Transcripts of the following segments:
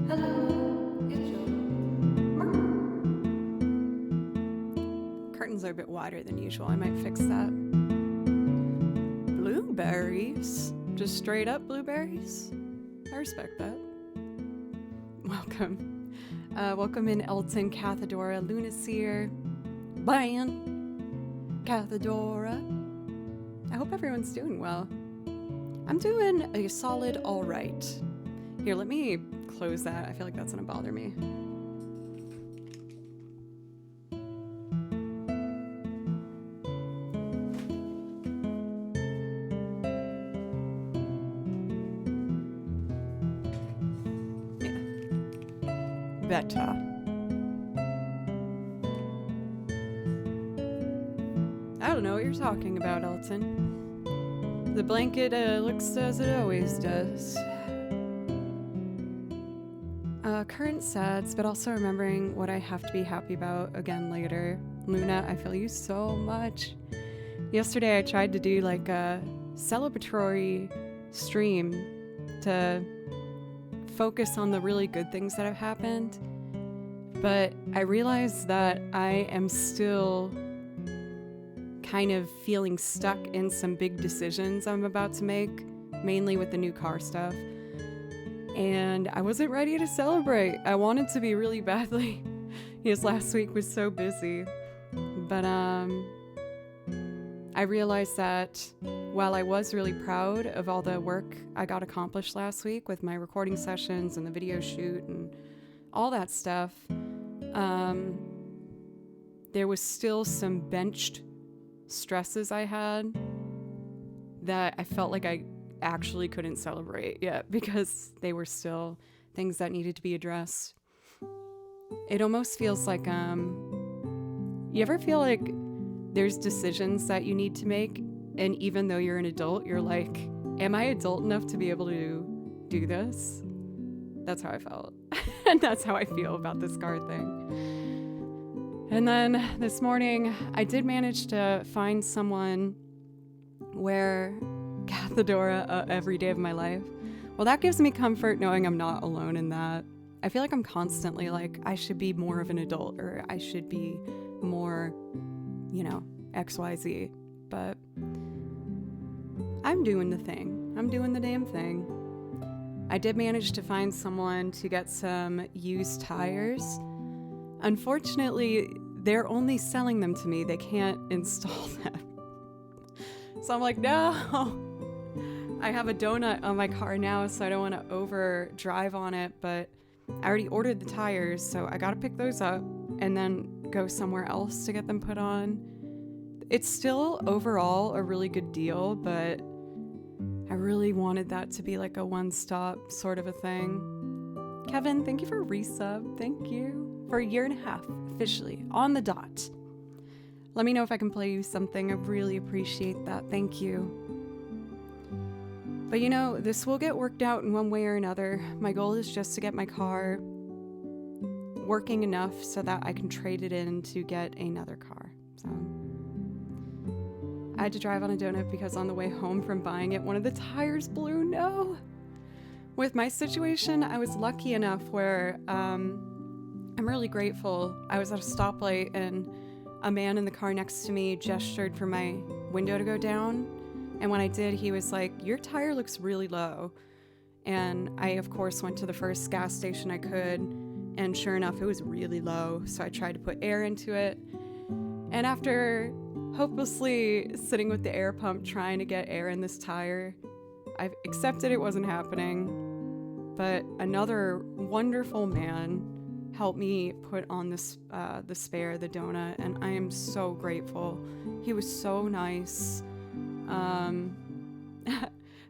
Hello, it's Joe. Curtains are a bit wider than usual. I might fix that. Blueberries? Just straight up blueberries? I respect that. Welcome. Welcome in Elton, Cathedora, Lunaseer, Ban, Cathedora. I hope everyone's doing well. I'm doing a solid alright. Here, let me close that. I feel like that's gonna bother me. Yeah. Better. I don't know what you're talking about, Elton. The blanket looks as it always does. Current sads, but also remembering what I have to be happy about again later. Luna, I feel you so much. Yesterday I tried to do like a celebratory stream to focus on the really good things that have happened, but I realized that I am still kind of feeling stuck in some big decisions I'm about to make, mainly with the new car stuff. And I wasn't ready to celebrate. I wanted to be really badly. Yes, last week was so busy. But I realized that while I was really proud of all the work I got accomplished last week with my recording sessions and the video shoot and all that stuff, there was still some benched stresses I had that I felt like I actually couldn't celebrate yet because they were still things that needed to be addressed. It almost feels like you ever feel like there's decisions that you need to make, and even though you're an adult, you're like, am I adult enough to be able to do this? That's how I felt. And that's how I feel about this card thing. And then this morning I did manage to find someone where Cathedora every day of my life. Well, that gives me comfort knowing I'm not alone in that. I feel like I'm constantly like, I should be more of an adult, or I should be more, XYZ. But I'm doing the thing. I'm doing the damn thing. I did manage to find someone to get some used tires. Unfortunately, they're only selling them to me. They can't install them. So I'm like, no. I have a donut on my car now, so I don't want to overdrive on it, but I already ordered the tires, so I gotta pick those up and then go somewhere else to get them put on. It's still overall a really good deal, but I really wanted that to be like a one-stop sort of a thing. Kevin, thank you for resub. Thank you for a year and a half, officially, on the dot. Let me know if I can play you something. I really appreciate that. Thank you. But this will get worked out in one way or another. My goal is just to get my car working enough so that I can trade it in to get another car. So I had to drive on a donut because on the way home from buying it, one of the tires blew. No! With my situation, I was lucky enough where I'm really grateful. I was at a stoplight and a man in the car next to me gestured for my window to go down. And when I did, he was like, your tire looks really low. And I, of course, went to the first gas station I could. And sure enough, it was really low. So I tried to put air into it. And after hopelessly sitting with the air pump trying to get air in this tire, I've accepted it wasn't happening. But another wonderful man helped me put on this the spare, the donut. And I am so grateful. He was so nice. I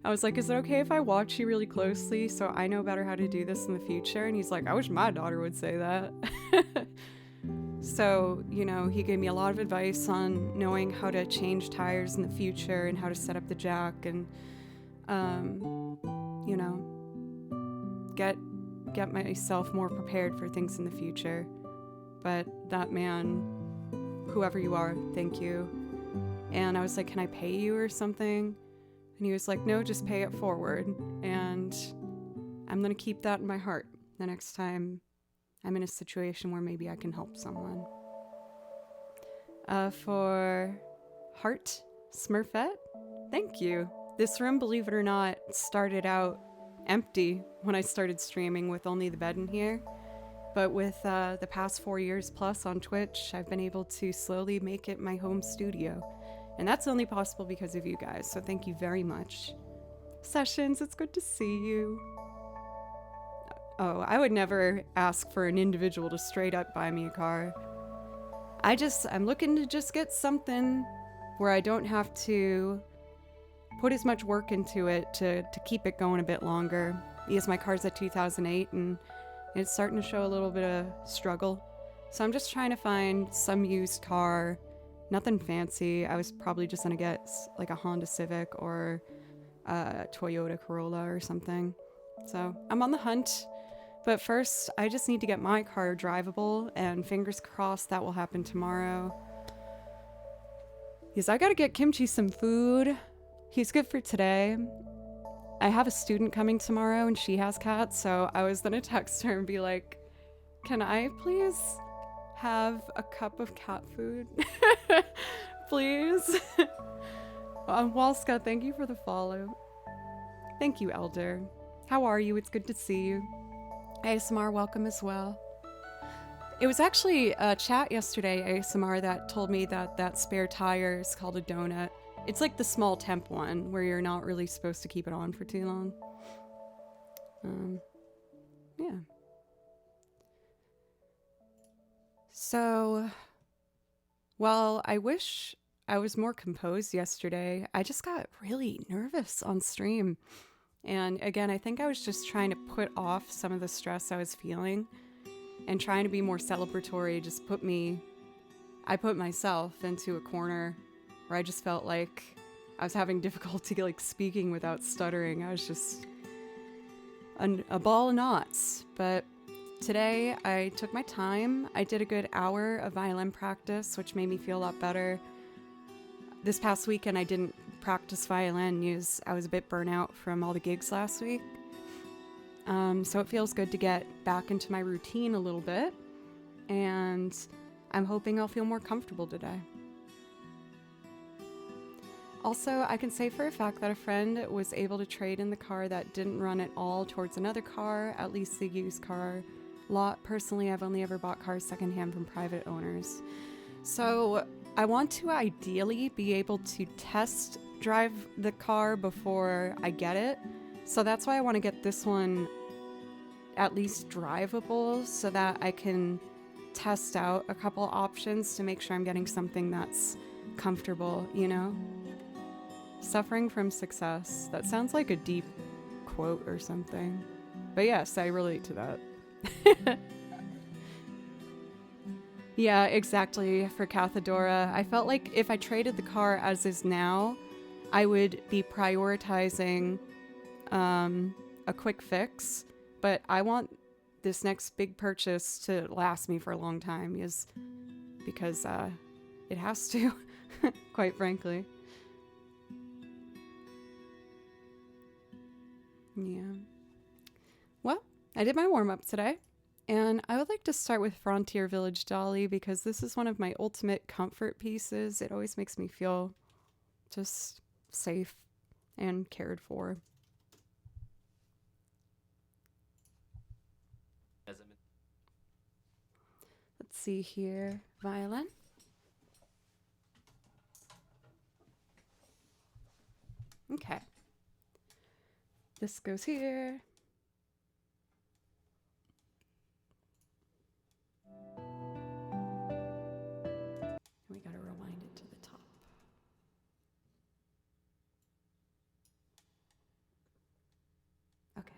was like, is it okay if I watch you really closely so I know better how to do this in the future? And he's like, I wish my daughter would say that. So, he gave me a lot of advice on knowing how to change tires in the future and how to set up the jack and, get myself more prepared for things in the future. But that man, whoever you are, thank you. And I was like, can I pay you or something? And he was like, no, just pay it forward. And I'm going to keep that in my heart. the next time I'm in a situation where maybe I can help someone. For Heart Smurfette, thank you. This room, believe it or not, started out empty when I started streaming with only the bed in here. But with the past 4 years plus on Twitch, I've been able to slowly make it my home studio. And that's only possible because of you guys, so thank you very much. Sessions, it's good to see you. Oh, I would never ask for an individual to straight up buy me a car. I'm looking to just get something where I don't have to put as much work into it to keep it going a bit longer. Because my car's a 2008 and it's starting to show a little bit of struggle. So I'm just trying to find some used car, nothing fancy. I was probably just gonna get like a Honda Civic or a Toyota Corolla or something. So I'm on the hunt. But first, I just need to get my car drivable, and fingers crossed that will happen tomorrow. Because I gotta get Kimchi some food. He's good for today. I have a student coming tomorrow, and she has cats, so I was gonna text her and be like, can I please have a cup of cat food? Please? Walska, thank you for the follow. Thank you, Elder. How are you? It's good to see you. ASMR, welcome as well. It was actually a chat yesterday, ASMR, that told me that spare tire is called a donut. It's like the small temp one where you're not really supposed to keep it on for too long. Yeah. So, well, I wish I was more composed yesterday. I just got really nervous on stream. And again, I think I was just trying to put off some of the stress I was feeling and trying to be more celebratory. I put myself into a corner where I just felt like I was having difficulty like speaking without stuttering. I was just a ball of knots. But today I took my time. I did a good hour of violin practice, which made me feel a lot better. This past weekend I didn't practice violin because I was a bit burnt out from all the gigs last week. So it feels good to get back into my routine a little bit, and I'm hoping I'll feel more comfortable today. Also, I can say for a fact that a friend was able to trade in the car that didn't run at all towards another car, at least the used car lot. Personally, I've only ever bought cars secondhand from private owners. So I want to ideally be able to test drive the car before I get it. So that's why I want to get this one at least drivable so that I can test out a couple options to make sure I'm getting something that's comfortable, you know? Suffering from success. That sounds like a deep quote or something. But yes, I relate to that. Yeah, exactly, for Cathedora. I felt like if I traded the car as is now, I would be prioritizing a quick fix, but I want this next big purchase to last me for a long time because it has to, quite frankly. Yeah. Well, I did my warm-up today, and I would like to start with Frontier Village Dolly because this is one of my ultimate comfort pieces. It always makes me feel just safe and cared for. Let's see here. Violin. Okay. This goes here. We gotta rewind it to the top. Okay.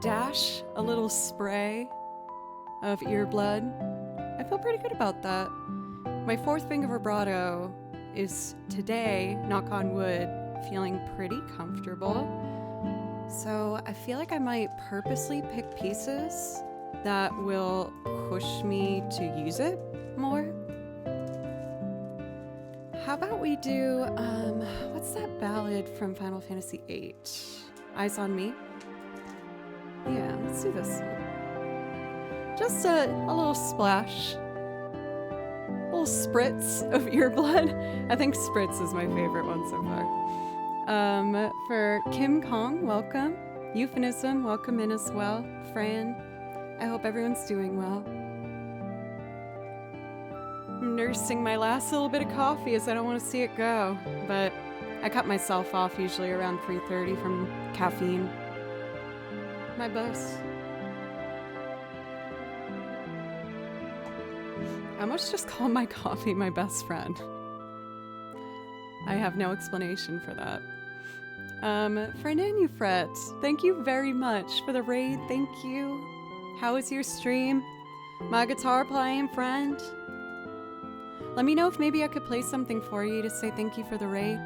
dash, a little spray of ear blood. I feel pretty good about that. My fourth finger vibrato is today, knock on wood, feeling pretty comfortable. So I feel like I might purposely pick pieces that will push me to use it more. How about we do, what's that ballad from Final Fantasy VIII? Eyes on Me? Yeah, let's do this one. Just a little splash. A little spritz of ear blood. I think spritz is my favorite one so far. For Kim Kong, welcome. Euphemism, welcome in as well. Fran, I hope everyone's doing well. I'm nursing my last little bit of coffee as I don't want to see it go, but I cut myself off usually around 3:30 from caffeine. My boss. I almost just called my coffee my best friend. I have no explanation for that. Fernanufret, thank you very much for the raid. Thank you. How is your stream? My guitar playing friend? Let me know if maybe I could play something for you to say thank you for the raid.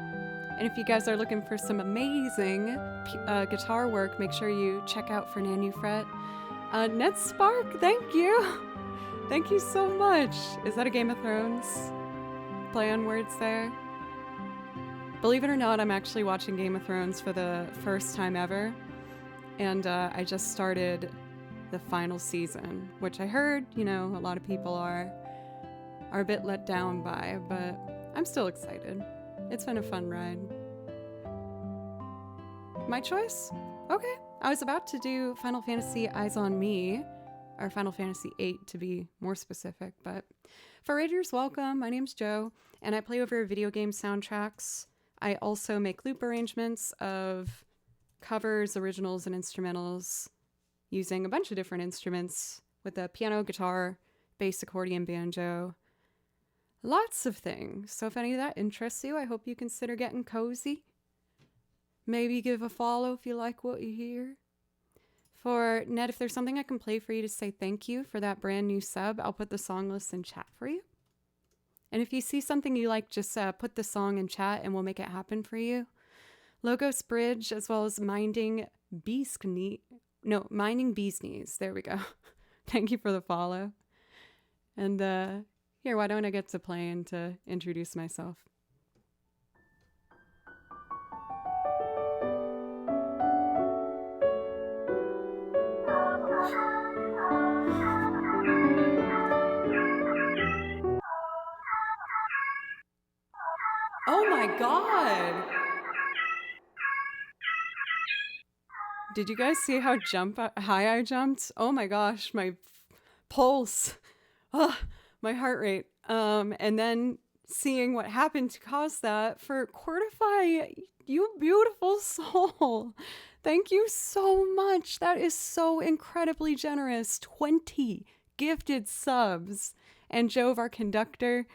And if you guys are looking for some amazing guitar work, make sure you check out Fernanufret. NetSpark, thank you. Thank you so much. Is that a Game of Thrones play on words there? Believe it or not, I'm actually watching Game of Thrones for the first time ever. And I just started the final season, which I heard, a lot of people are a bit let down by, but I'm still excited. It's been a fun ride. My choice? Okay. I was about to do Final Fantasy Eyes on Me, or Final Fantasy VIII to be more specific, but for Raiders, welcome. My name's Joe, and I play over video game soundtracks. I also make loop arrangements of covers, originals, and instrumentals using a bunch of different instruments with the piano, guitar, bass, accordion, banjo. Lots of things. So if any of that interests you, I hope you consider getting cozy. Maybe give a follow if you like what you hear. For Ned, if there's something I can play for you to say thank you for that brand new sub, I'll put the song list in chat for you. And if you see something you like, just put the song in chat and we'll make it happen for you. Logos Bridge, as well as Minding Bee's Knees. There we go. Thank you for the follow. And here, why don't I get to playing to introduce myself? Oh my god! Did you guys see how high I jumped? Oh my gosh, my pulse. My heart rate. And then seeing what happened to cause that for Quartify, you beautiful soul. Thank you so much. That is so incredibly generous. 20 gifted subs. And Jove, our conductor,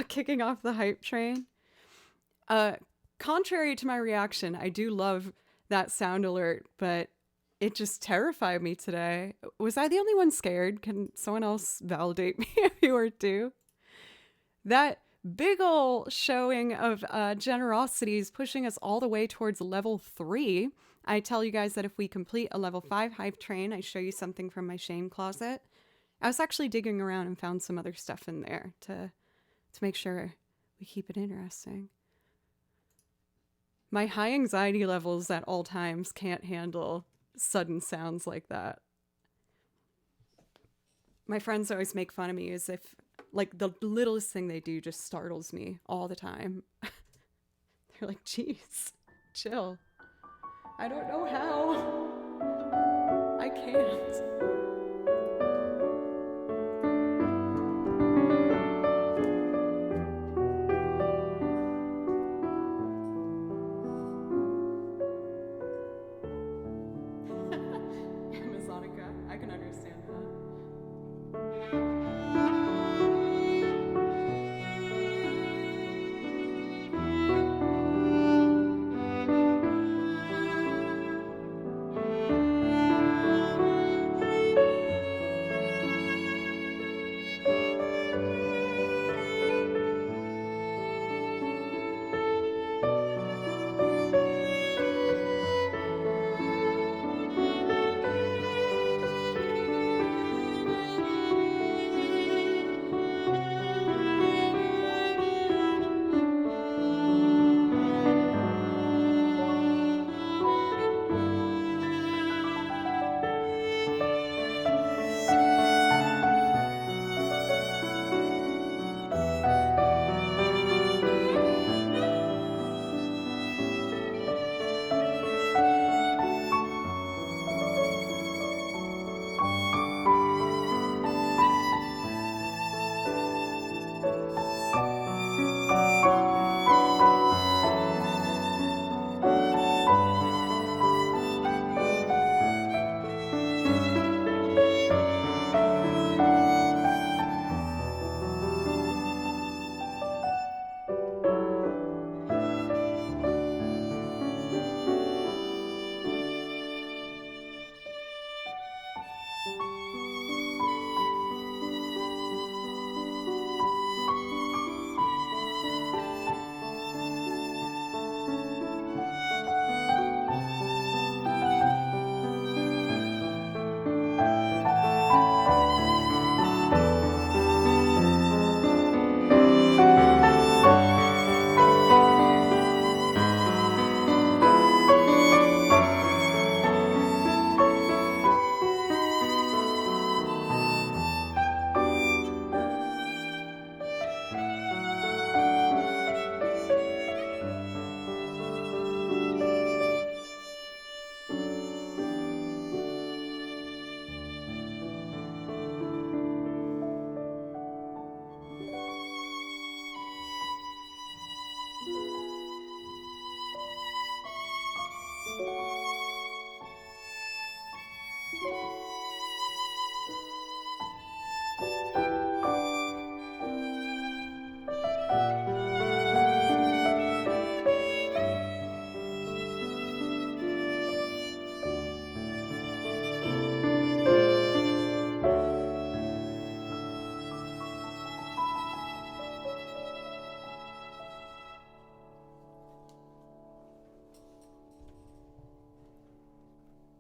kicking off the hype train. Contrary to my reaction, I do love that sound alert, but it just terrified me today. Was I the only one scared? Can someone else validate me if you were too? That big ol' showing of generosity is pushing us all the way towards level 3. I tell you guys that if we complete a level 5 hype train, I show you something from my shame closet. I was actually digging around and found some other stuff in there to make sure we keep it interesting. My high anxiety levels at all times can't handle sudden sounds like that. My friends always make fun of me as if like the littlest thing they do just startles me all the time. They're like, geez, chill. I don't know how. I can't. I can understand that.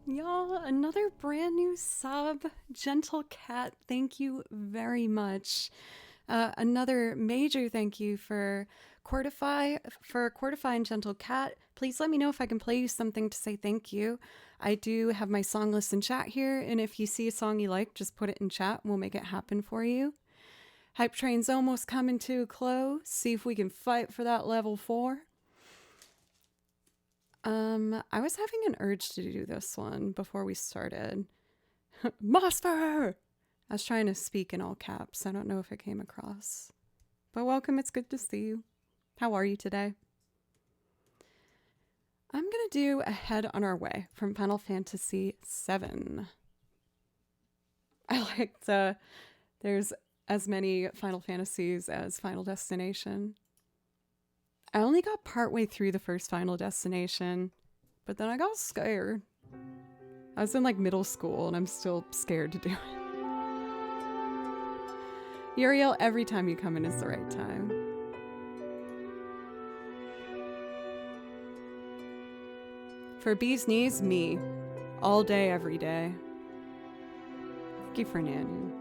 Y'all, another brand new sub. Gentle Cat, thank you very much. Another major thank you for Quartify and Gentle Cat. Please let me know if I can play you something to say thank you. I do have my song list in chat here, and if you see a song you like, just put it in chat and we'll make it happen for you. Hype Train's almost coming to a close. See if we can fight for that level 4. I was having an urge to do this one before we started. Monster! I was trying to speak in all caps. I don't know if it came across. But welcome, it's good to see you. How are you today? I'm going to do Ahead on Our Way from Final Fantasy VII. I liked, there's as many Final Fantasies as Final Destination. I only got partway through the first Final Destination, but then I got scared. I was in like middle school and I'm still scared to do it. Uriel, every time you come in is the right time. For Bee's Knees, me. All day, every day. Thank you, Fernando.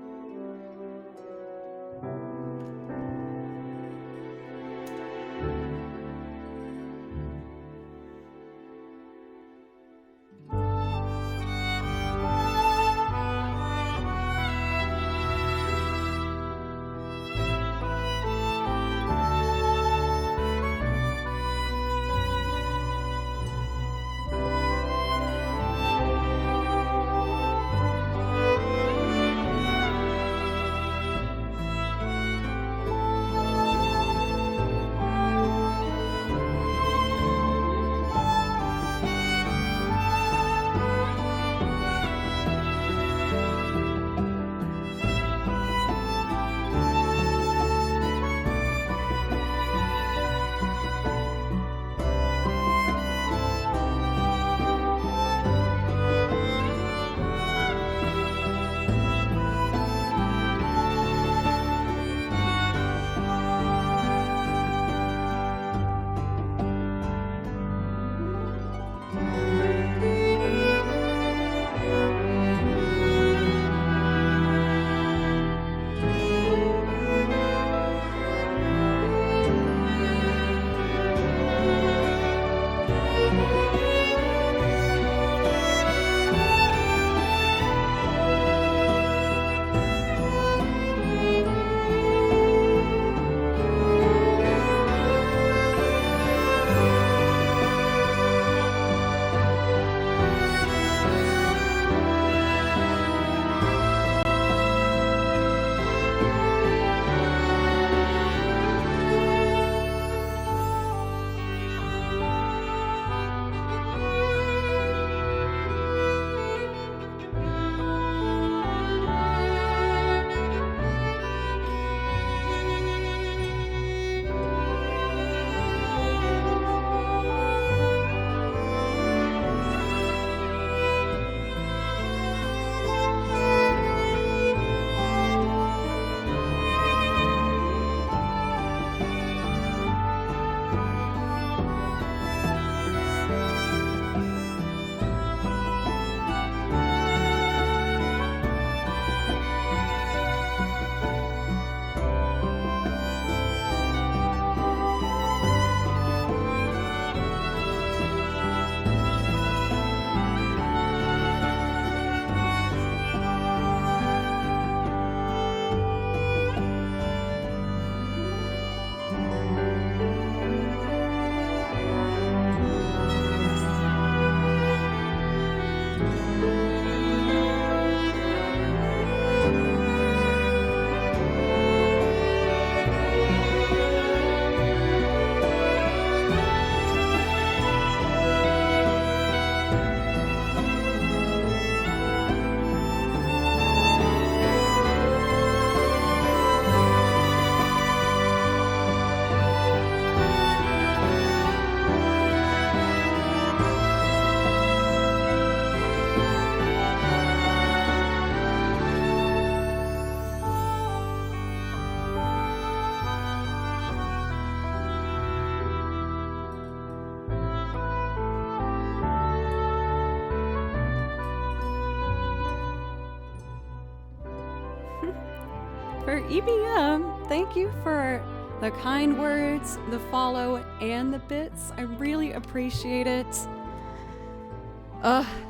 For EBM, thank you for the kind words, the follow, and the bits. I really appreciate it.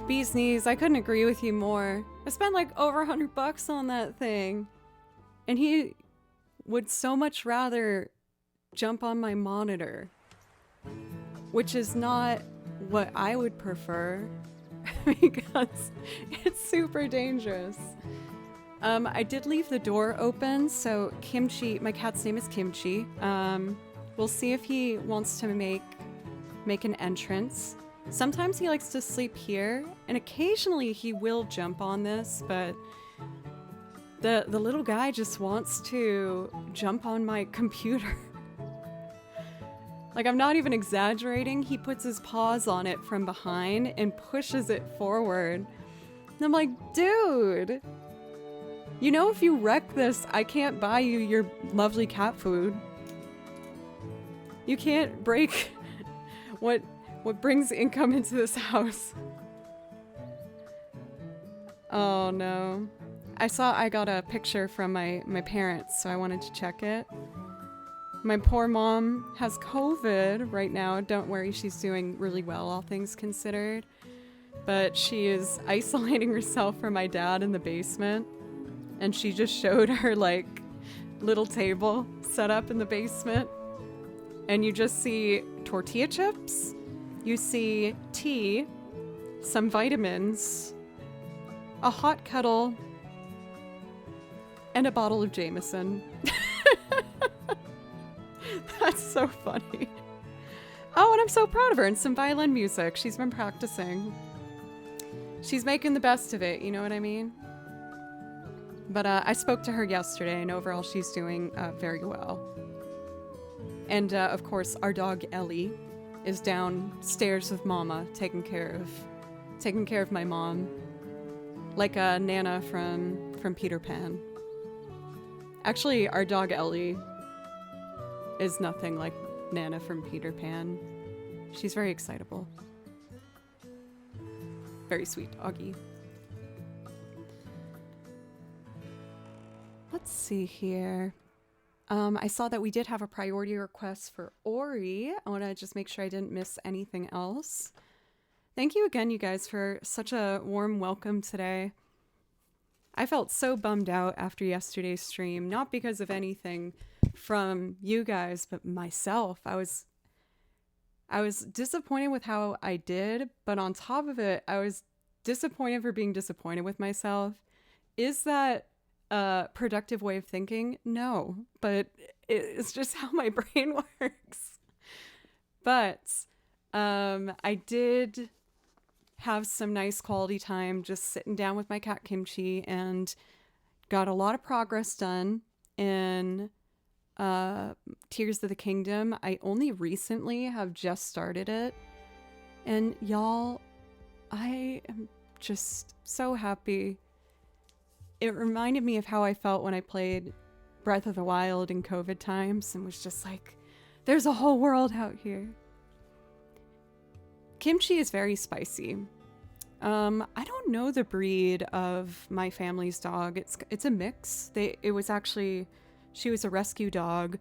Bee's knees, I couldn't agree with you more. I spent like over $100 on that thing. And he would so much rather jump on my monitor, which is not what I would prefer because it's super dangerous. I did leave the door open, so Kimchi, my cat's name is Kimchi. We'll see if he wants to make an entrance. Sometimes he likes to sleep here, and occasionally he will jump on this, but the little guy just wants to jump on my computer. Like, I'm not even exaggerating. He puts his paws on it from behind and pushes it forward. And I'm like, dude, you know, if you wreck this, I can't buy you your lovely cat food. You can't break what brings income into this house. Oh no. I got a picture from my parents, so I wanted to check it. My poor mom has COVID right now. Don't worry, she's doing really well, all things considered. But she is isolating herself from my dad in the basement. And she just showed her, like, little table set up in the basement. And you just see tortilla chips, you see tea, some vitamins, a hot kettle, and a bottle of Jameson. That's so funny. Oh, and I'm so proud of her, and some violin music. She's been practicing. She's making the best of it, you know what I mean? But I spoke to her yesterday, and overall she's doing very well. And of course, our dog Ellie is downstairs with Mama, taking care of my mom, like Nana from Peter Pan. Actually, our dog Ellie is nothing like Nana from Peter Pan. She's very excitable. Very sweet doggy. Let's see here. I saw that we did have a priority request for Ori. I want to just make sure I didn't miss anything else. Thank you again, you guys, for such a warm welcome today. I felt so bummed out after yesterday's stream, not because of anything from you guys, but myself. I was disappointed with how I did, but on top of it, I was disappointed for being disappointed with myself. Is that a productive way of thinking? No, but it's just how my brain works. But I did have some nice quality time just sitting down with my cat Kimchi and got a lot of progress done in Tears of the Kingdom. I only recently have just started it, and y'all, I am just so happy. It reminded me of how I felt when I played Breath of the Wild in COVID times and was just like, there's a whole world out here. Kimchi is very spicy. I don't know the breed of my family's dog. It's a mix. She was a rescue dog,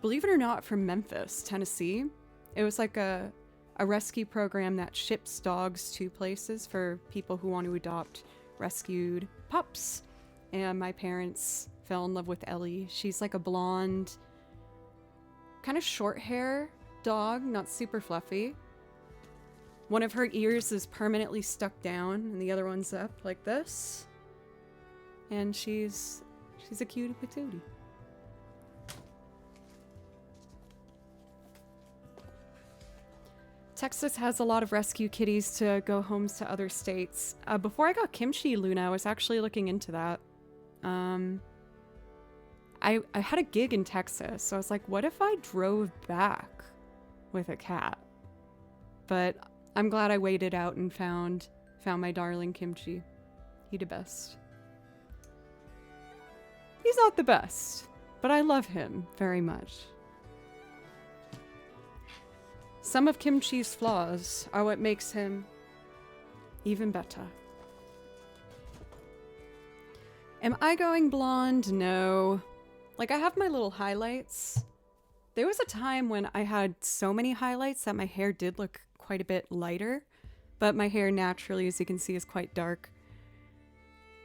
believe it or not, from Memphis, Tennessee. It was like a rescue program that ships dogs to places for people who want to adopt rescued pups. And my parents fell in love with Ellie. She's like a blonde, kind of short hair dog, not super fluffy. One of her ears is permanently stuck down and the other one's up like this. And she's a cutie patootie. Texas has a lot of rescue kitties to go homes to other states. Before I got Kimchi, Luna, I was actually looking into that. I had a gig in Texas, so I was like, what if I drove back with a cat? But I'm glad I waited out and found my darling Kimchi. He the best. He's not the best, but I love him very much. Some of Kimchi's flaws are what makes him even better. Am I going blonde? No. Like, I have my little highlights. There was a time when I had so many highlights that my hair did look quite a bit lighter, but my hair naturally, as you can see, is quite dark.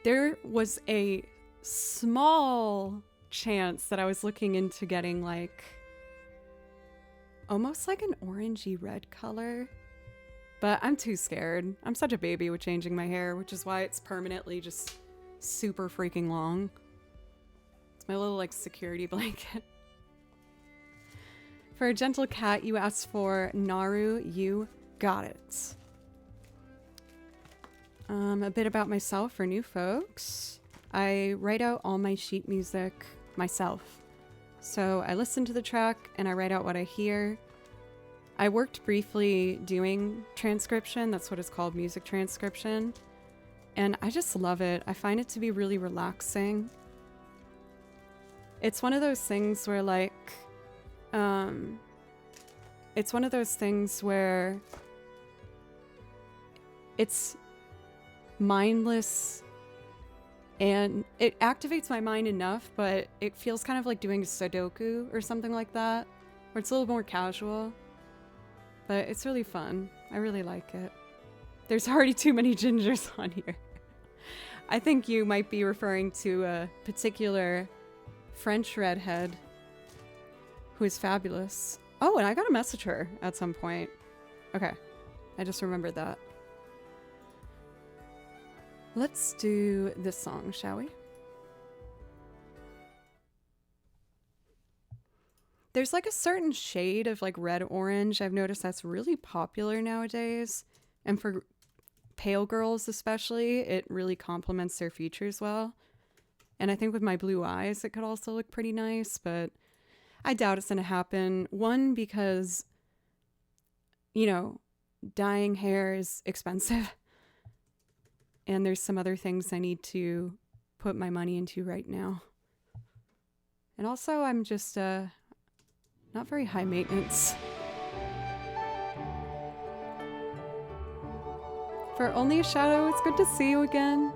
There was a small chance that I was looking into getting like almost like an orangey red color, but I'm too scared. I'm such a baby with changing my hair, which is why it's permanently just super freaking long. It's my little like security blanket. For a gentle cat, you asked for Naru. You got it. A bit about myself for new folks. I write out all my sheet music myself. So I listen to the track and I write out what I hear. I worked briefly doing transcription. That's what it's called, music transcription. And I just love it. I find it to be really relaxing. It's one of those things where like, it's one of those things where it's mindless and it activates my mind enough, but it feels kind of like doing Sudoku or something like that, where it's a little more casual, but it's really fun. I really like it. There's already too many gingers on here. I think you might be referring to a particular French redhead who is fabulous. Oh, and I gotta message her at some point. Okay, I just remembered that. Let's do this song, shall we? There's like a certain shade of like red orange I've noticed that's really popular nowadays. And for pale girls especially, it really complements their features well. And I think with my blue eyes, it could also look pretty nice, but I doubt it's gonna happen. One, because, you know, dyeing hair is expensive. And there's some other things I need to put my money into right now. And also, I'm just not very high maintenance. For Only a Shadow, it's good to see you again.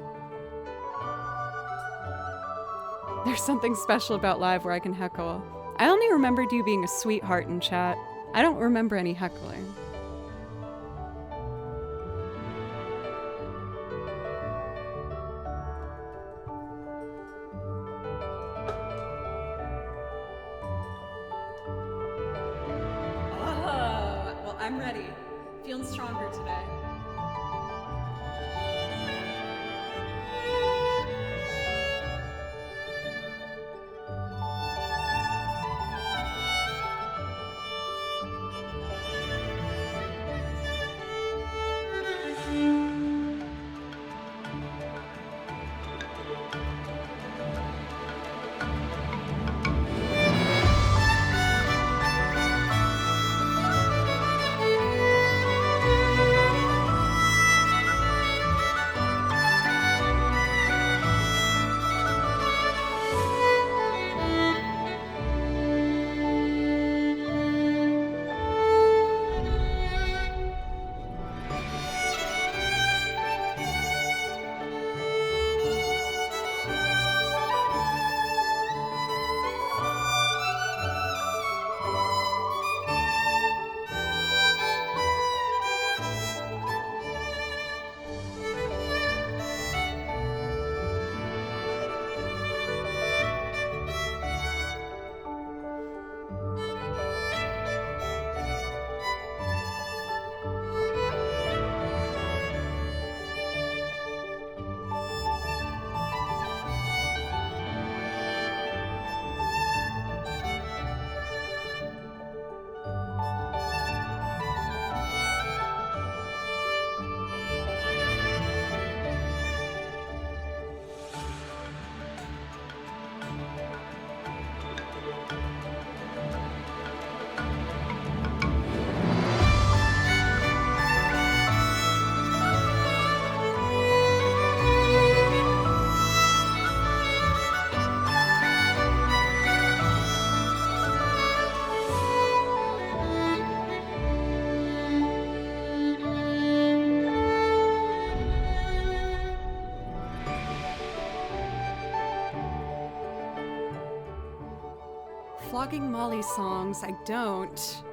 There's something special about live where I can heckle. I only remembered you being a sweetheart in chat. I don't remember any heckling. I'm ready. Feeling stronger today. Flogging Molly songs, I don't.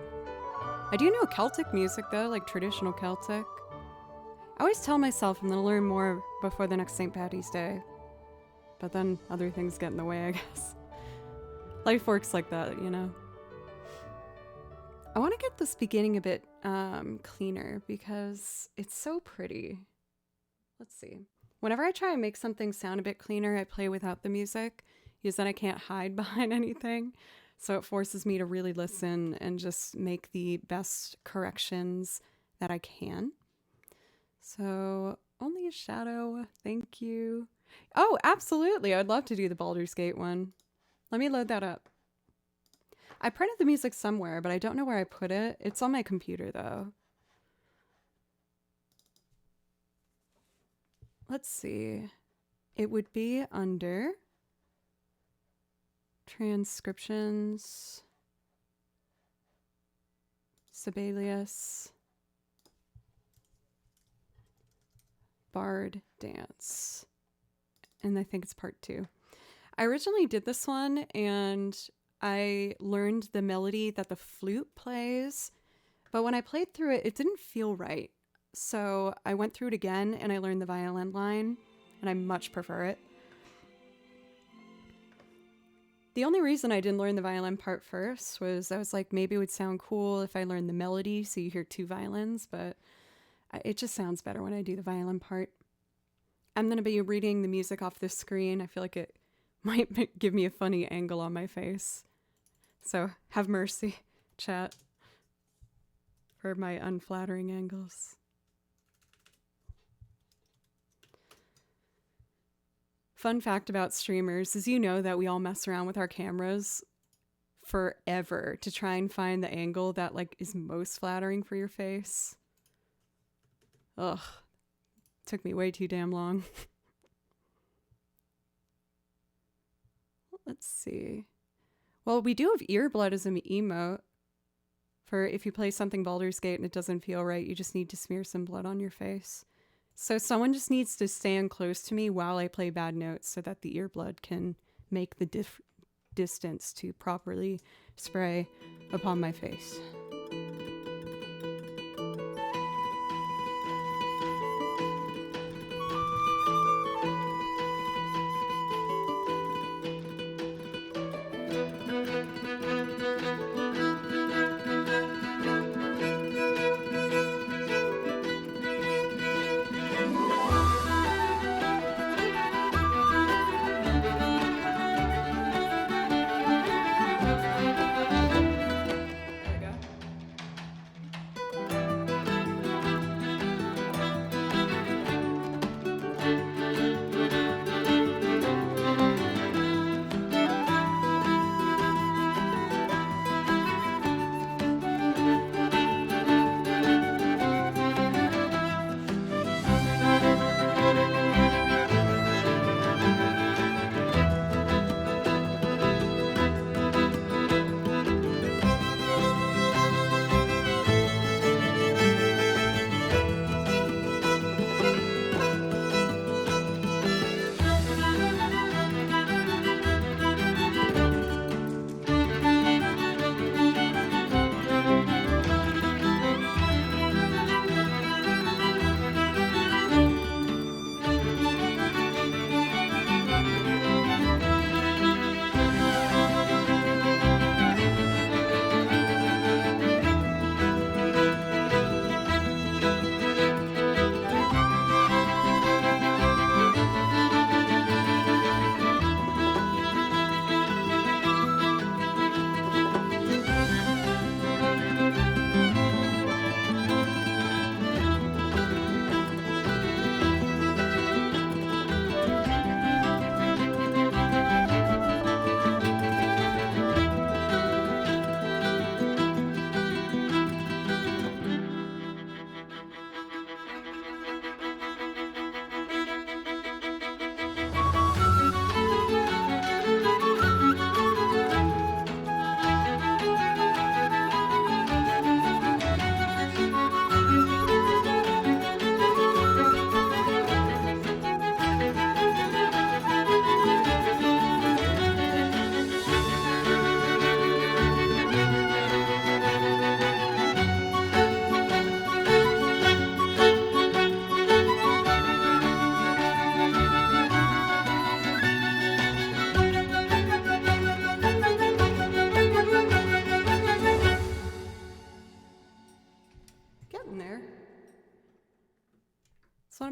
I do know Celtic music though, like traditional Celtic. I always tell myself I'm gonna learn more before the next St. Patty's Day. But then other things get in the way, I guess. Life works like that, you know? I want to get this beginning a bit cleaner because it's so pretty. Let's see. Whenever I try and make something sound a bit cleaner, I play without the music because then I can't hide behind anything. So it forces me to really listen and just make the best corrections that I can. So only a shadow. Thank you. Oh, absolutely. I'd love to do the Baldur's Gate one. Let me load that up. I printed the music somewhere, but I don't know where I put it. It's on my computer though. Let's see. It would be under transcriptions, Sibelius, Bard Dance, and I think it's part 2. I originally did this one and I learned the melody that the flute plays, but when I played through it, it didn't feel right. So I went through it again and I learned the violin line, and I much prefer it. The only reason I didn't learn the violin part first was I was like, maybe it would sound cool if I learned the melody so you hear 2 violins, but it just sounds better when I do the violin part. I'm going to be reading the music off the screen. I feel like it might give me a funny angle on my face. So have mercy, chat, for my unflattering angles. Fun fact about streamers is you know that we all mess around with our cameras forever to try and find the angle that like is most flattering for your face. Ugh. Took me way too damn long. Let's see. Well, we do have earblood as an emote. For if you play something Baldur's Gate and it doesn't feel right, you just need to smear some blood on your face. So someone just needs to stand close to me while I play bad notes so that the earblood can make the distance to properly spray upon my face.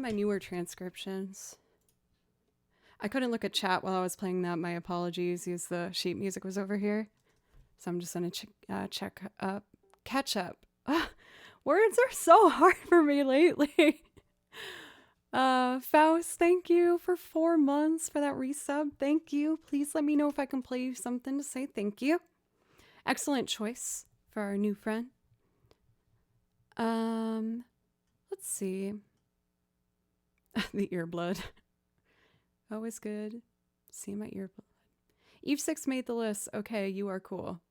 of my newer transcriptions. I couldn't look at chat while I was playing that. My apologies, as the sheet music was over here. So I'm just going to catch up. Words are so hard for me lately. Faust, thank you for 4 months for that resub. Thank you. Please let me know if I can play you something to say thank you. Excellent choice for our new friend. Let's see. The earblood. Always good. See my earblood. Eve 6 made the list. Okay, you are cool.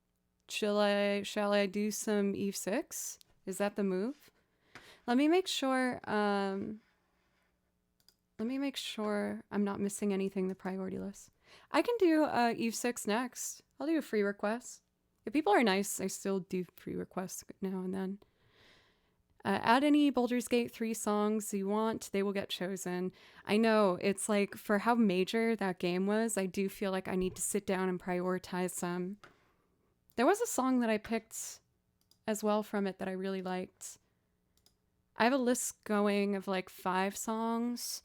Shall I do some Eve 6? Is that the move? Let me make sure I'm not missing anything in the priority list. I can do Eve 6 next. I'll do a free request. If people are nice, I still do free requests now and then. Add any Baldur's Gate 3 songs you want, they will get chosen. I know, it's like, for how major that game was, I do feel like I need to sit down and prioritize some. There was a song that I picked as well from it that I really liked. I have a list going of like 5 songs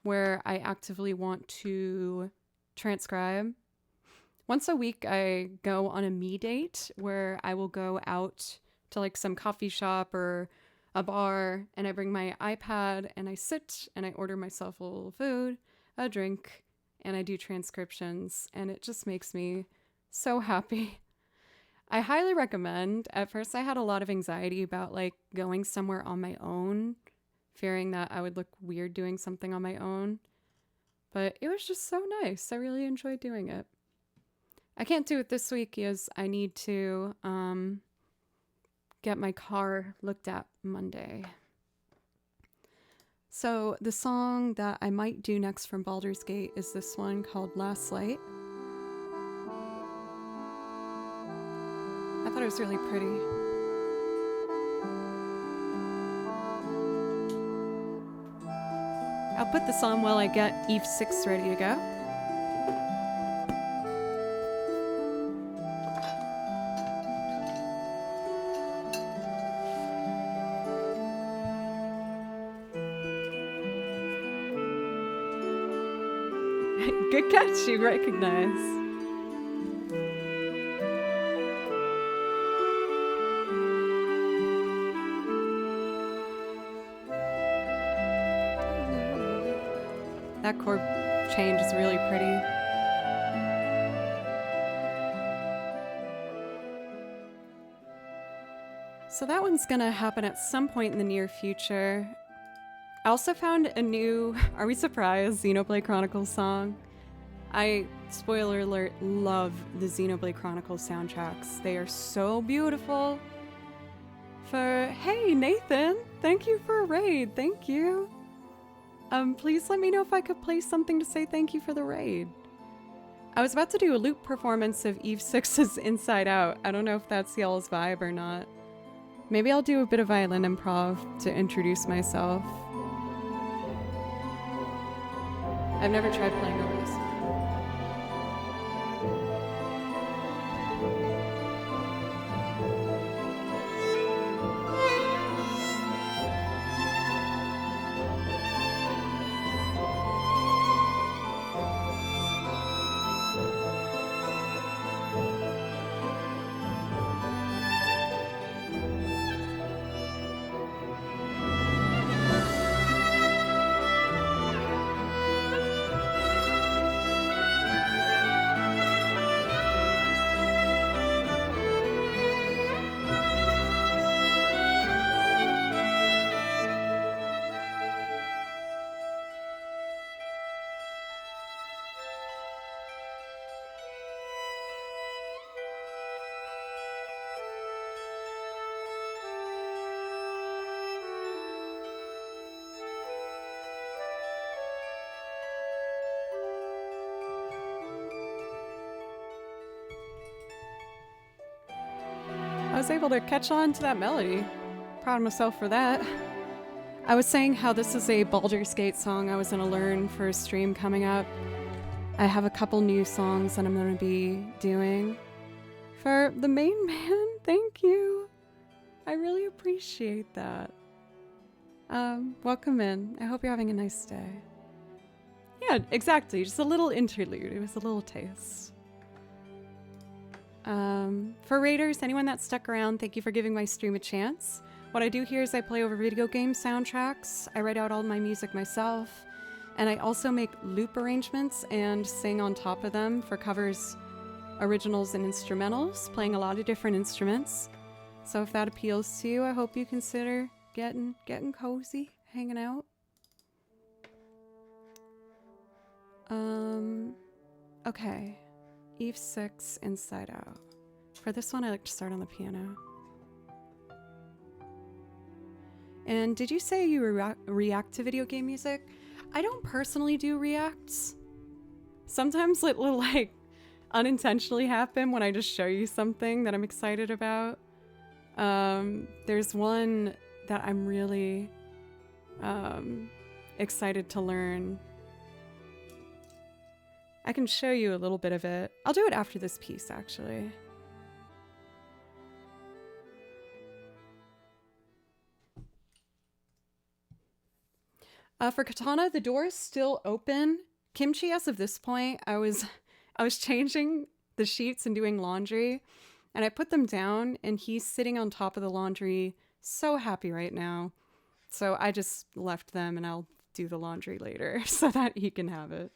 where I actively want to transcribe. Once a week, I go on a me date where I will go out to like some coffee shop or a bar, and I bring my iPad and I sit and I order myself a little food, a drink, and I do transcriptions, and it just makes me so happy. I highly recommend. At first I had a lot of anxiety about like going somewhere on my own, fearing that I would look weird doing something on my own, but it was just so nice. I really enjoyed doing it. I can't do it this week as I need to get my car looked at Monday. So the song that I might do next from Baldur's Gate is this one called Last Light. I thought it was really pretty. I'll put this on while I get Eve 6 ready to go. Good catch, you recognize. That chord change is really pretty. So that one's gonna happen at some point in the near future. I also found a new, are we surprised, Xenoblade Chronicles song. I, spoiler alert, love the Xenoblade Chronicles soundtracks. They are so beautiful. Hey Nathan, thank you for a raid, thank you. Please let me know if I could play something to say thank you for the raid. I was about to do a loop performance of Eve 6's Inside Out. I don't know if that's y'all's vibe or not. Maybe I'll do a bit of violin improv to introduce myself. I've never tried playing over this. I was able to catch on to that melody. Proud of myself for that. I was saying how this is a Baldur's Gate song I was going to learn for a stream coming up. I have a couple new songs that I'm going to be doing. For the main man, thank you. I really appreciate that. Welcome in. I hope you're having a nice day. Yeah, exactly. Just a little interlude. It was a little taste. For Raiders, anyone that stuck around, thank you for giving my stream a chance. What I do here is I play over video game soundtracks. I write out all my music myself. And I also make loop arrangements and sing on top of them for covers, originals, and instrumentals, playing a lot of different instruments. So if that appeals to you, I hope you consider getting cozy, hanging out. Okay. Eve 6, Inside Out. For this one, I like to start on the piano. And did you say you react to video game music? I don't personally do reacts. Sometimes it will like unintentionally happen when I just show you something that I'm excited about. There's one that I'm really excited to learn. I can show you a little bit of it. I'll do it after this piece, actually. For Katana, the door is still open. Kimchi, as of this point, I was changing the sheets and doing laundry, and I put them down, and he's sitting on top of the laundry, so happy right now. So I just left them, and I'll do the laundry later so that he can have it,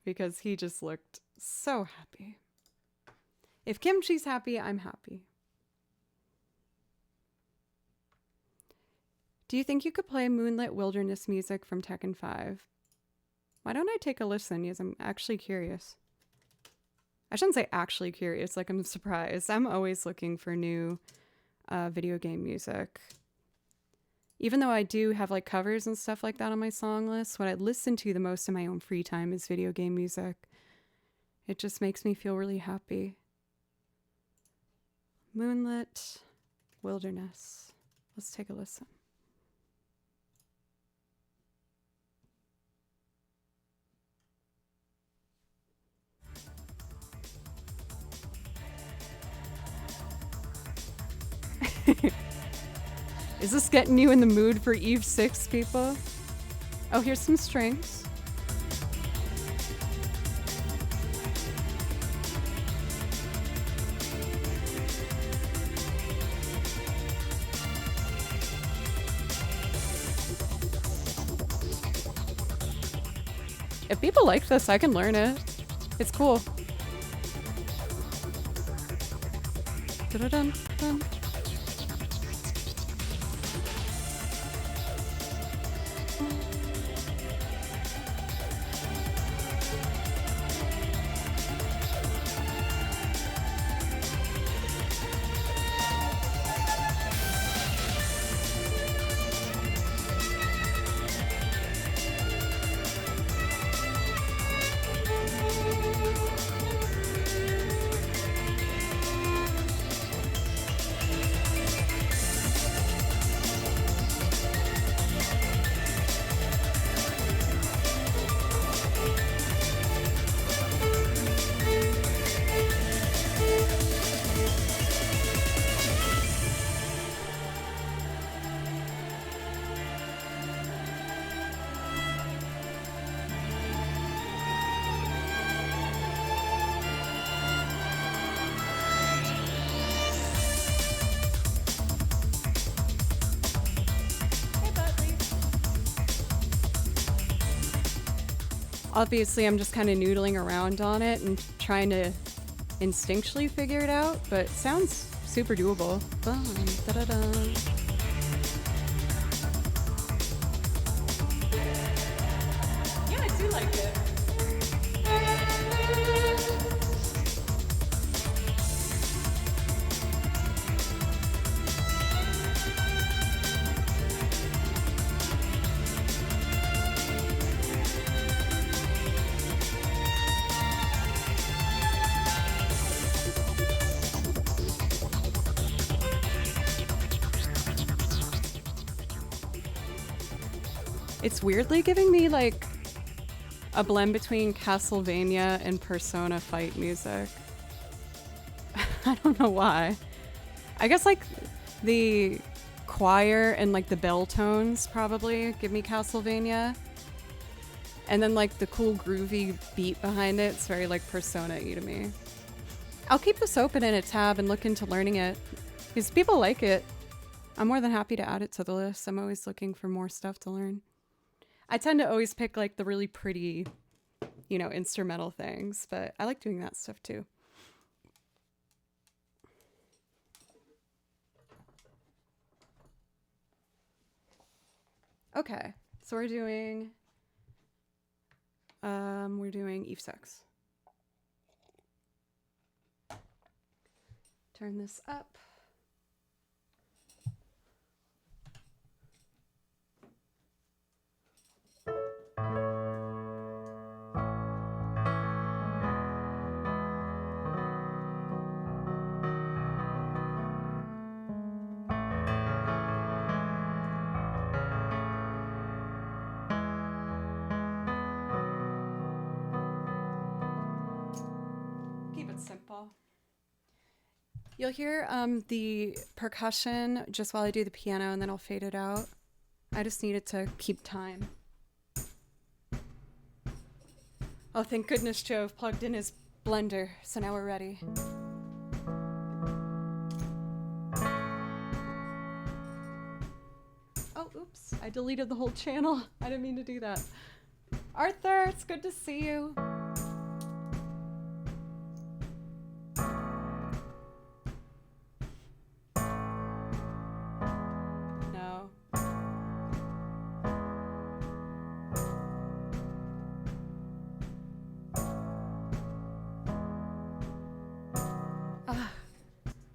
because he just looked so happy. If Kimchi's happy, I'm happy. Do you think you could play Moonlit Wilderness music from Tekken 5? Why don't I take a listen? Yes, I'm actually curious. I shouldn't say actually curious, like I'm surprised. I'm always looking for new video game music. Even though I do have like covers and stuff like that on my song list, what I listen to the most in my own free time is video game music. It just makes me feel really happy. Moonlit Wilderness. Let's take a listen. Is this getting you in the mood for Eve 6, people? Oh, here's some strings. If people like this, I can learn it. It's cool. Da-da-dum-dum. Obviously, I'm just kind of noodling around on it and trying to instinctually figure it out, but it sounds super doable. Da-da-da. Yeah, I do like it. It's weirdly giving me like a blend between Castlevania and Persona fight music. I don't know why. I guess like the choir and like the bell tones probably give me Castlevania. And then like the cool groovy beat behind it, it's very like Persona-y to me. I'll keep this open in a tab and look into learning it because people like it. I'm more than happy to add it to the list. I'm always looking for more stuff to learn. I tend to always pick like the really pretty, you know, instrumental things, but I like doing that stuff too. Okay, so we're doing Eve 6. Turn this up. Simple. You'll hear the percussion just while I do the piano, and then I'll fade it out. I just needed to keep time. Oh, thank goodness Jove plugged in his blender, so now we're ready. Oh, oops, I deleted the whole channel. I didn't mean to do that. Arthur, it's good to see you.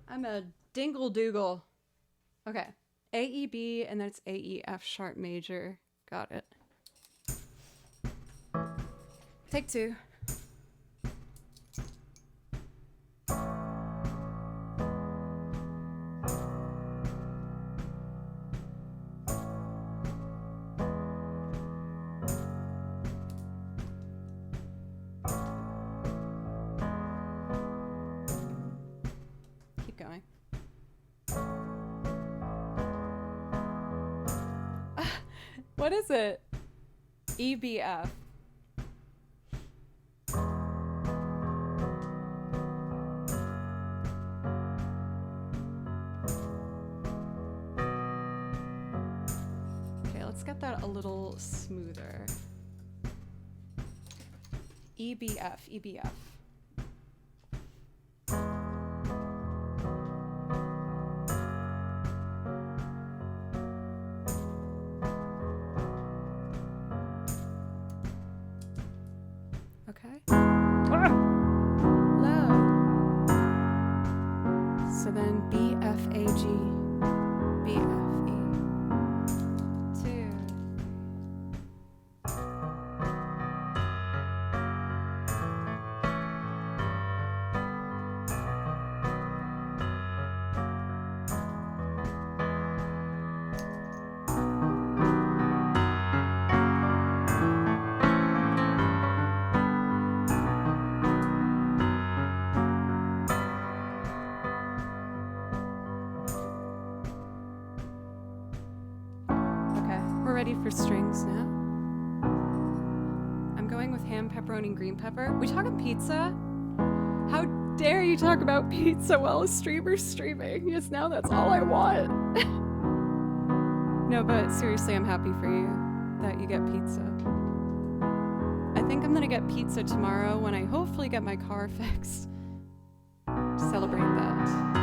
I'm a dingle doogle. Okay. A, E, B, and then it's A, E, F sharp major. Got it. Take 2. Going. What is it? EBF. Okay, let's get that a little smoother. EBF, EBF. Okay. Ah! Low. So then B, F, A, G, B, F, E. 2. Ready for strings now. I'm going with ham, pepperoni, green pepper. We talking pizza? How dare you talk about pizza while a streamer's streaming? Yes, now that's all I want. No, but seriously, I'm happy for you that you get pizza. I think I'm gonna get pizza tomorrow when I hopefully get my car fixed. Celebrate that.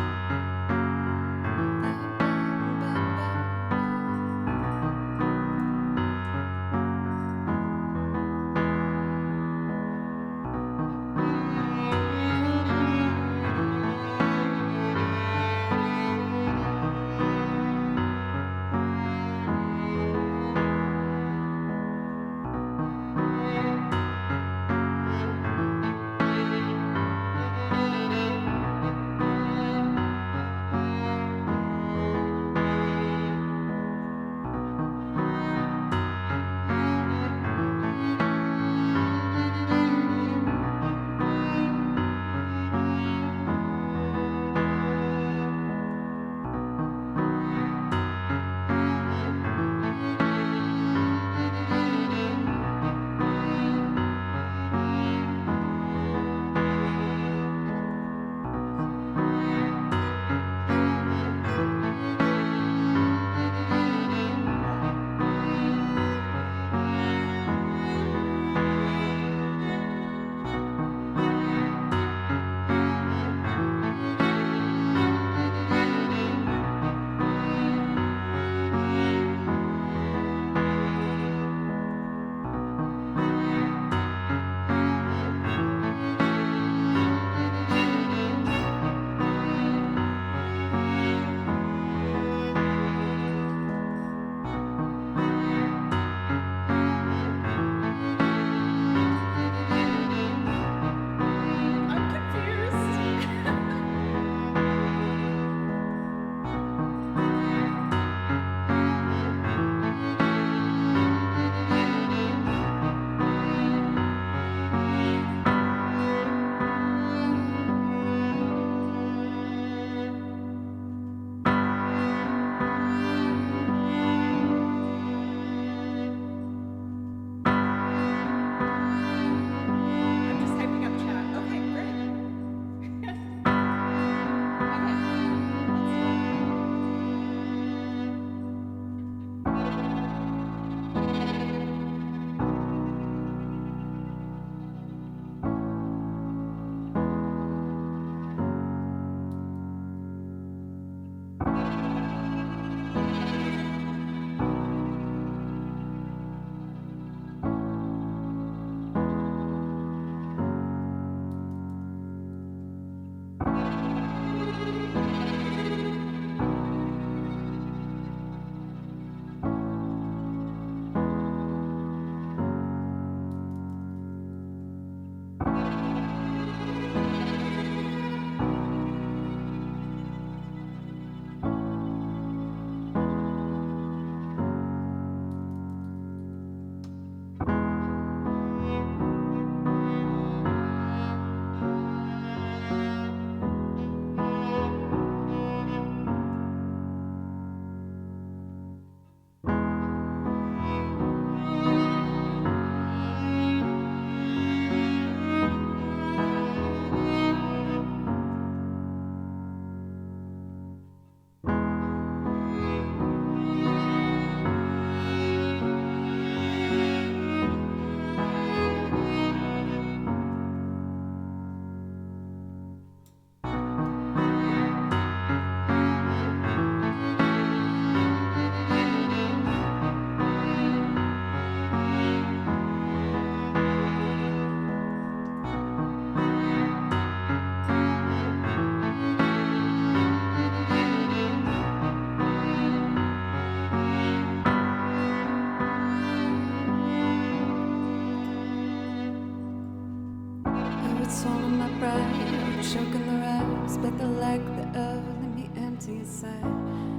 would swallow my pride, I would choke in the raps, but the lack thereof leave me empty inside.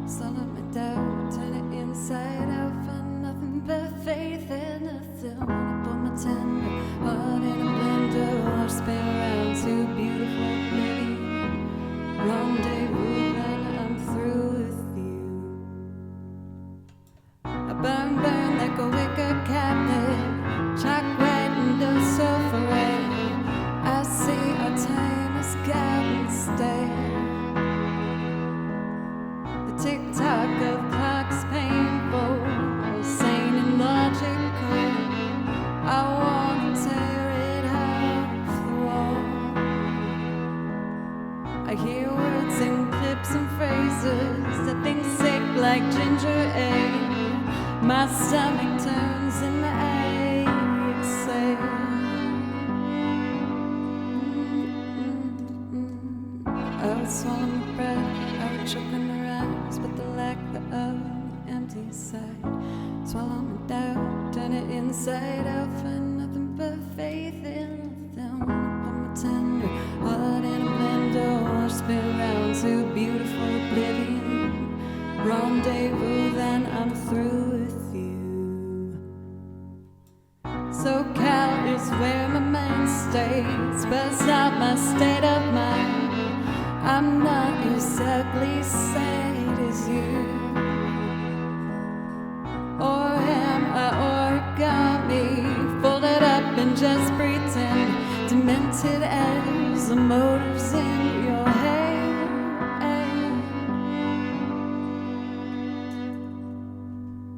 Swallow my doubt, turn it inside out, find nothing but faith and nothing. Wanna put my tender heart in a blender, watch spin around to beautiful oblivion. Rendezvous, then I'm through with you. I burn, burn like a wicked captive, chalk white and the sulphur red. I see our time has gotten stale. The tick-tock of clocks painful, sane and logical. I want to tear it off the wall. I hear words and clips and phrases that think sick like ginger ale. My stomach turns and I exhale. I would swallow my breath, I would choke on the rhymes, but the lack thereof empty inside. Swallow my doubt, turn it inside out, find nothing but faith in them. Wanna put my tender heart in a blender, watch spin round to beautiful oblivion. Rendezvous, then I'm through with you. SoCal is where my mind stays, but it's not my state of mind. I'm not as ugly sad as you. Or am I origami, folded up and just pretend, demented as the motives in your head.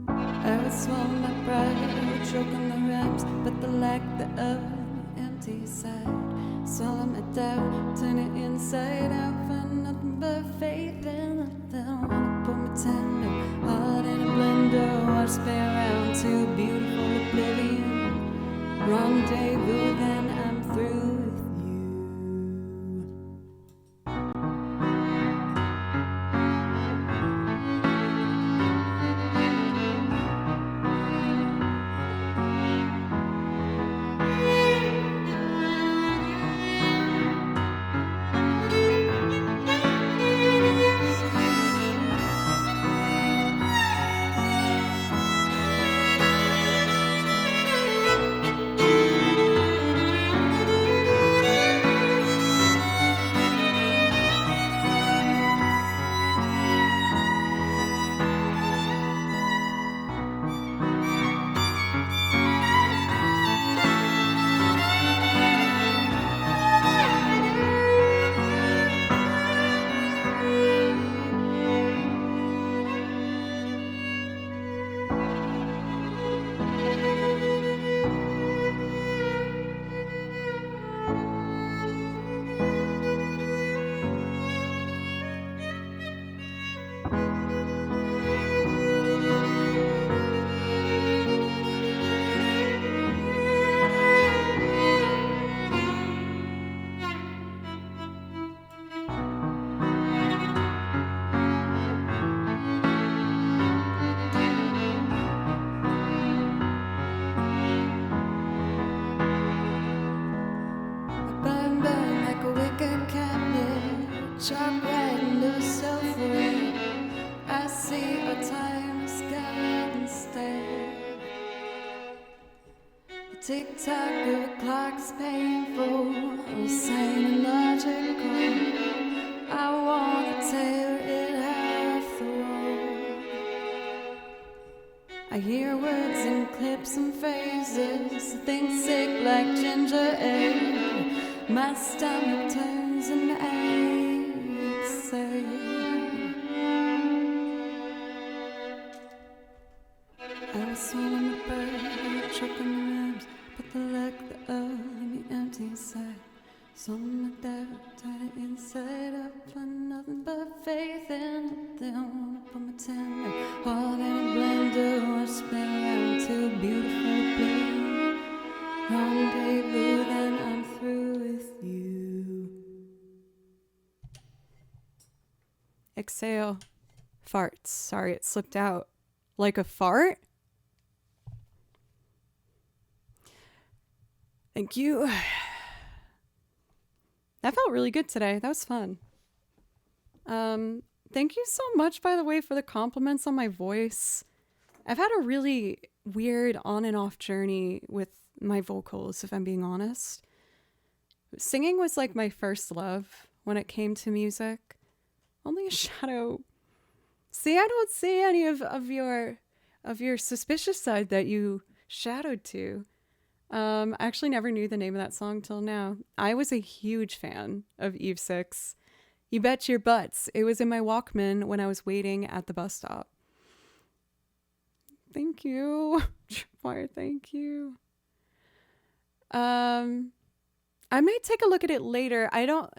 I would swallow my pride, I would choke on the raps, but the lack thereof empty side. Swallow my doubt, turn it inside out, find nothing but faith in nothing. Wanna put my tender heart in a blender, watch spin around to beautiful oblivion. Rendezvous, then I'm through with you. Chalk white and the sulphur. I see our time has gotten stale. The tick-tock of a clock's painful, sane and logical. I want to tear it off the wall. I hear words and clips and phrases, think sick like ginger ale. My stomach turns and I exhale. I will swallow my pride, I will choke on the ribs, but the lack thereof leave me empty inside. Swallow my doubt, turn it inside up, find nothing but faith in them. Wanna put my tender heart in a blender, watch spin around to a beautiful oblivion. Rendezvous, then I'm through with you. Exhale. Farts. Sorry, it slipped out. Like a fart? Thank you. That felt really good today. That was fun. Thank you so much, by the way, for the compliments on my voice. I've had a really weird on and off journey with my vocals, if I'm being honest. Singing was like my first love when it came to music. Only a shadow. See, I don't see any of your suspicious side that you shadowed to. I actually never knew the name of that song till now. I was a huge fan of Eve 6. You bet your butts. It was in my Walkman when I was waiting at the bus stop. Thank you. Tripwire, thank you. I may take a look at it later.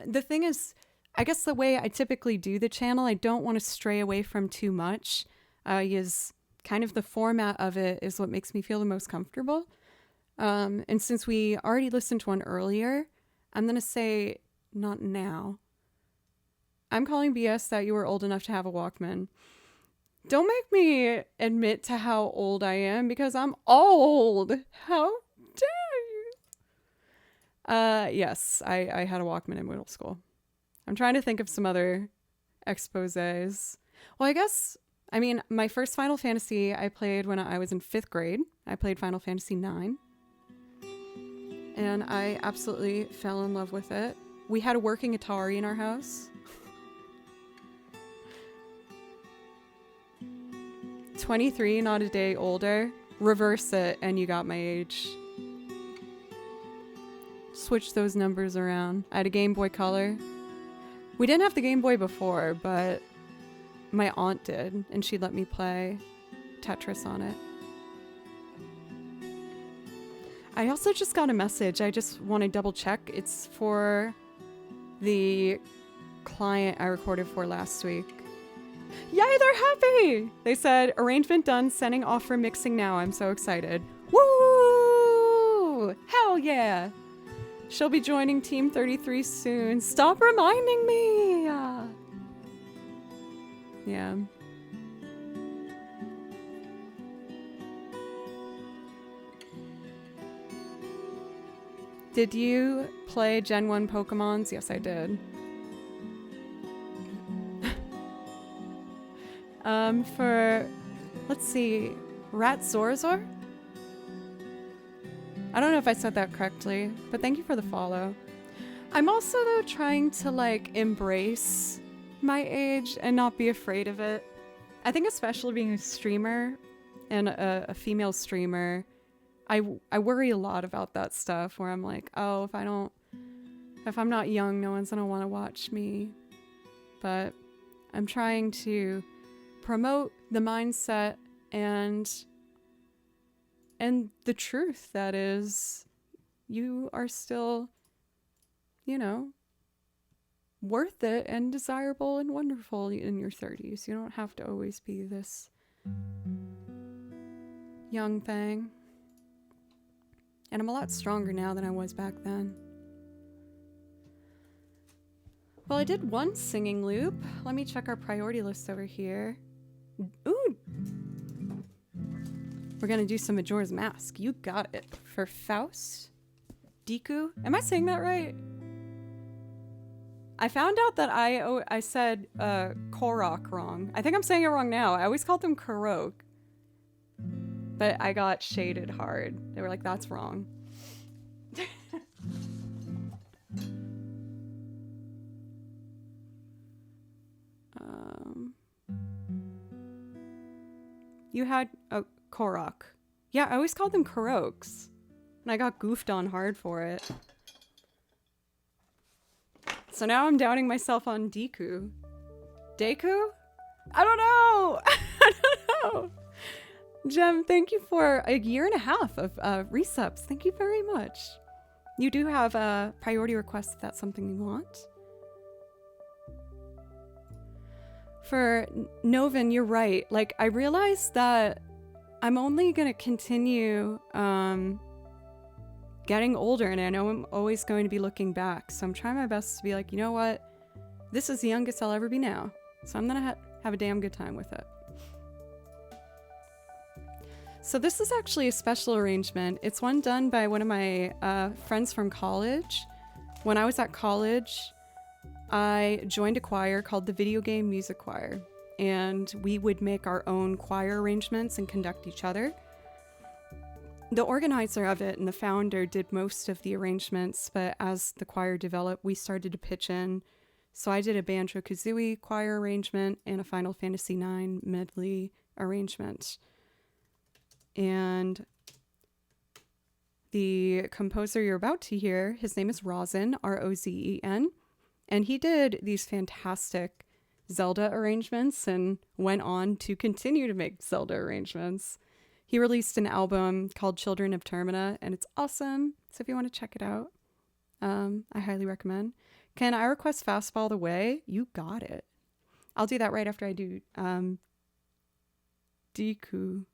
The thing is, I guess the way I typically do the channel, I don't want to stray away from too much. Is kind of the format of it is what makes me feel the most comfortable. And since we already listened to one earlier, I'm going to say not now. I'm calling BS that you were old enough to have a Walkman. Don't make me admit to how old I am because I'm old. How dare you? Yes, I had a Walkman in middle school. I'm trying to think of some other exposés. Well, I mean, my first Final Fantasy I played when I was in 5th grade. I played Final Fantasy 9. And I absolutely fell in love with it. We had a working Atari in our house. 23, not a day older. Reverse it and you got my age. Switch those numbers around. I had a Game Boy Color. We didn't have the Game Boy before, but my aunt did, and she let me play Tetris on it. I also just got a message. I just want to double check. It's for the client I recorded for last week. Yay, they're happy! They said, arrangement done, sending off for mixing now. I'm so excited. Woo! Hell yeah! She'll be joining Team 33 soon. Stop reminding me! Yeah. Did you play Gen 1 Pokemons? Yes, I did. Let's see, Ratzorzor? I don't know if I said that correctly, but thank you for the follow. I'm also, though, trying to, like, embrace my age and not be afraid of it. I think especially being a streamer and a female streamer, I worry a lot about that stuff where I'm like, oh, if I'm not young, no one's gonna want to watch me. But I'm trying to promote the mindset and the truth that is, you are still, you know, worth it and desirable and wonderful in your 30s. You don't have to always be this young thing. And I'm a lot stronger now than I was back then. Well, I did one singing loop. Let me check our priority list over here. Ooh! We're gonna do some Majora's Mask. You got it. For Faust? Deku? Am I saying that right? I found out that I said Korok wrong. I think I'm saying it wrong now. I always called them Korok. But I got shaded hard. They were like, that's wrong. You had Korok. Yeah, I always called them Koroks. And I got goofed on hard for it. So now I'm doubting myself on Deku. Deku? I don't know! I don't know! Jem, thank you for a 1.5 years of resubs. Thank you very much. You do have a priority request if that's something you want. For Novin, you're right. Like, I realized that I'm only gonna continue getting older, and I know I'm always going to be looking back. So I'm trying my best to be like, you know what? This is the youngest I'll ever be now. So I'm gonna have a damn good time with it. So this is actually a special arrangement. It's one done by one of my friends from college when I was at college, I joined a choir called the Video Game Music Choir, and we would make our own choir arrangements and conduct each other. The organizer of it and the founder did most of the arrangements, but as the choir developed, we started to pitch in. So I did a Banjo-Kazooie choir arrangement and a Final Fantasy IX medley arrangement. And the composer you're about to hear, his name is Rozen, R-O-Z-E-N, and he did these fantastic Zelda arrangements and went on to continue to make Zelda arrangements. He released an album called Children of Termina, and it's awesome. So if you want to check it out, I highly recommend. Can I request Fastball the Way? You got it. I'll do that right after I do Deku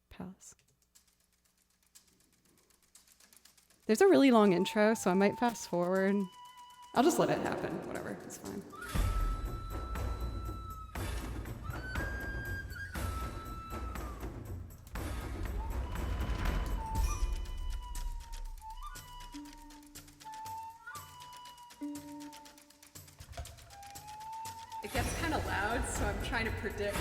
Palace. There's a really long intro, so I might fast forward. I'll just let it happen. Whatever, it's fine. It gets kind of loud, so I'm trying to predict.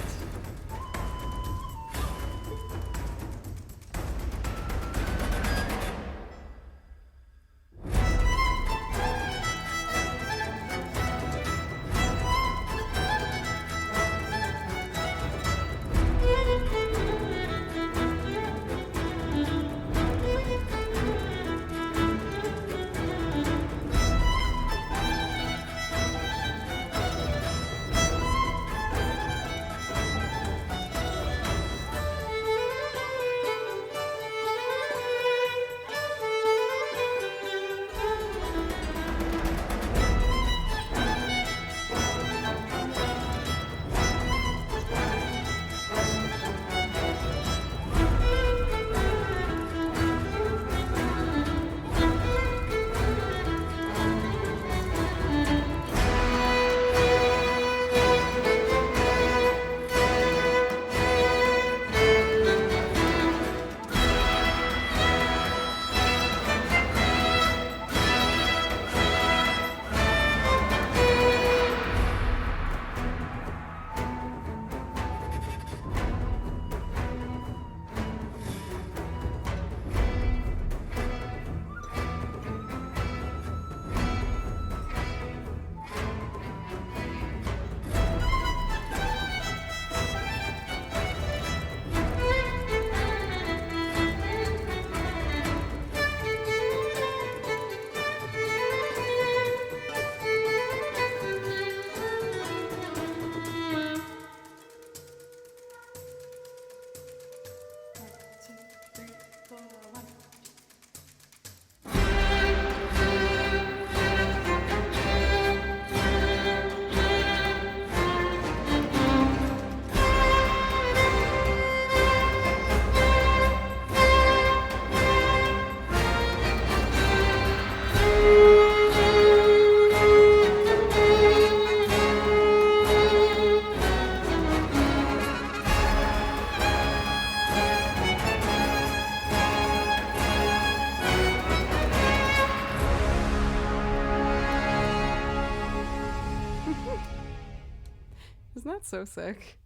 Isn't that so sick?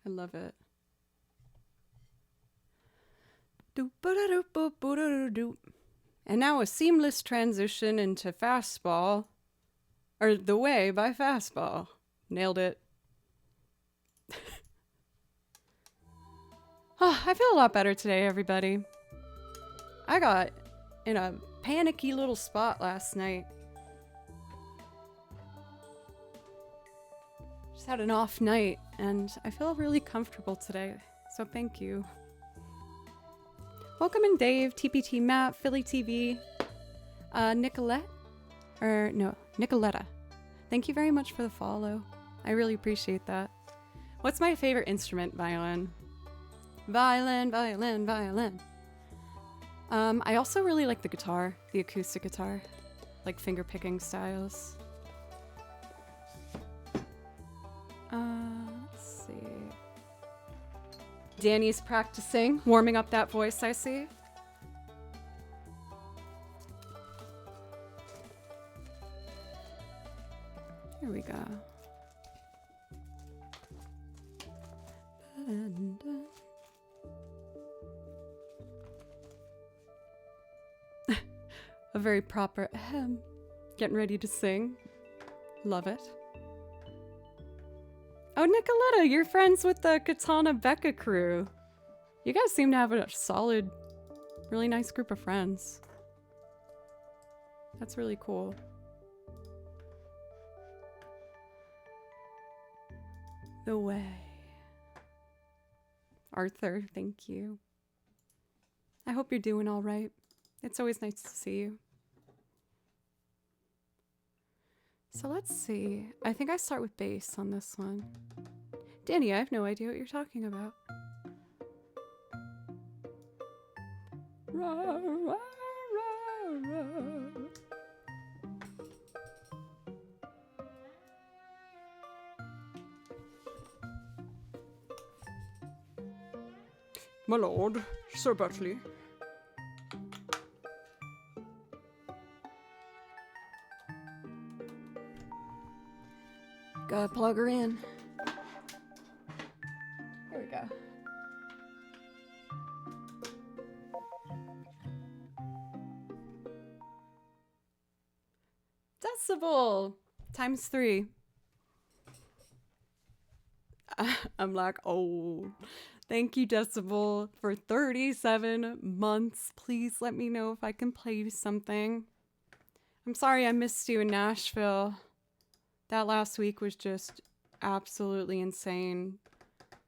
I love it. And now a seamless transition into Fastball, or The Way by Fastball. Nailed it. Oh, I feel a lot better today, everybody. I got in a panicky little spot last night. Just had an off night, and I feel really comfortable today, so thank you. Welcome in Dave, TPT Matt, Philly TV, Nicoletta. Thank you very much for the follow. I really appreciate that. What's my favorite instrument? Violin. Violin. I also really like the guitar, the acoustic guitar, like finger picking styles. Let's see. Danny's practicing, warming up that voice, I see. Here we go. A very proper ahem. Getting ready to sing. Love it. Oh, Nicoletta, you're friends with the Katana Becca crew. You guys seem to have a solid, really nice group of friends. That's really cool. The way. Arthur, thank you. I hope you're doing all right. It's always nice to see you. So let's see. I think I start with bass on this one. Danny, I have no idea what you're talking about. Rah, rah, rah, rah. My lord, Sir Bertley. Gotta plug her in. Here we go. Decibel times 3. I'm like, oh, thank you, Decibel, for 37 months. Please let me know if I can play you something. I'm sorry I missed you in Nashville. That last week was just absolutely insane.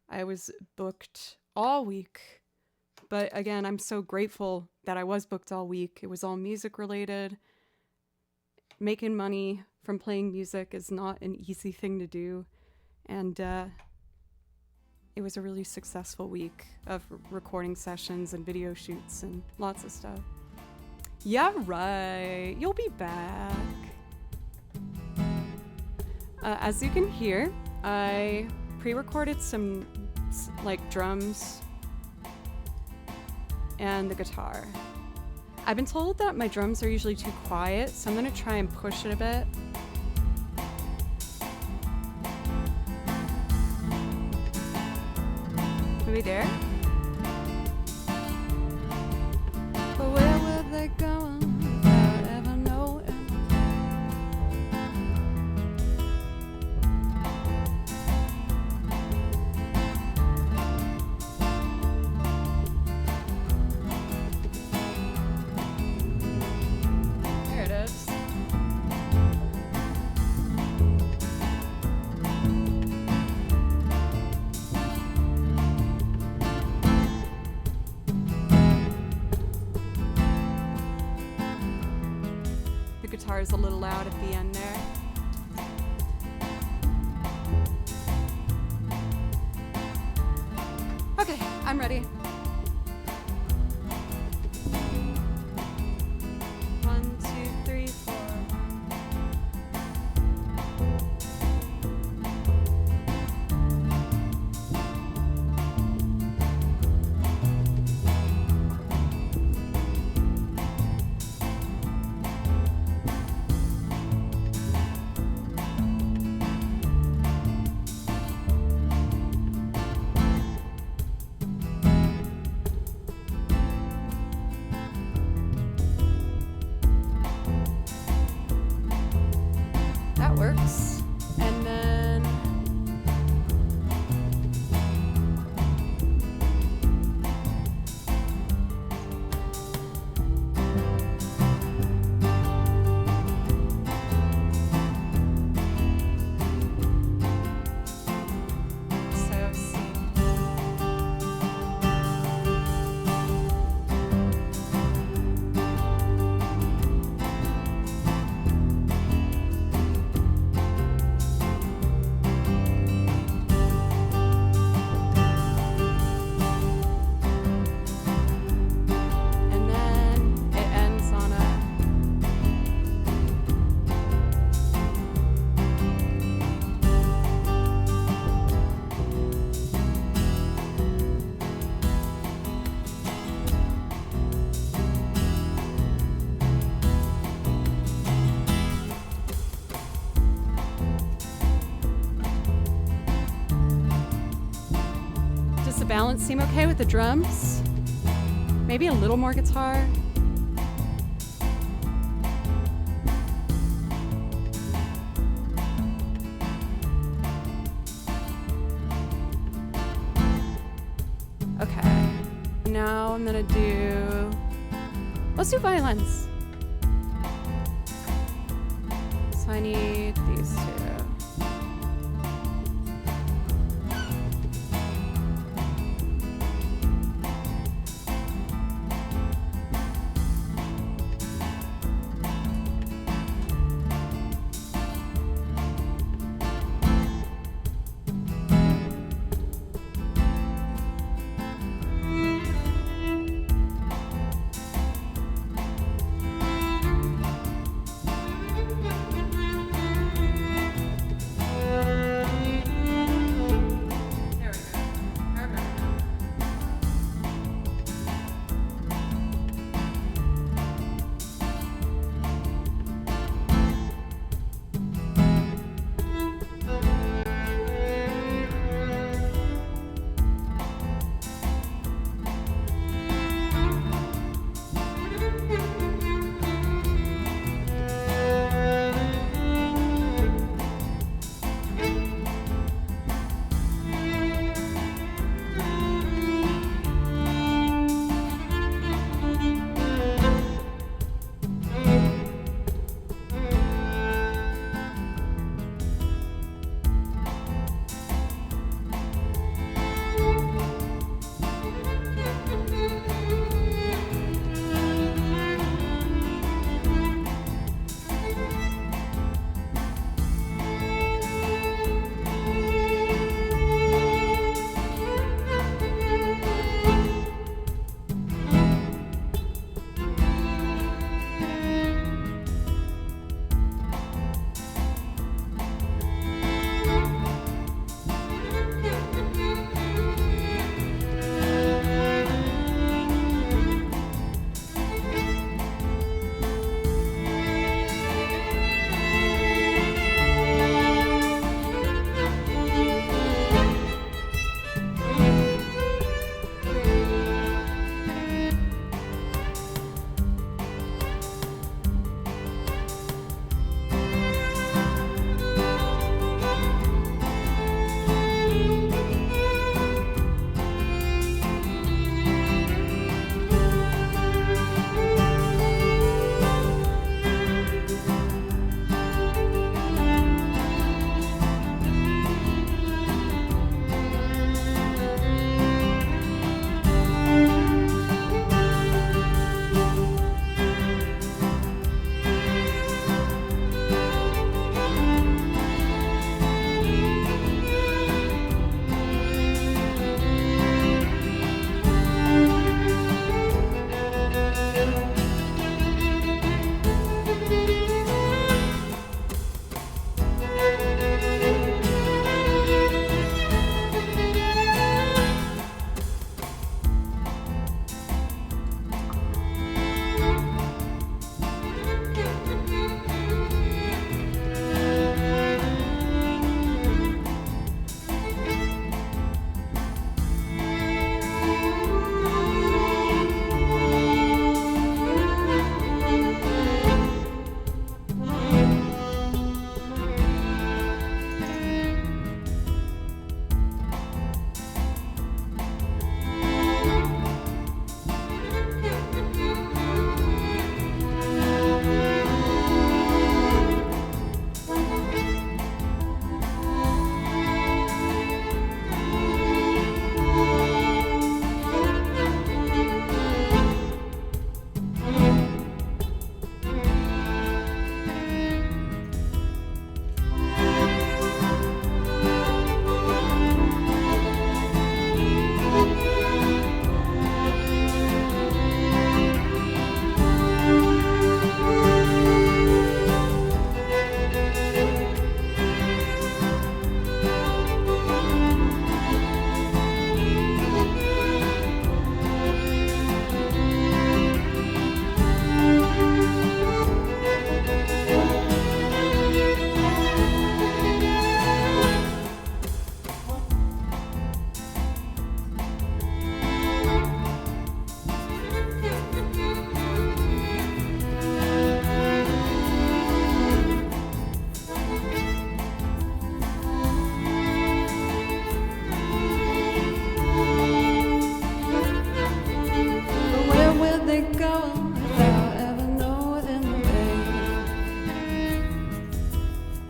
I was booked all week. But again, I'm so grateful that I was booked all week. It was all music related. Making money from playing music is not an easy thing to do. And it was a really successful week of recording sessions and video shoots and lots of stuff. Yeah, right. You'll be back. As you can hear, I pre-recorded some like drums and the guitar. I've been told that my drums are usually too quiet, so I'm gonna try and push it a bit. Are we there? But where were they going without ever knowing? There it is. The guitar is a little loud at the end there. Okay, I'm ready. 1, 2, 3, 4. balance seem okay with the drums? Maybe a little more guitar? Okay. Now I'm gonna do... Let's do violins. So I need these two.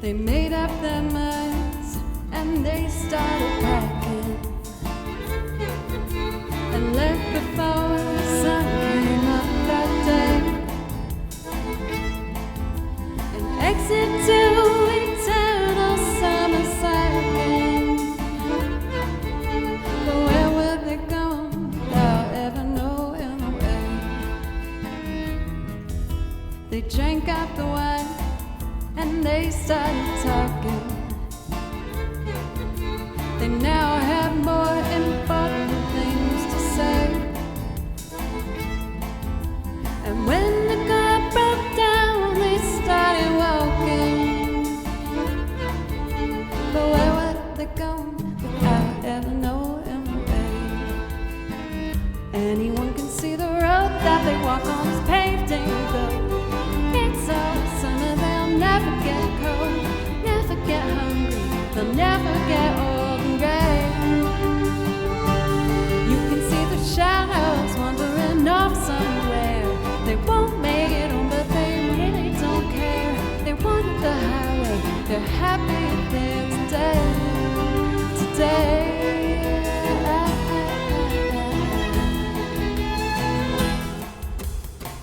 They made up their minds and they started packing and left before the sun came up that day. An exit to eternal summer cycling. But where were they going without ever knowing the way? They drank up the wine and they started talking. They now have more important things to say. And when the car broke down, they started walking. But where were they going without ever knowing the way? Anyone can see the road that they walk on is paved in gold. It's all summer, they'll never get cold, never get hungry, they'll never get old and gray. You can see the shadows wandering off somewhere. They won't make it home, but they really don't care. They wanted the highway, they're happy there today, today.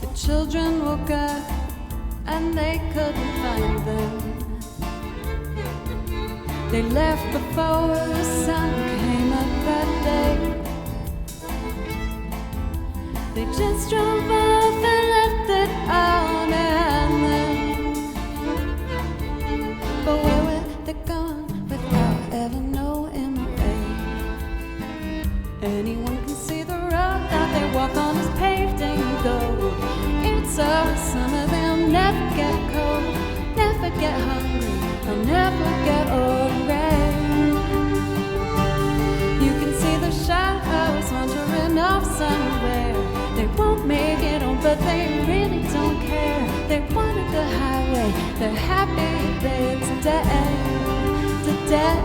The children woke up and they couldn't find them. They left before the sun came up that day. They just drove off and left it all behind them. But where were they going without ever knowing the way? Anyone can see the road that they walk on is paved in gold. It's all summer, they'll never get cold, never get hungry, they'll never get old and gray. You can see the shadows wandering off somewhere. They won't make it home, but they really don't care. They wanted the highway, they're happy there today, today.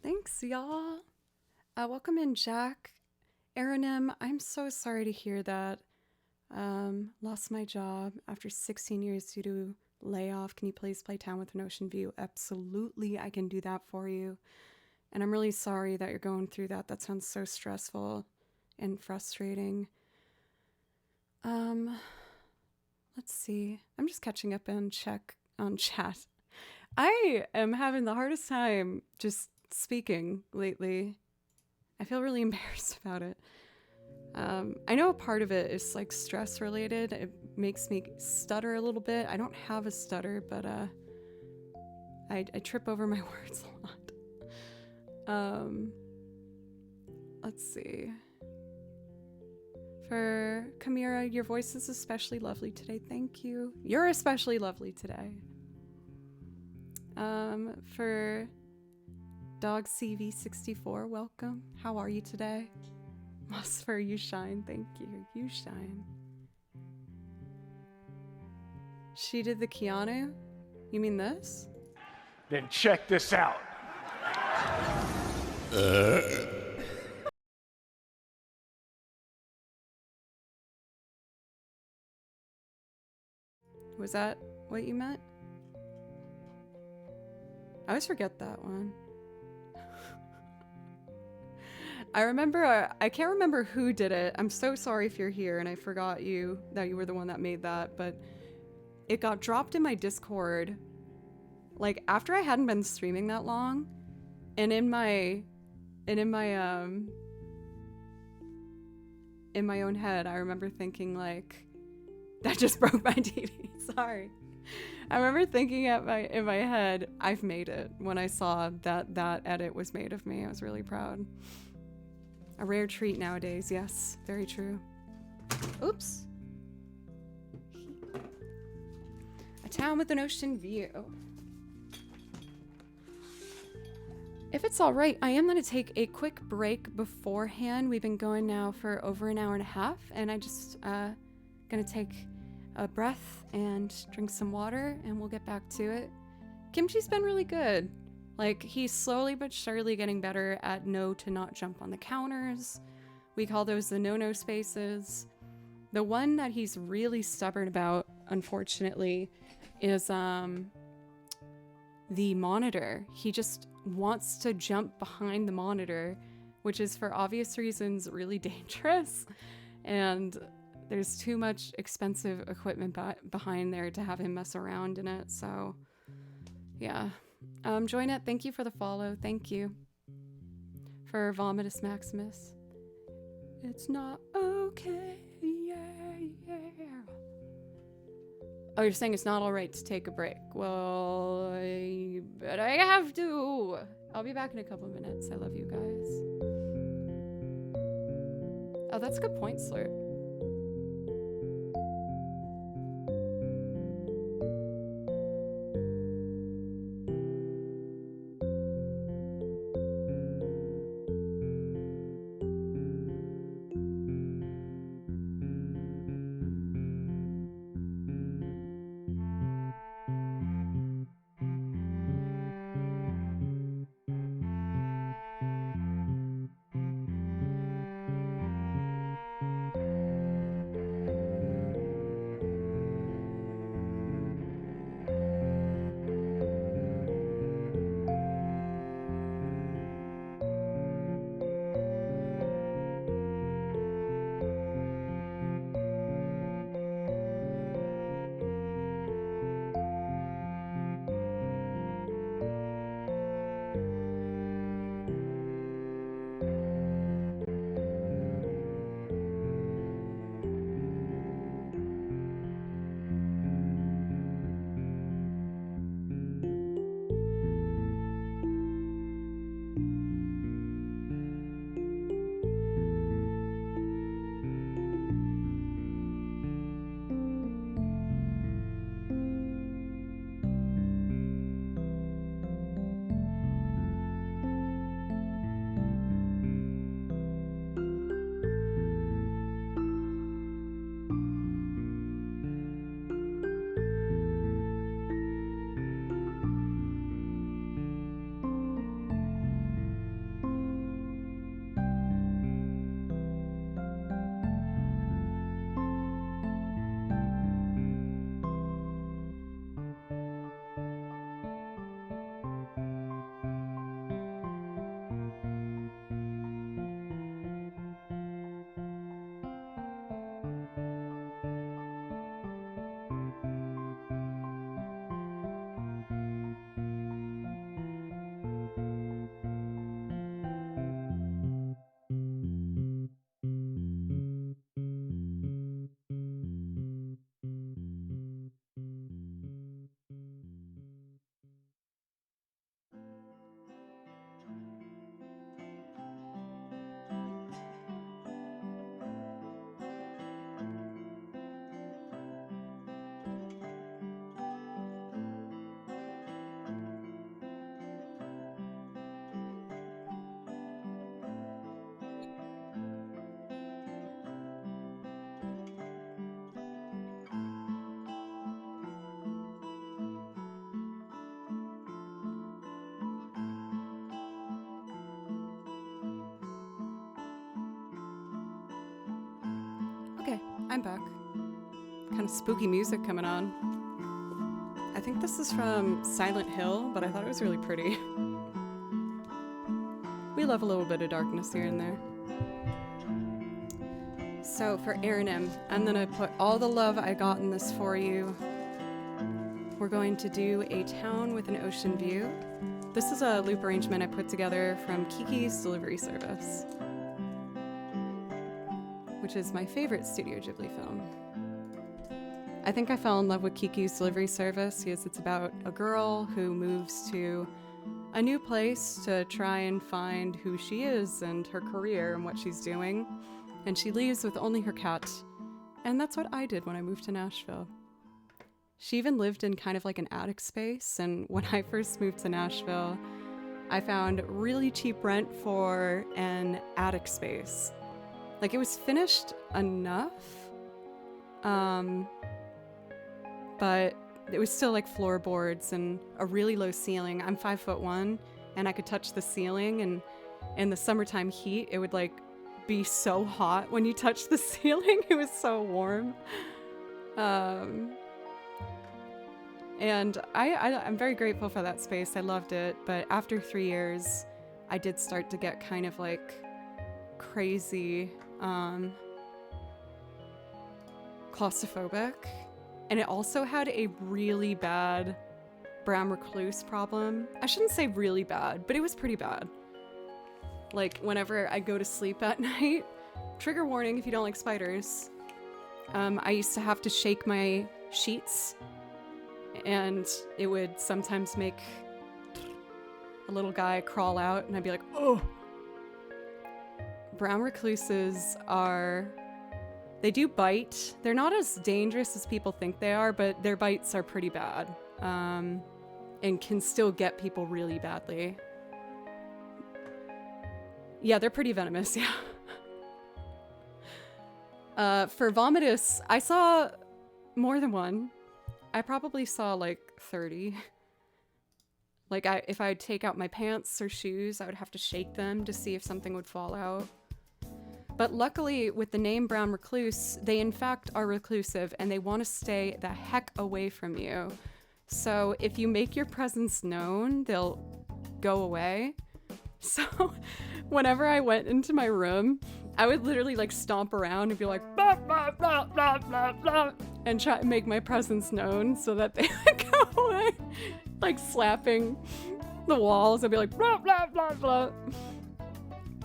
Thanks, y'all. Welcome in, Jack. Aranim, I'm so sorry to hear that. Lost my job after 16 years due to layoff. Can you please play Town with an Ocean View? Absolutely, I can do that for you. And I'm really sorry that you're going through that. That sounds so stressful and frustrating. Let's see. I'm just catching up on chat. I am having the hardest time just speaking lately. I feel really embarrassed about it. I know a part of it is like stress related. It makes me stutter a little bit. I don't have a stutter, but I trip over my words a lot. Let's see. For Kamira, your voice is especially lovely today. Thank you. You're especially lovely today. For Dog CV64, welcome. How are you today? Mosfer, you shine. Thank you. You shine. She did the Keanu? You mean this? Then check this out. Was that what you meant? I always forget that one. I remember, I can't remember who did it. I'm so sorry if you're here and I forgot that you were the one that made that, but it got dropped in my Discord, like after I hadn't been streaming that long, and in my own head, I remember thinking like, that just broke my TV, sorry. I remember thinking in my head, I've made it, when I saw that edit was made of me. I was really proud. A rare treat nowadays, yes, very true. Oops. A town with an ocean view. If it's all right, I am going to take a quick break beforehand. We've been going now for over an hour and a half, and I just going to take a breath and drink some water, and we'll get back to it. Kimchi's been really good. Like, he's slowly but surely getting better at to not jump on the counters. We call those the no-no spaces. The one that he's really stubborn about, unfortunately, is the monitor. He just wants to jump behind the monitor, which is for obvious reasons really dangerous. And there's too much expensive equipment behind there to have him mess around in it. So, yeah. Join it. Thank you for the follow. Thank you for Vomitus Maximus. It's not okay. Yeah, yeah. Oh, you're saying it's not all right to take a break. Well, I bet I have to. I'll be back in a couple minutes. I love you guys. Oh, that's a good point, Slurp. I'm back. Kind of spooky music coming on. I think this is from Silent Hill, but I thought it was really pretty. We love a little bit of darkness here and there. So for Aaron M, I'm gonna put all the love I got in this for you. We're going to do A Town with an Ocean View. This is a loop arrangement I put together from Kiki's Delivery Service, which is my favorite Studio Ghibli film. I think I fell in love with Kiki's Delivery Service because it's about a girl who moves to a new place to try and find who she is and her career and what she's doing. And she leaves with only her cat. And that's what I did when I moved to Nashville. She even lived in kind of like an attic space. And when I first moved to Nashville, I found really cheap rent for an attic space. Like it was finished enough, but it was still like floorboards and a really low ceiling. I'm 5'1" and I could touch the ceiling, and in the summertime heat, it would like be so hot when you touch the ceiling. It was so warm. And I'm very grateful for that space. I loved it. But after 3 years, I did start to get kind of like crazy claustrophobic. And it also had a really bad brown recluse problem. I shouldn't say really bad, but it was pretty bad. Like whenever I go to sleep at night, trigger warning if you don't like spiders, I used to have to shake my sheets, and it would sometimes make a little guy crawl out, and I'd be like, oh. Brown recluses they do bite. They're not as dangerous as people think they are, but their bites are pretty bad, and can still get people really badly. Yeah, they're pretty venomous, yeah. For vomitus, I saw more than one. I probably saw like 30. Like if I'd take out my pants or shoes, I would have to shake them to see if something would fall out. But luckily, with the name brown recluse, they in fact are reclusive and they want to stay the heck away from you. So if you make your presence known, they'll go away. So whenever I went into my room, I would literally like stomp around and be like, blah, blah, blah, blah, blah, blah, and try to make my presence known so that they would go away. Like slapping the walls. I'd be like, blah, blah, blah, blah.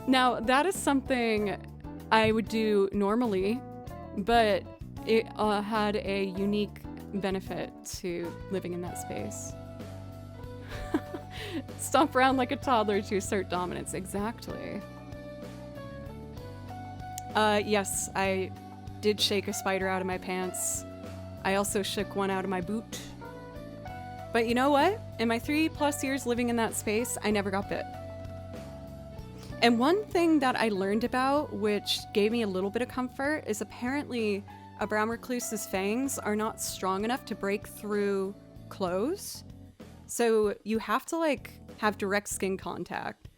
Now, that is something I would do normally, but it had a unique benefit to living in that space. Stomp around like a toddler to assert dominance. Exactly. Yes, I did shake a spider out of my pants. I also shook one out of my boot. But you know what? In my 3+ years living in that space, I never got bit. And one thing that I learned about, which gave me a little bit of comfort, is apparently a brown recluse's fangs are not strong enough to break through clothes. So you have to like have direct skin contact.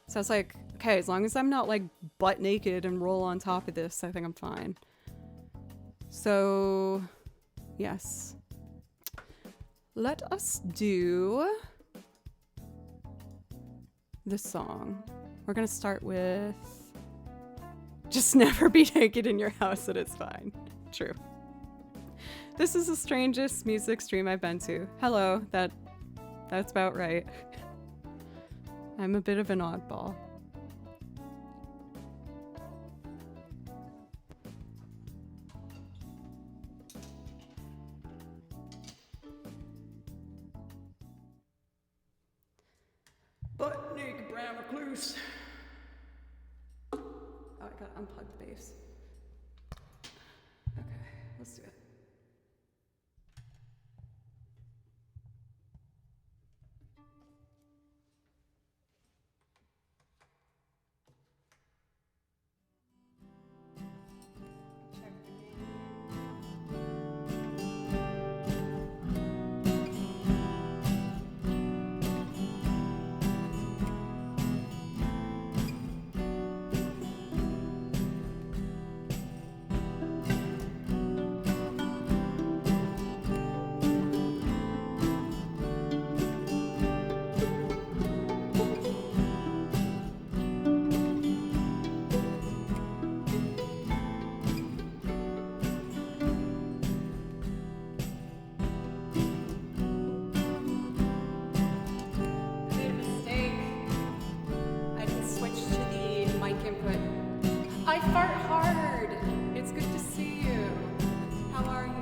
So I was like, okay, as long as I'm not like butt naked and roll on top of this, I think I'm fine. So yes. Let us do this song. We're gonna start with just never be naked in your house and it's fine. True. This is the strangest music stream I've been to. Hello, that's about right. I'm a bit of an oddball. Butt naked brown recluse. Oh, I gotta unplug the bass. Okay, let's do it. fart hard. It's good to see you. How are you?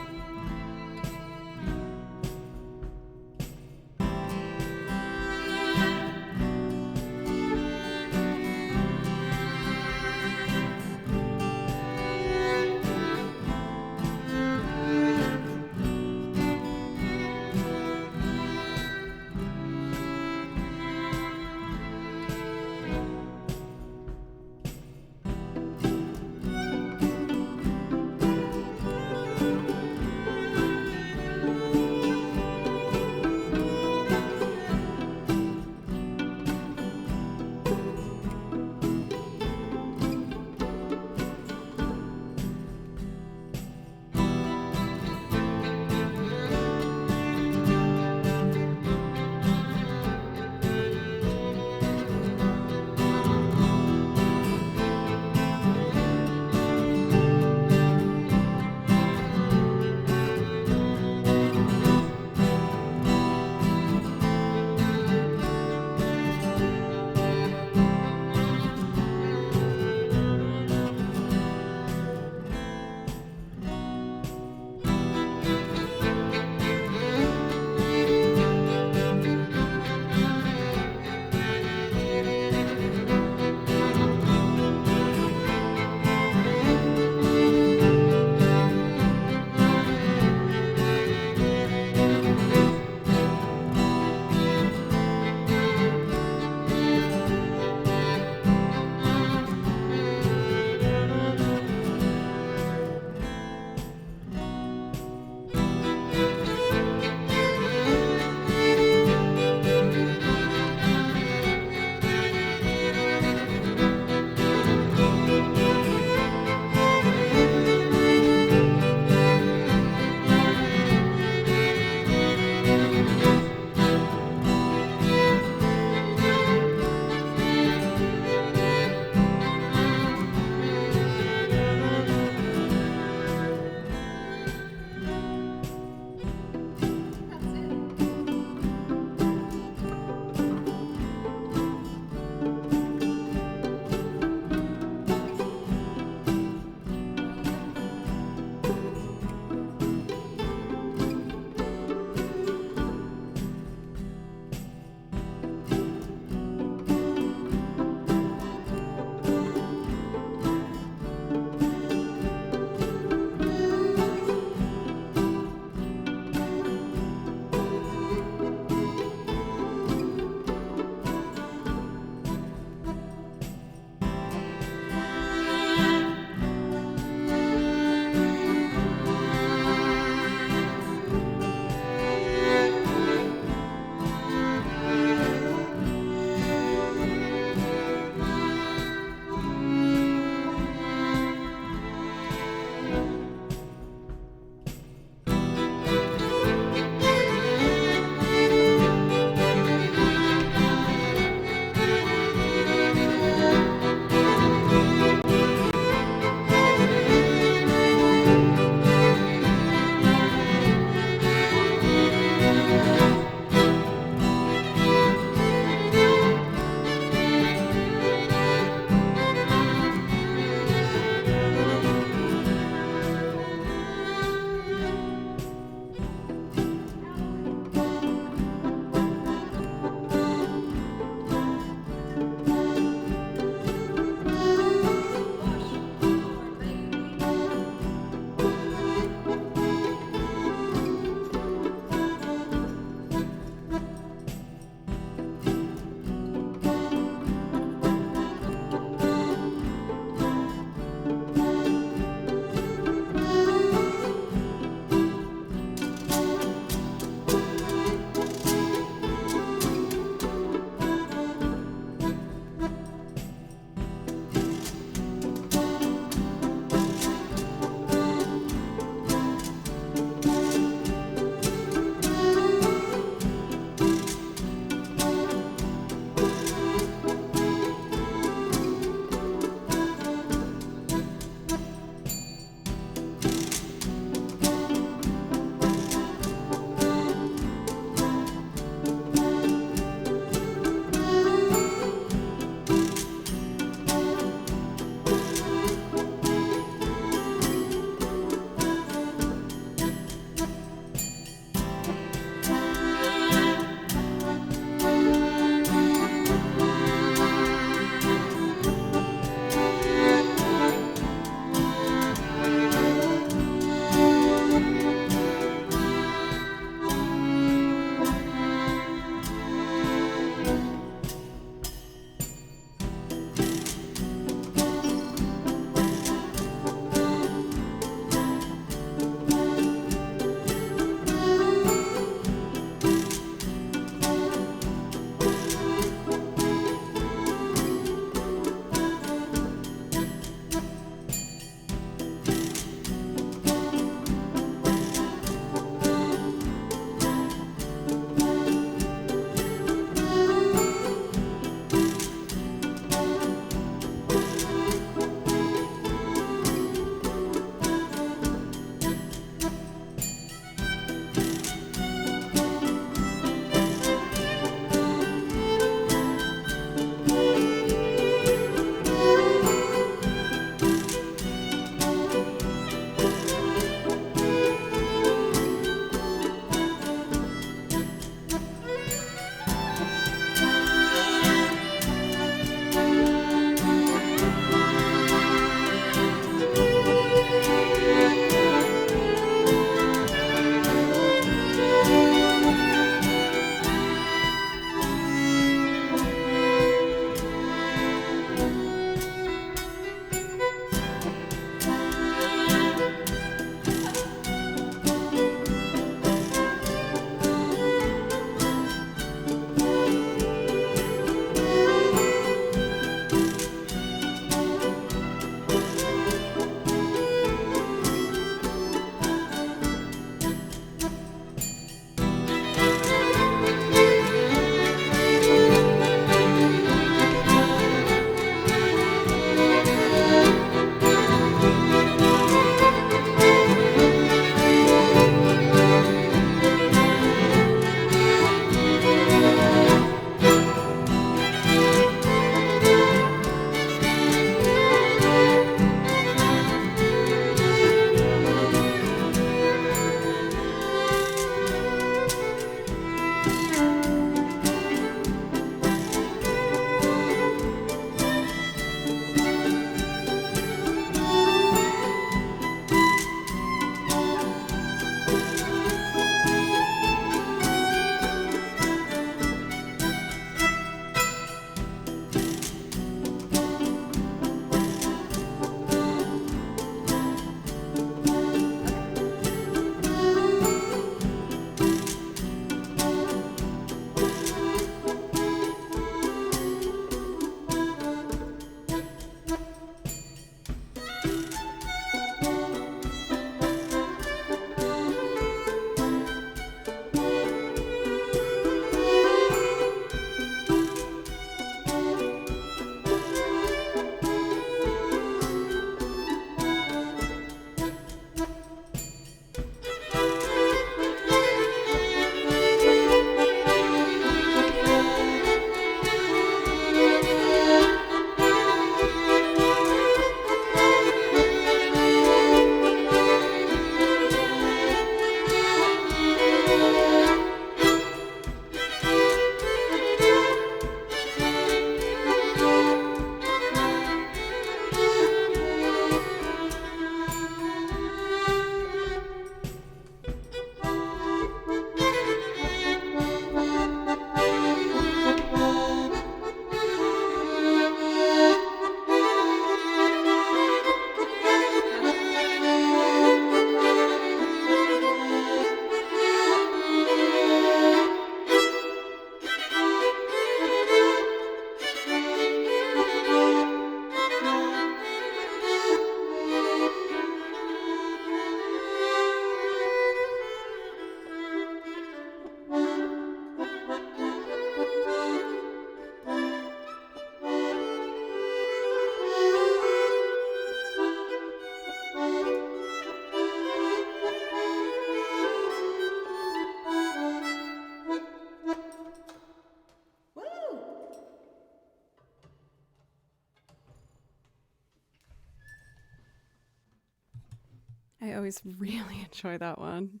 I always really enjoy that one.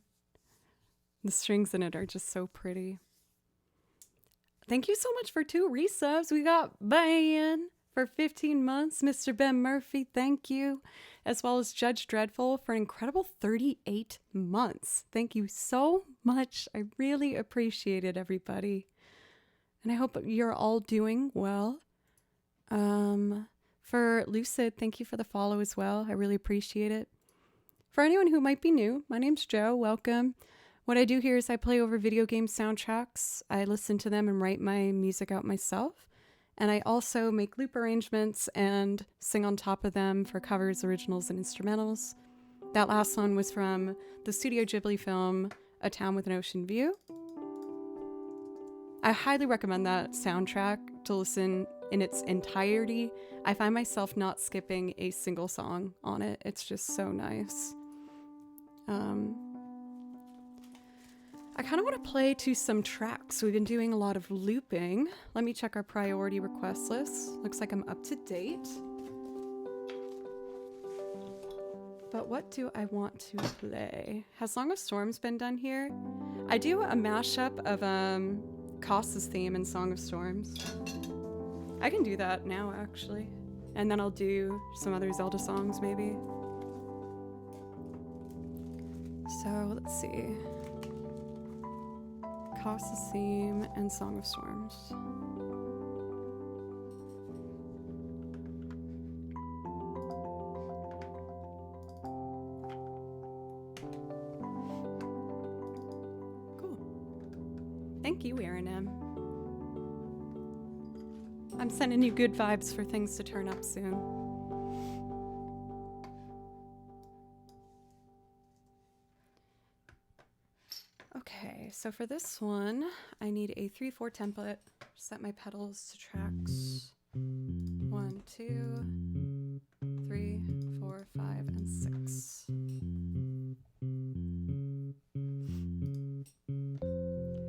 The strings in it are just so pretty. Thank you so much for 2 resubs. We got Ben for 15 months. Mr. Ben Murphy, thank you. As well as Judge Dreadful for an incredible 38 months. Thank you so much. I really appreciate it, everybody. And I hope you're all doing well. For Lucid, thank you for the follow as well. I really appreciate it. For anyone who might be new, my name's Joe. Welcome. What I do here is I play over video game soundtracks. I listen to them and write my music out myself. And I also make loop arrangements and sing on top of them for covers, originals, and instrumentals. That last one was from the Studio Ghibli film, A Town with an Ocean View. I highly recommend that soundtrack to listen in its entirety. I find myself not skipping a single song on it. It's just so nice. I kind of want to play to some tracks. We've been doing a lot of looping. Let me check our priority request list. Looks like I'm up to date. But what do I want to play? Has Song of Storms been done here? I do a mashup of Costa's theme and Song of Storms. I can do that now, actually. And then I'll do some other Zelda songs, maybe. So, let's see. Costa's theme and Song of Storms. Cool. Thank you, Aaron M. I'm sending you good vibes for things to turn up soon. Okay, so for this one, I need a 3/4 template. Set my pedals to tracks 1, 2, 3, 4, 5, and 6.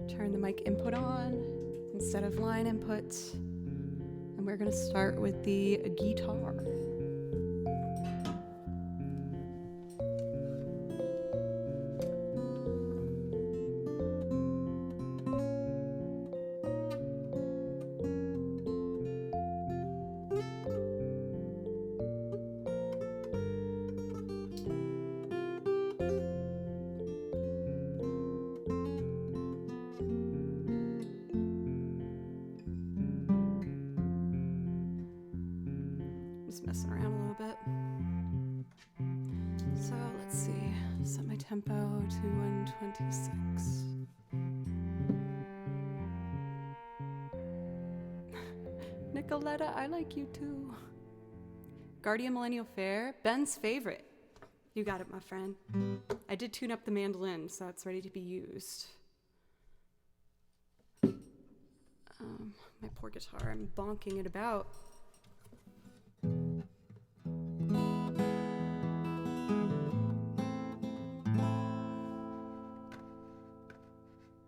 Turn the mic input on instead of line input. And we're gonna start with the guitar. Just messing around a little bit. So let's see. Set my tempo to 126. Nicoletta, I like you too. Guardian Millennial Fair, Ben's favorite. You got it, my friend. I did tune up the mandolin, so it's ready to be used. My poor guitar, I'm bonking it about.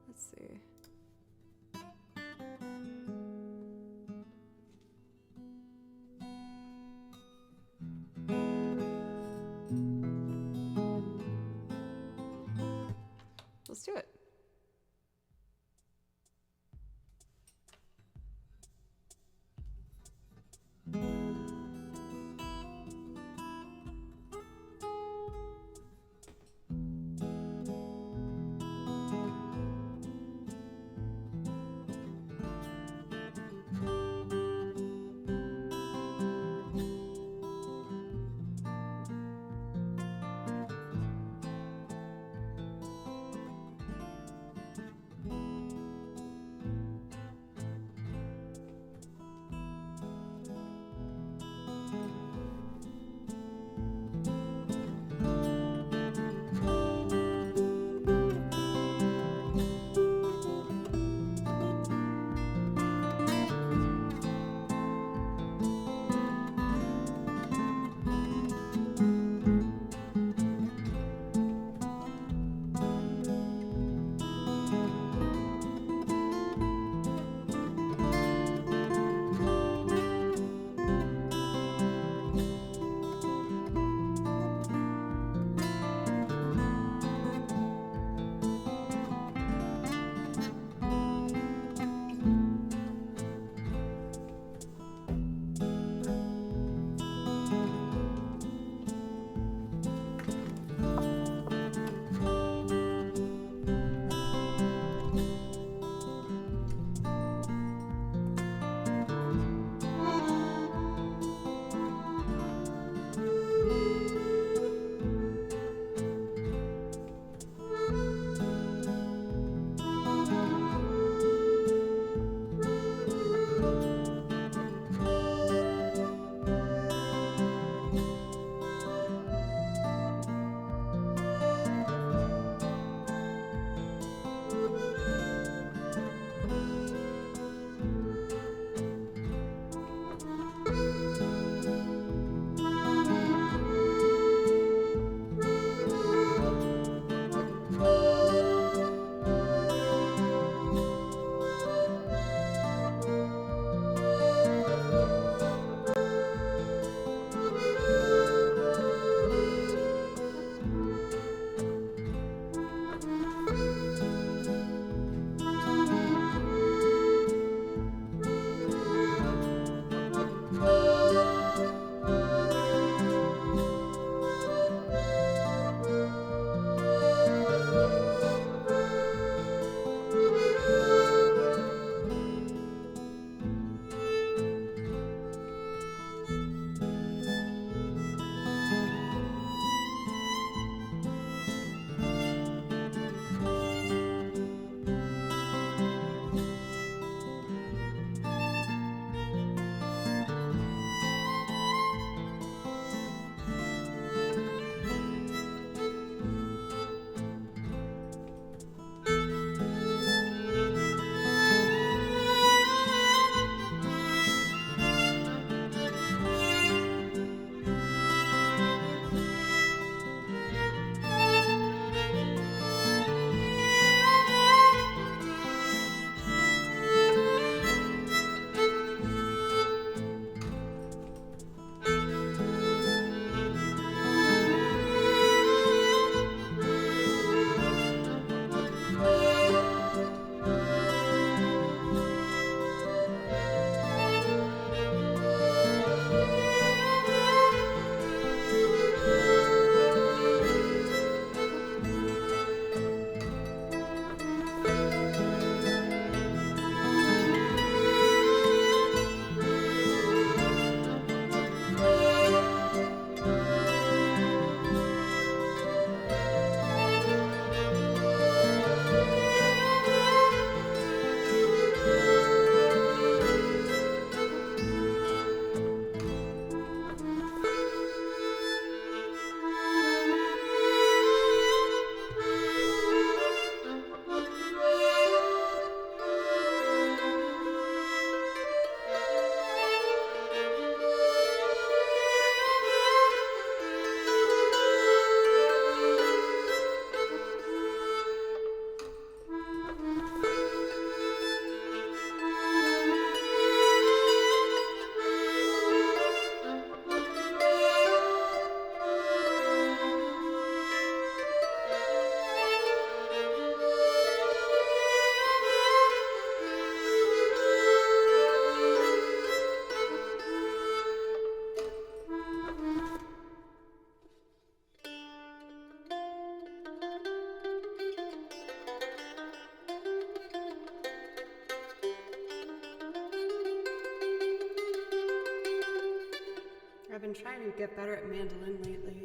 Let's see. Let's do it. get better at mandolin lately.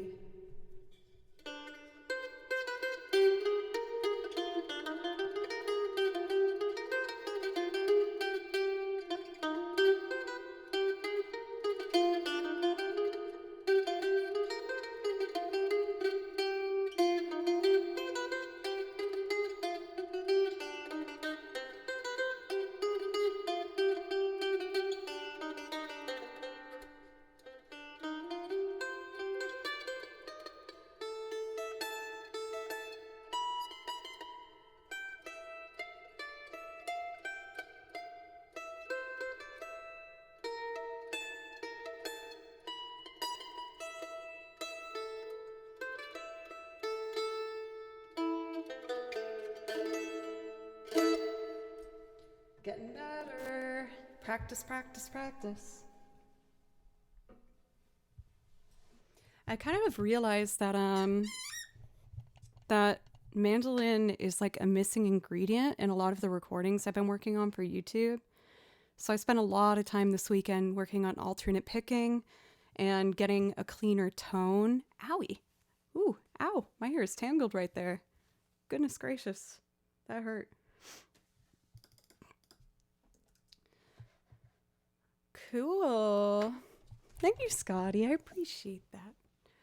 Getting better. Practice, practice, practice. I kind of have realized that that mandolin is like a missing ingredient in a lot of the recordings I've been working on for YouTube. So I spent a lot of time this weekend working on alternate picking and getting a cleaner tone. Owie. Ooh, ow. My hair is tangled right there. Goodness gracious. That hurt. Cool. Thank you, Scotty. I appreciate that.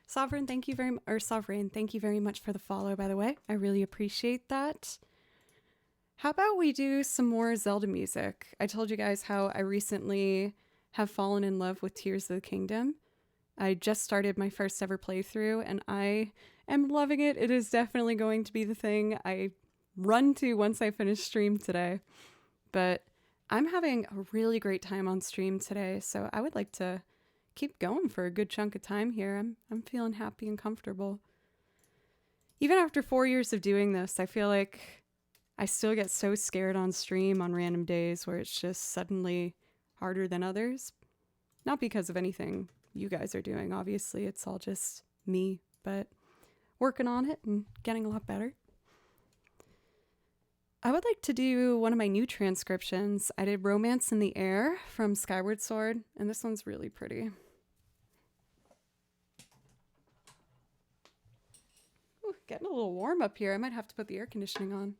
Sovereign, thank you very much for the follow, by the way. I really appreciate that. How about we do some more Zelda music? I told you guys how I recently have fallen in love with Tears of the Kingdom. I just started my first ever playthrough and I am loving it. It is definitely going to be the thing I run to once I finish stream today. But I'm having a really great time on stream today, so I would like to keep going for a good chunk of time here. I'm feeling happy and comfortable. Even after 4 years of doing this, I feel like I still get so scared on stream on random days where it's just suddenly harder than others. Not because of anything you guys are doing, obviously. It's all just me, but working on it and getting a lot better. I would like to do one of my new transcriptions. I did Romance in the Air from Skyward Sword, and this one's really pretty. Ooh, getting a little warm up here. I might have to put the air conditioning on.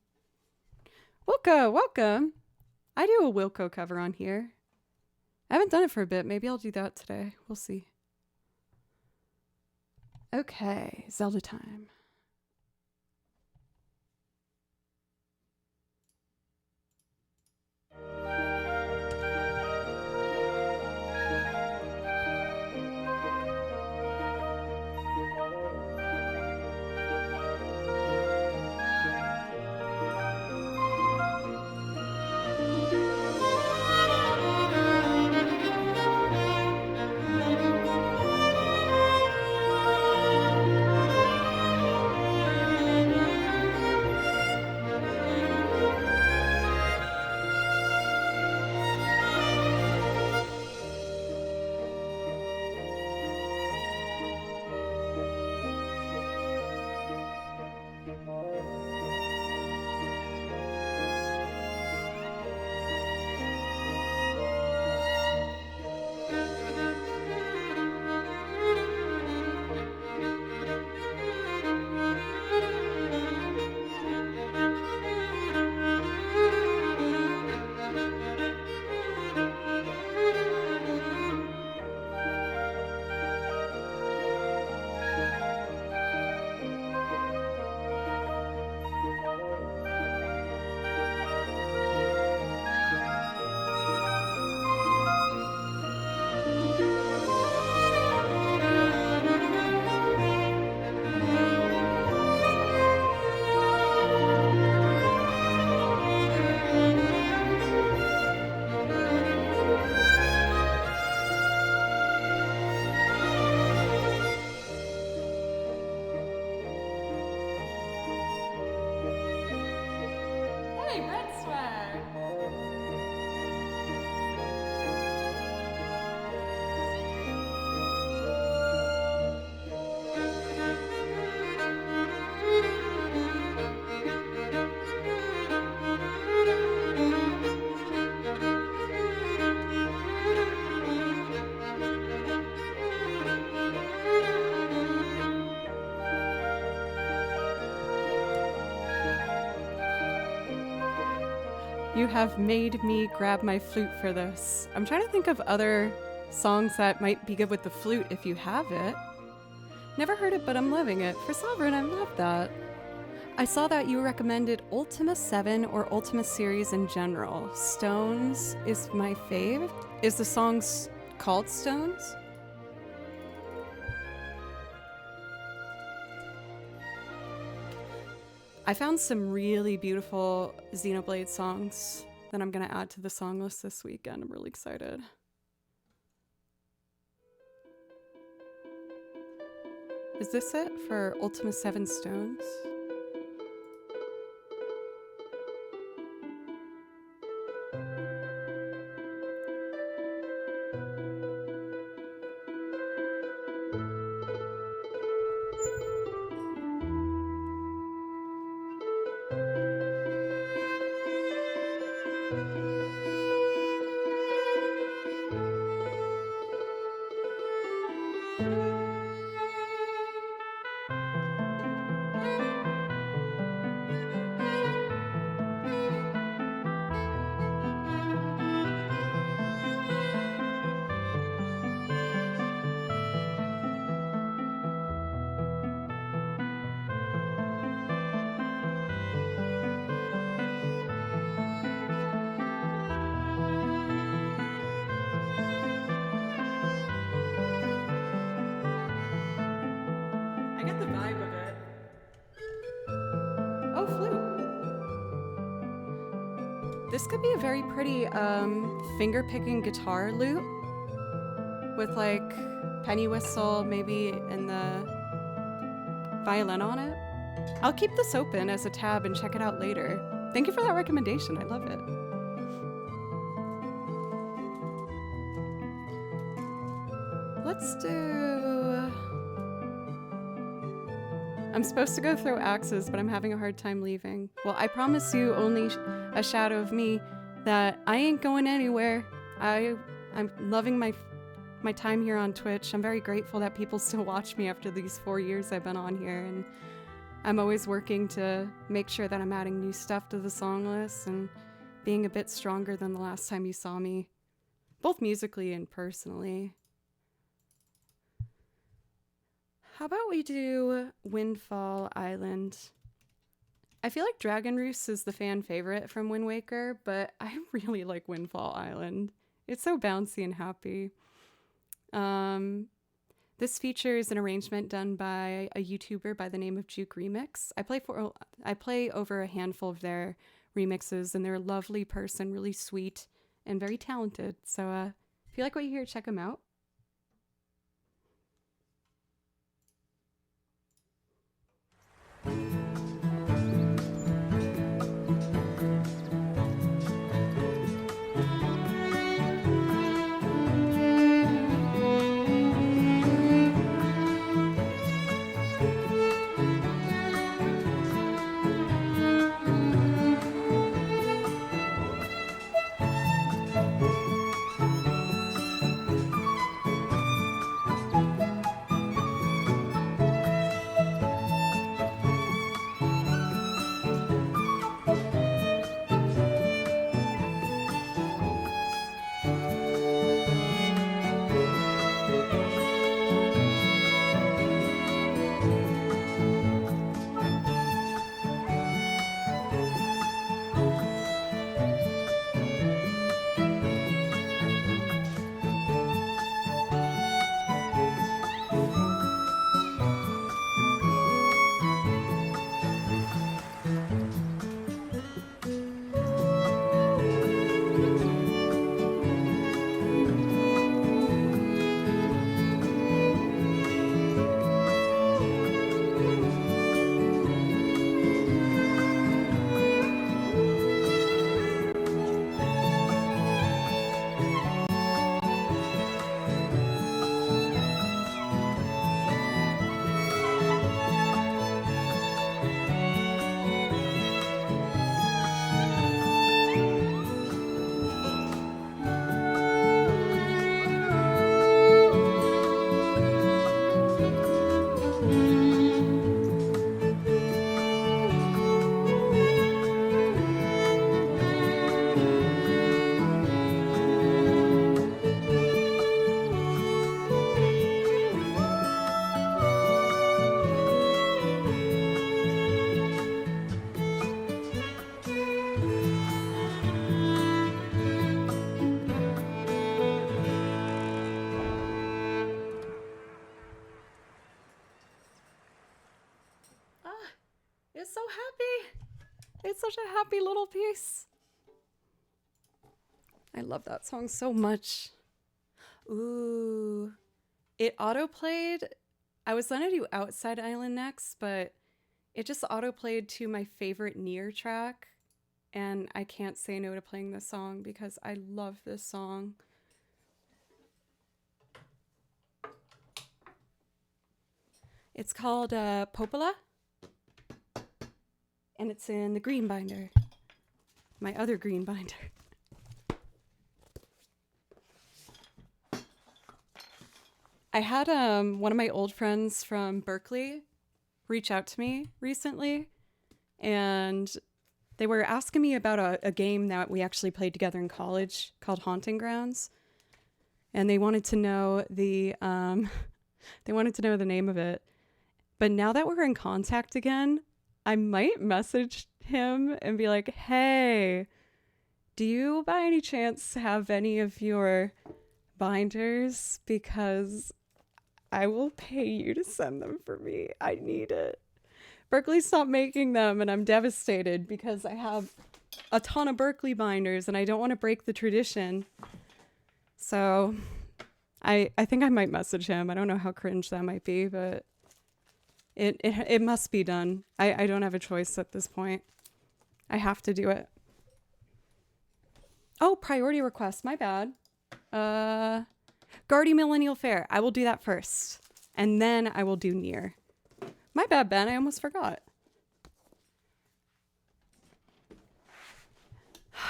Wilco, welcome. I do a Wilco cover on here. I haven't done it for a bit. Maybe I'll do that today. We'll see. Okay, Zelda time. You have made me grab my flute for this. I'm trying to think of other songs that might be good with the flute if you have it. Never heard it, but I'm loving it. For Sovereign, I love that. I saw that you recommended Ultima 7 or Ultima series in general. Stones is my fave. Is the song called Stones? I found some really beautiful Xenoblade songs that I'm going to add to the song list this weekend. I'm really excited. Is this it for Ultima 7 Stones? I get the vibe of it. Oh, flute. This could be a very pretty finger-picking guitar lute with like penny whistle maybe and the violin on it. I'll keep this open as a tab and check it out later. Thank you for that recommendation. I love it. Let's do... I'm supposed to go throw axes, but I'm having a hard time leaving. Well, I promise you only a shadow of me that I ain't going anywhere. I'm loving my time here on Twitch. I'm very grateful that people still watch me after these 4 years I've been on here, and I'm always working to make sure that I'm adding new stuff to the song list and being a bit stronger than the last time you saw me, both musically and personally. How about we do Windfall Island? I feel like Dragon Roost is the fan favorite from Wind Waker, but I really like Windfall Island. It's so bouncy and happy. This features an arrangement done by a YouTuber by the name of Juke Remix. I play over a handful of their remixes, and they're a lovely person, really sweet and very talented. So if you like what you hear, check them out. is so happy. It's such a happy little piece. I love that song so much. Ooh. It auto-played. I was gonna do Outside Island next, but it just auto-played to my favorite Near track. And I can't say no to playing this song because I love this song. It's called Popola. And it's in the green binder. My other green binder. I had one of my old friends from Berkeley reach out to me recently, and they were asking me about a game that we actually played together in college called Haunting Grounds, and they wanted to know the name of it. But now that we're in contact again, I might message him and be like, "Hey, do you by any chance have any of your binders? Because I will pay you to send them for me. I need it." Berkeley stopped making them, and I'm devastated because I have a ton of Berkeley binders, and I don't want to break the tradition. So I think I might message him. I don't know how cringe that might be, but it must be done. I don't have a choice at this point. I have to do it. Oh, priority request. My bad. Guardy Millennial Fair. I will do that first. And then I will do Near. My bad, Ben. I almost forgot.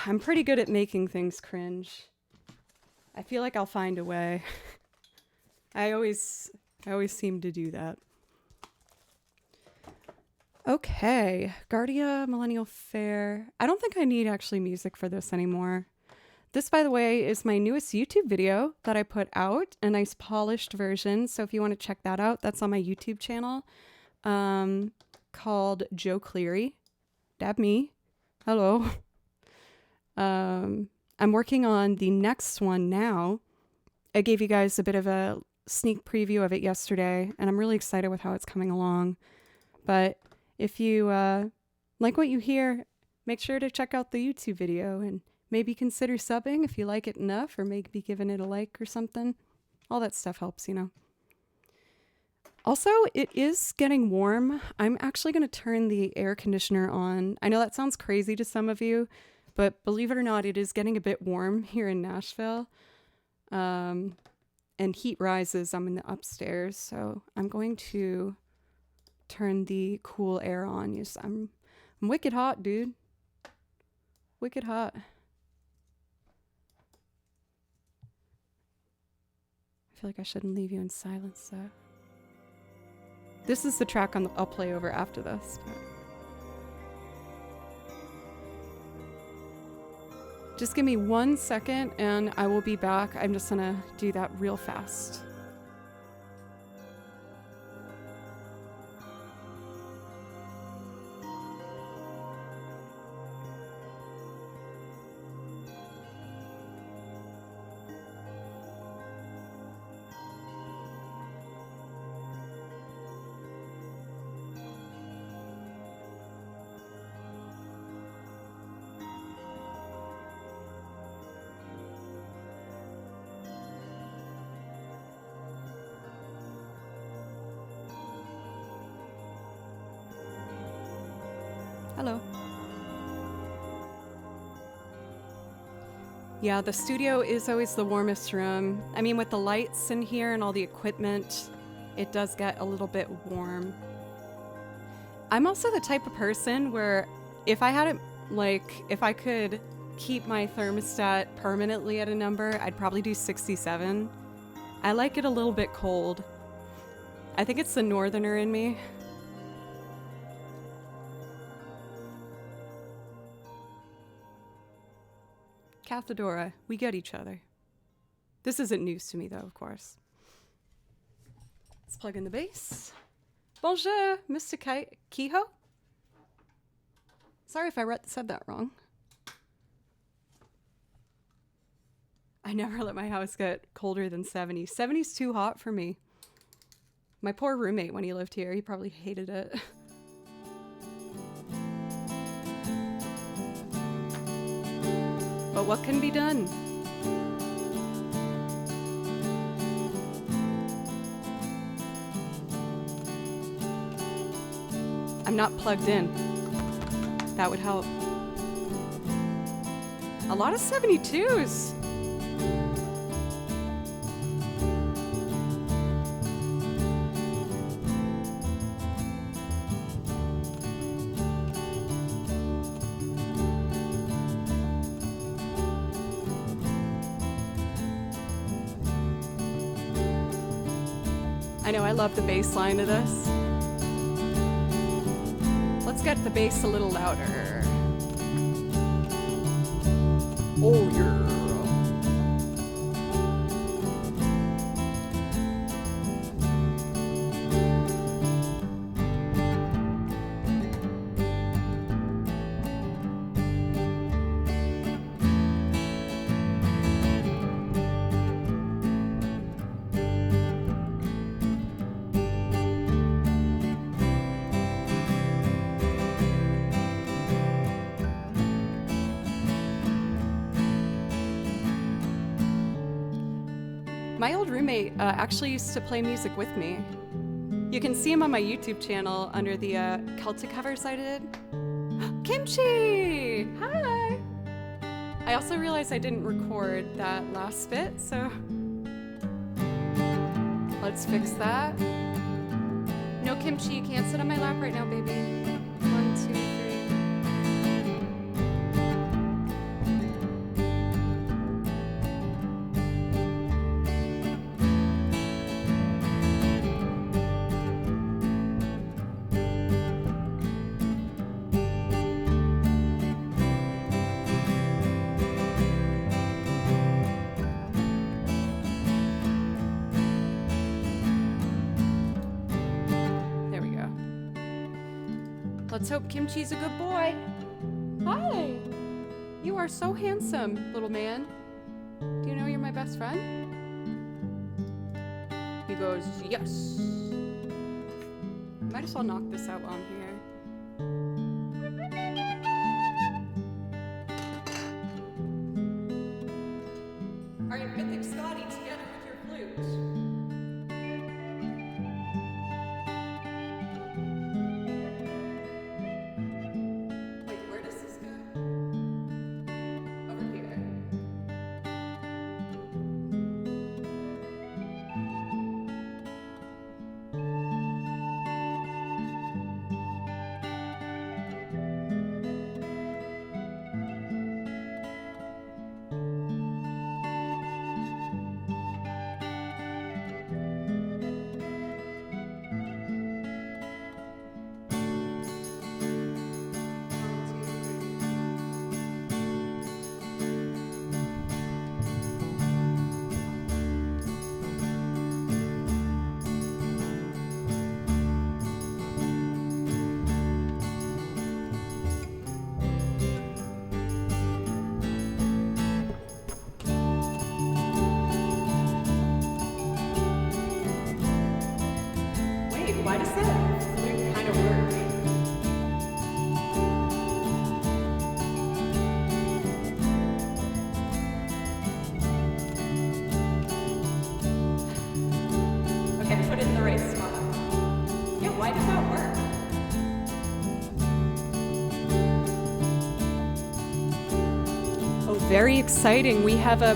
I'm pretty good at making things cringe. I feel like I'll find a way. I always seem to do that. Okay. Guardia Millennial Fair. I don't think I need actually music for this anymore. This, by the way, is my newest YouTube video that I put out, a nice polished version. So if you want to check that out, that's on my YouTube channel, called Joe Cleary. Dab me. Hello. I'm working on the next one now. I gave you guys a bit of a sneak preview of it yesterday, and I'm really excited with how it's coming along. But if you like what you hear, make sure to check out the YouTube video and maybe consider subbing if you like it enough, or maybe giving it a like or something. All that stuff helps, you know. Also, it is getting warm. I'm actually going to turn the air conditioner on. I know that sounds crazy to some of you, but believe it or not, it is getting a bit warm here in Nashville. And heat rises. I'm in the upstairs, so I'm going to turn the cool air on. Yes, I'm wicked hot, dude. Wicked hot. I feel like I shouldn't leave you in silence, though. This is the track I'll play over after this. But just give me 1 second and I will be back. I'm just gonna do that real fast. Hello. Yeah, the studio is always the warmest room. I mean, with the lights in here and all the equipment, it does get a little bit warm. I'm also the type of person where if I could keep my thermostat permanently at a number, I'd probably do 67. I like it a little bit cold. I think it's the northerner in me. Cathedora, we get each other. This isn't news to me, though, of course. Let's plug in the bass. Bonjour, Mr. Kehoe. Sorry if I said that wrong. I never let my house get colder than 70. 70's too hot for me. My poor roommate, when he lived here, he probably hated it. but what can be done? I'm not plugged in. That would help. A lot of 72s. I know, I love the bass line of this. Let's get the bass a little louder. Oh yeah. My old roommate actually used to play music with me. You can see him on my YouTube channel under the Celtic covers I did. Kimchi! Hi! I also realized I didn't record that last bit, so let's fix that. No, Kimchi, you can't sit on my lap right now, baby. 1, 2, 3. Let's hope Kimchi's a good boy. Hi! You are so handsome, little man. Do you know you're my best friend? He goes, yes. Might as well knock this out while I'm here. Are you Mythic Scotty together with your flute? Why does that flute kind of work? Okay, put it in the right spot. Yeah, why does that work? Oh, very exciting. We have a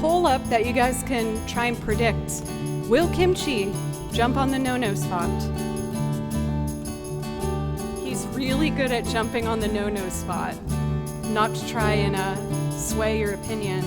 poll up that you guys can try and predict. Will Kimchi jump on the no-no spot? He's really good at jumping on the no-no spot. Not to try and sway your opinion.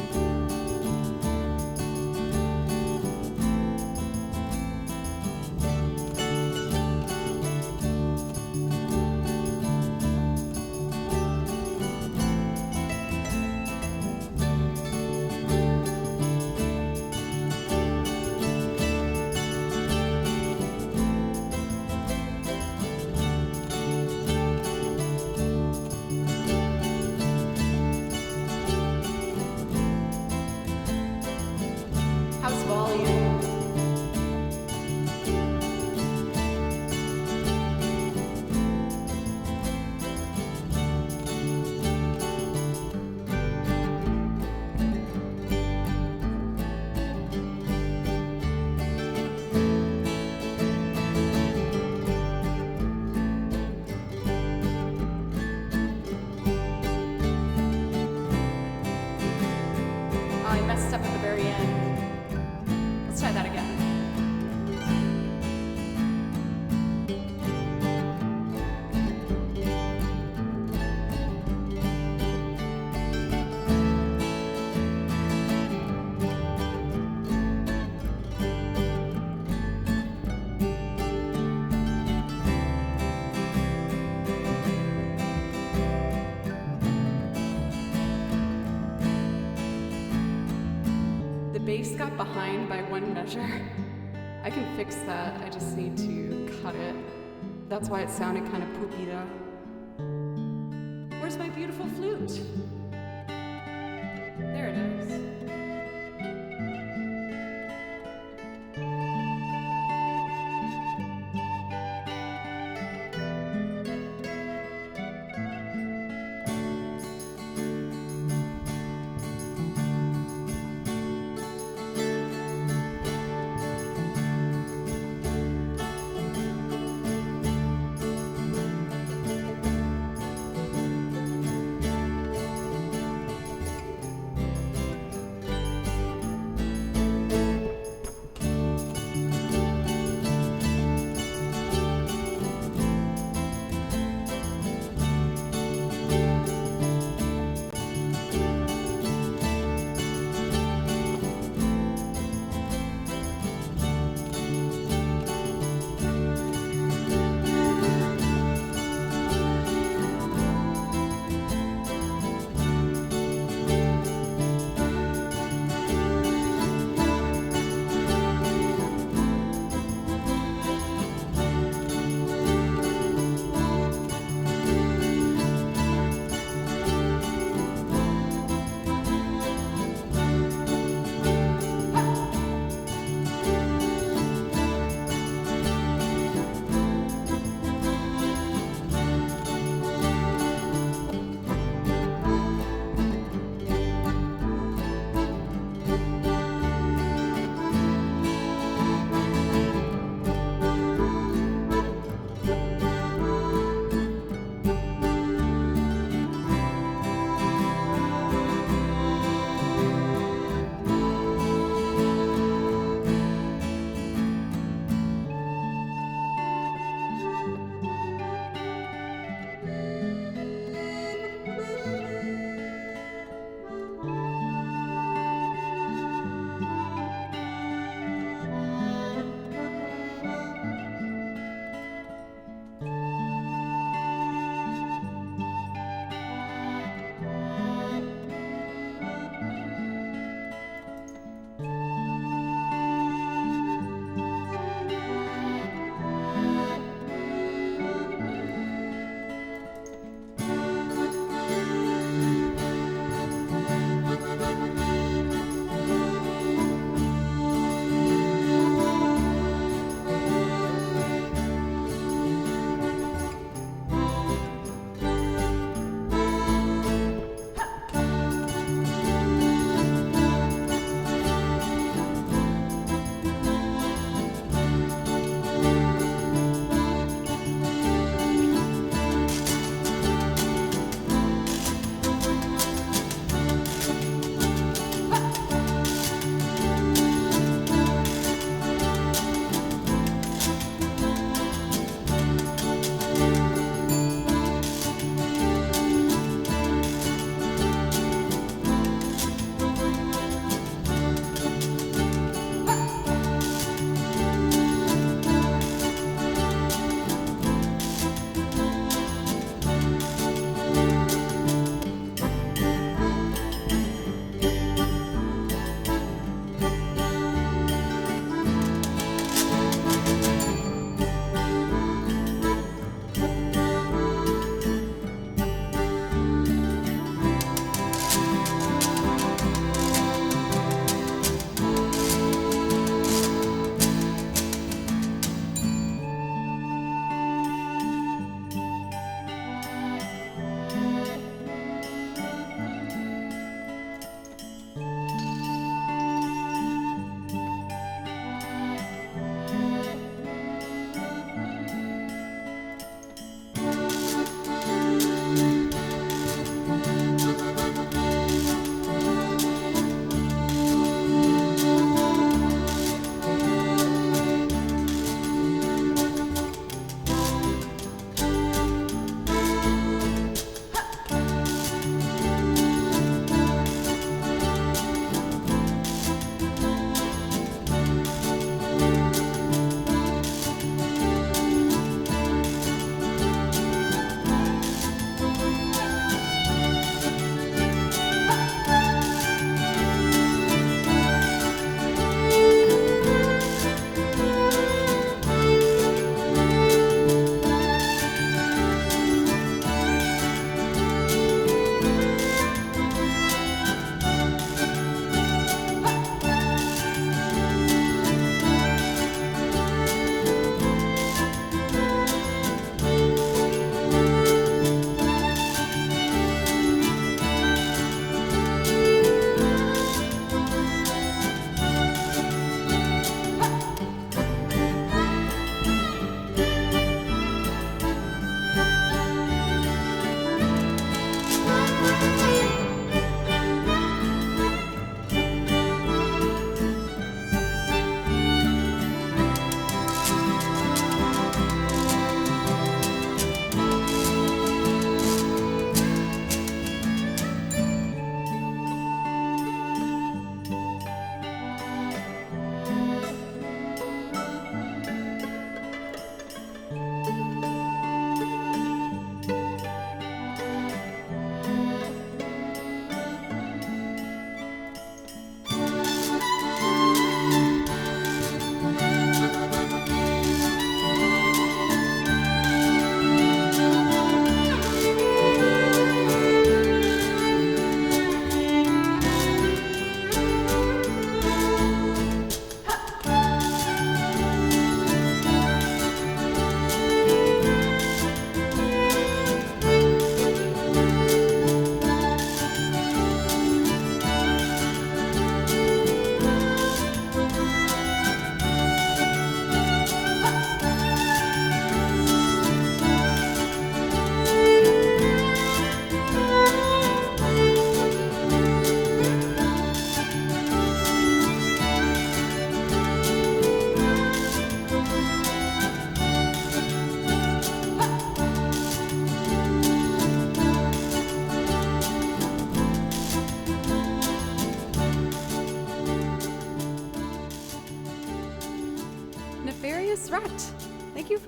messed up at the very end. Let's try that again. The bass got behind by one measure. I can fix that, I just need to cut it. That's why it sounded kind of poopy though. Where's my beautiful flute? There it is.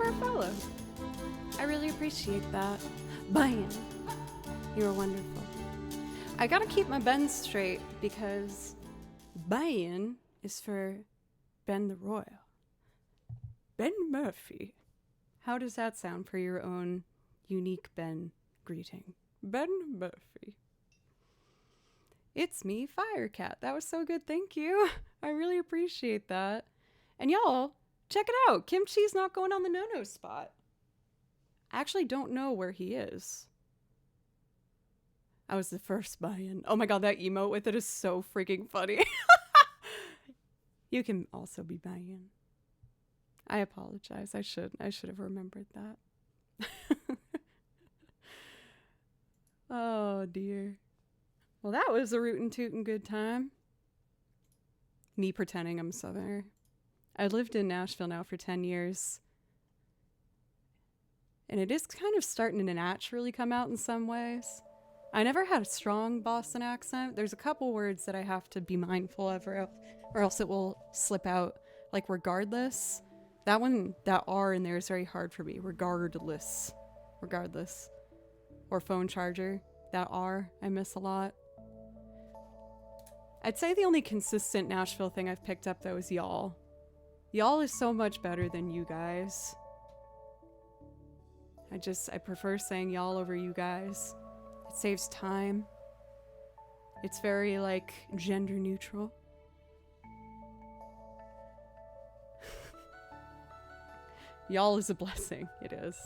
for a follow. I really appreciate that. Bye. You were wonderful. I gotta keep my bends straight because Bayan is for Ben the Royal. Ben Murphy. How does that sound for your own unique Ben greeting? Ben Murphy. It's me, Firecat. That was so good, thank you. I really appreciate that. And y'all, check it out. Kimchi's not going on the no-no spot. I actually don't know where he is. I was the first buy-in. Oh my god, that emote with it is so freaking funny. You can also be buy-in. I apologize. I should have remembered that. Oh dear. Well, that was a rootin' tootin' good time. Me pretending I'm a Southerner. I lived in Nashville now for 10 years. And it is kind of starting to naturally come out in some ways. I never had a strong Boston accent. There's a couple words that I have to be mindful of or else it will slip out. Like regardless. That one, that R in there is very hard for me. Regardless. Regardless. Or phone charger. That R I miss a lot. I'd say the only consistent Nashville thing I've picked up though is y'all. Y'all is so much better than you guys. I prefer saying y'all over you guys. It saves time. It's very like gender neutral. Y'all is a blessing. It is.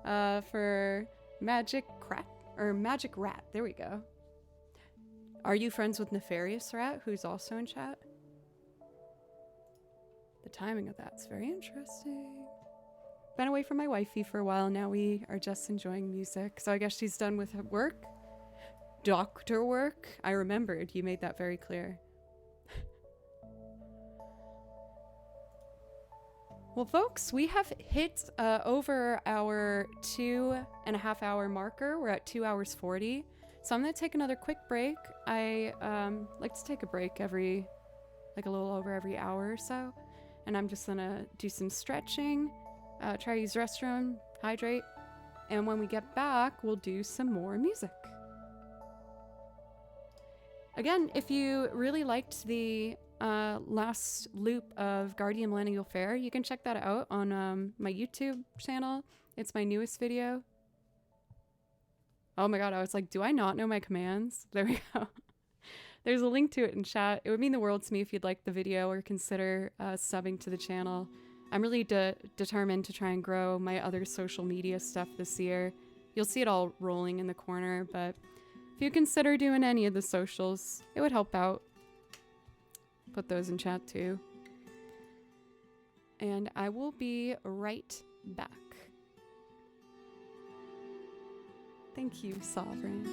For Magic Rat. There we go. Are you friends with Nefarious Rat, who's also in chat? The timing of that's very interesting. Been away from my wifey for a while. Now we are just enjoying music. So I guess she's done with her work. Doctor work. I remembered. You made that very clear. Well, folks, we have hit over our 2.5 hour marker. We're at 2 hours 40. So I'm going to take another quick break. I like to take a break a little over every hour or so. And I'm just going to do some stretching, try to use the restroom, hydrate. And when we get back, we'll do some more music. Again, if you really liked the last loop of Guardian Millennial Fair, you can check that out on my YouTube channel. It's my newest video. Oh my god, I was like, do I not know my commands? There we go. There's a link to it in chat. It would mean the world to me if you'd like the video or consider subbing to the channel. I'm really determined to try and grow my other social media stuff this year. You'll see it all rolling in the corner, but if you consider doing any of the socials, it would help out. Put those in chat too. And I will be right back. Thank you, Sovereign.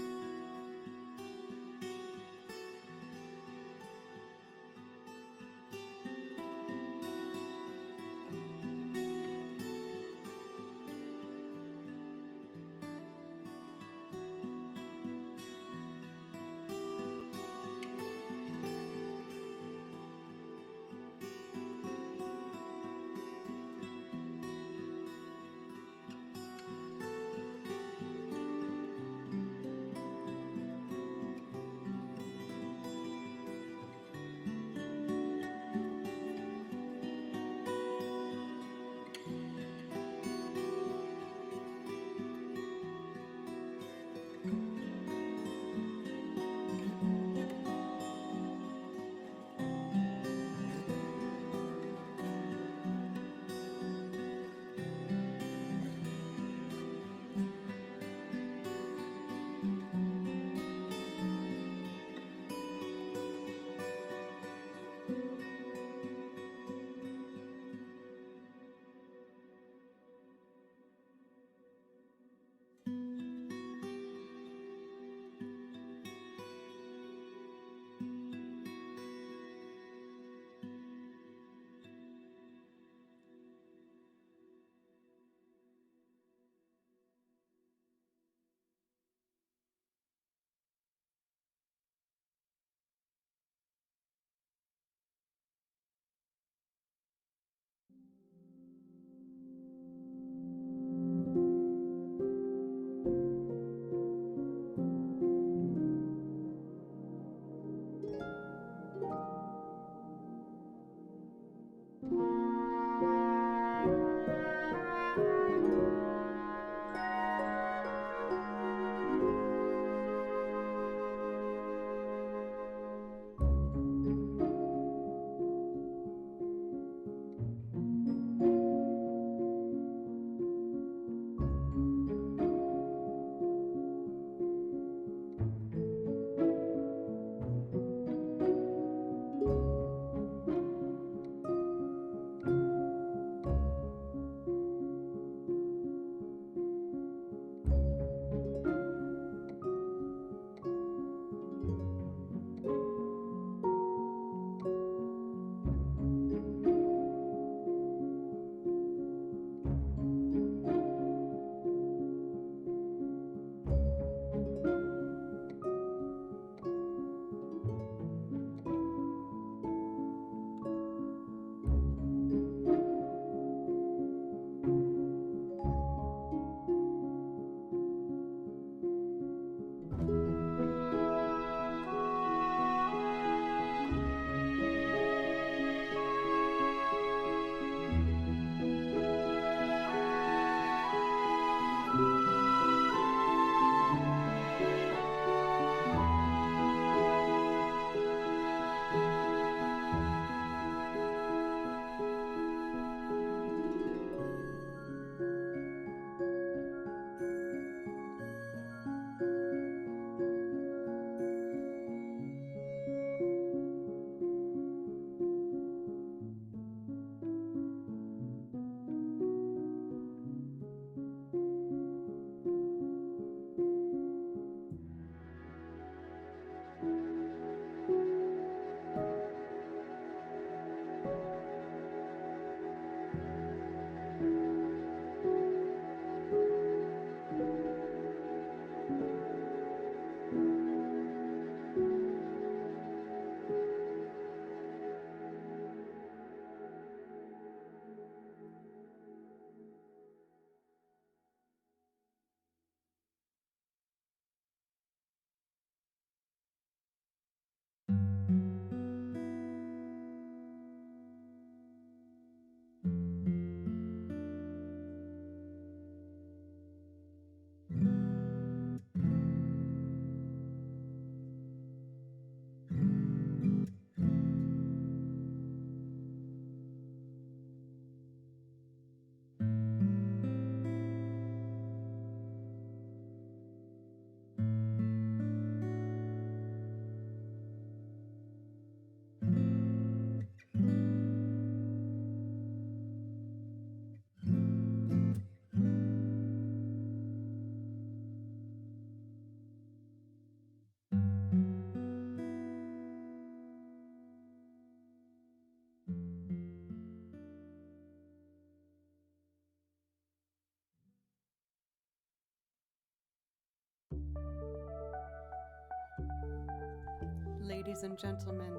ladies and gentlemen,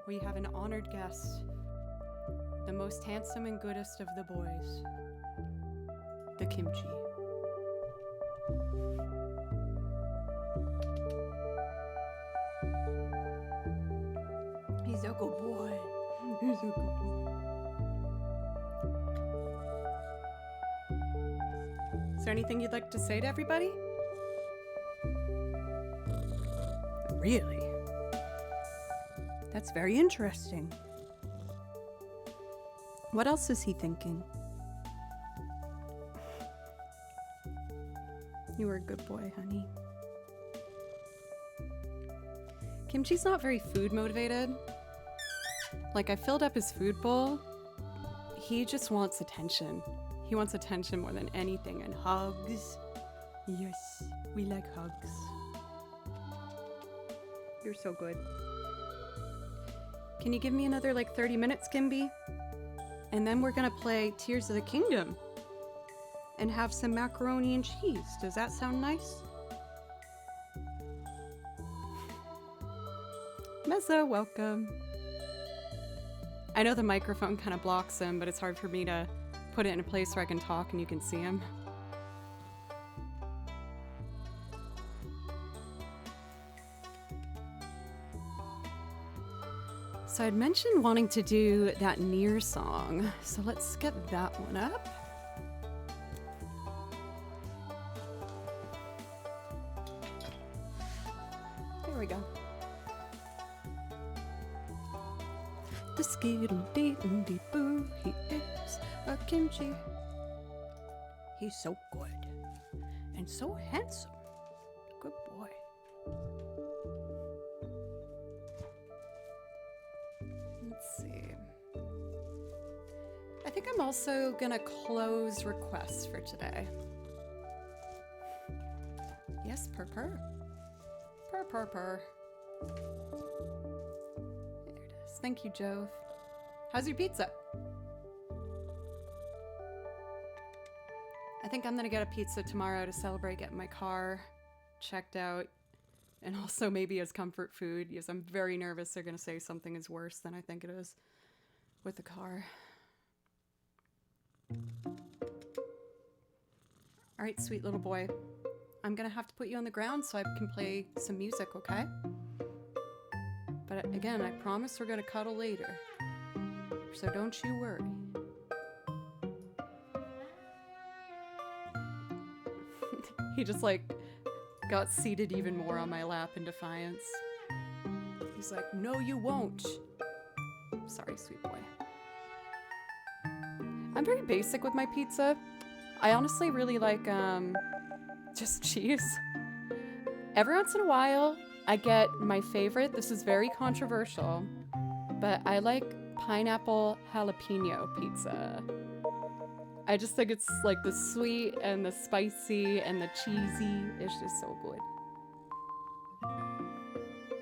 we have an honored guest, the most handsome and goodest of the boys, the Kimchi. He's a good boy. He's a good boy. Is there anything you'd like to say to everybody? Really? That's very interesting. What else is he thinking? You were a good boy, honey. Kimchi's not very food motivated. Like, I filled up his food bowl. He just wants attention. He wants attention more than anything, and hugs. Yes, we like hugs. You're so good. Can you give me another 30 minutes, Kimby? And then we're gonna play Tears of the Kingdom and have some macaroni and cheese. Does that sound nice? Mezzo, welcome. I know the microphone kind of blocks him, but it's hard for me to put it in a place where I can talk and you can see him. So I'd mentioned wanting to do that Near song, so let's get that one up. There we go. The skittle dee dee boo, he is a kimchi. He's so good and so handsome. Good boy. Let's see. I think I'm also gonna close requests for today. Yes, purr purr. Purr purr purr. There it is. Thank you, Jove. How's your pizza? I think I'm gonna get a pizza tomorrow to celebrate getting my car checked out. And also maybe as comfort food, because I'm very nervous they're going to say something is worse than I think it is with the car. All right, sweet little boy. I'm going to have to put you on the ground so I can play some music, okay? But again, I promise we're going to cuddle later. So don't you worry. He just got seated even more on my lap in defiance. He's like, no, you won't. Sorry, sweet boy. I'm very basic with my pizza. I honestly really like just cheese. Every once in a while, I get my favorite. This is very controversial, but I like pineapple jalapeno pizza. I just think it's the sweet and the spicy and the cheesy. It's just so good.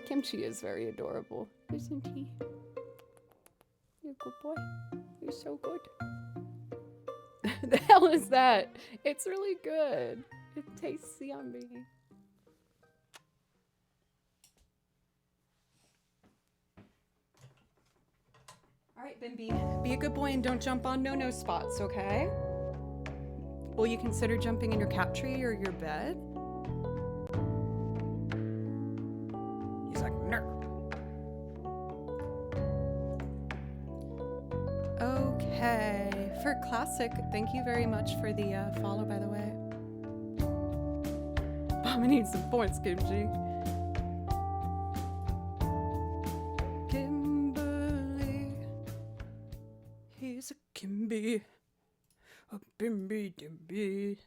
Kimchi is very adorable, isn't he? You're a good boy. You're so good. The hell is that? It's really good. It tastes yummy. Alright, Bimby, be a good boy and don't jump on no-no spots, okay? Will you consider jumping in your cat tree or your bed? He's like, no. Okay, for Classic, thank you very much for the follow, by the way. Mama needs some points, Kimchi. He's a Kimby, a Bimby Dimby.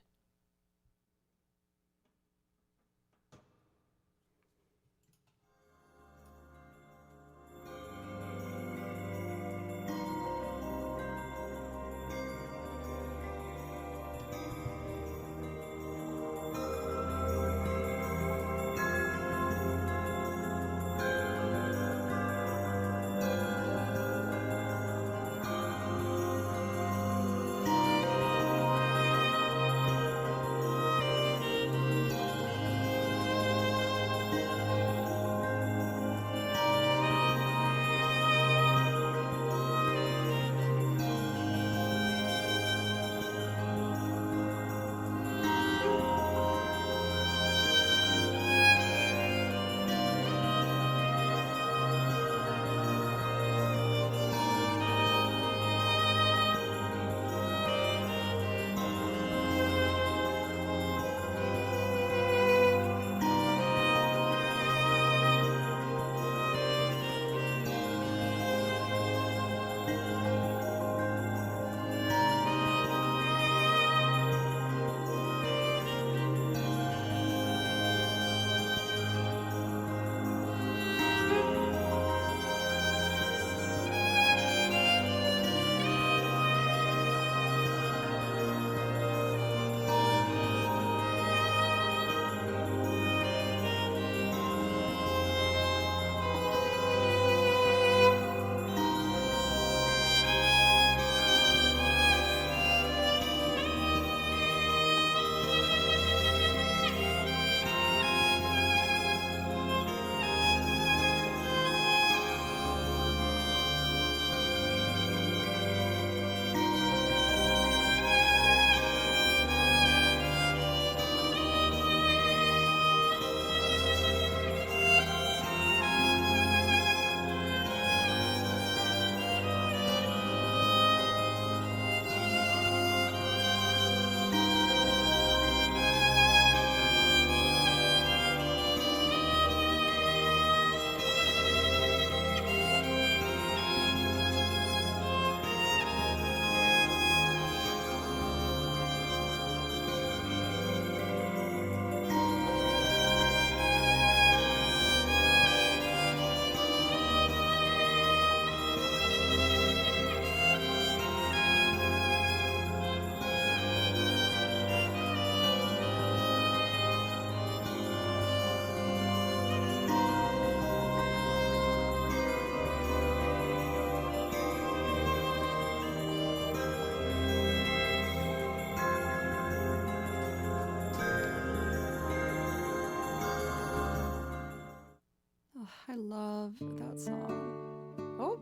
that song? Oh,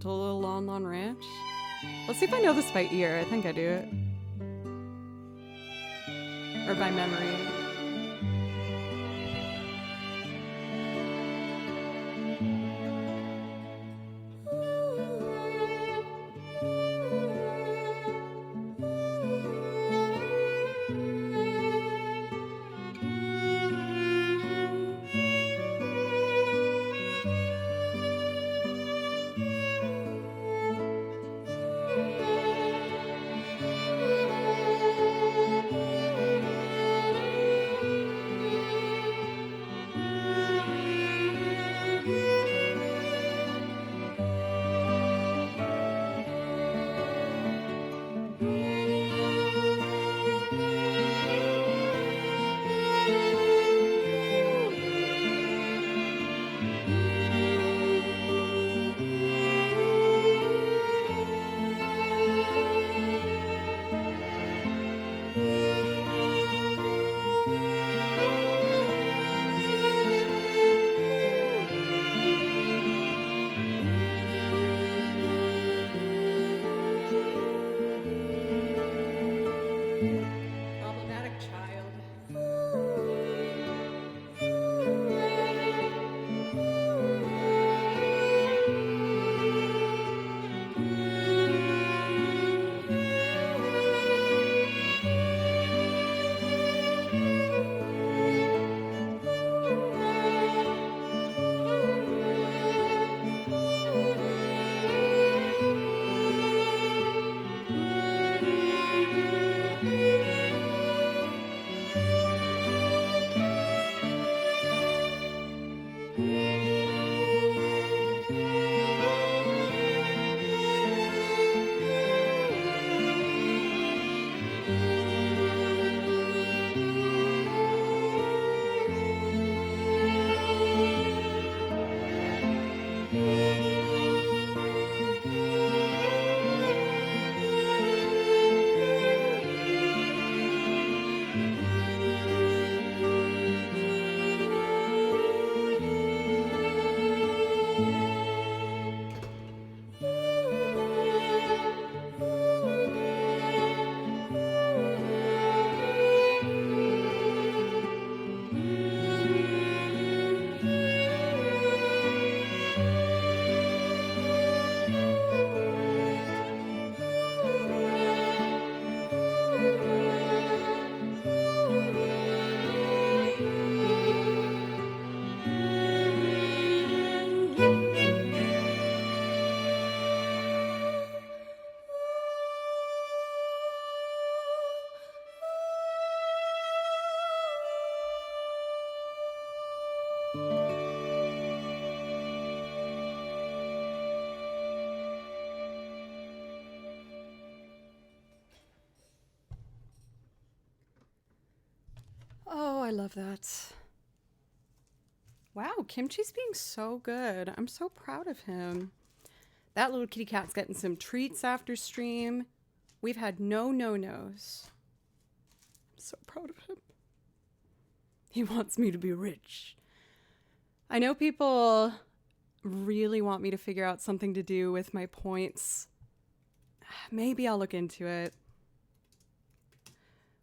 to a little Lon Lon Ranch. Let's see if I know this by ear. I think I do it. Or by memory. Problematic child. Oh, I love that. Wow, Kimchi's being so good. I'm so proud of him. That little kitty cat's getting some treats after stream. We've had no no-nos. I'm so proud of him. He wants me to be rich. I know people really want me to figure out something to do with my points. Maybe I'll look into it.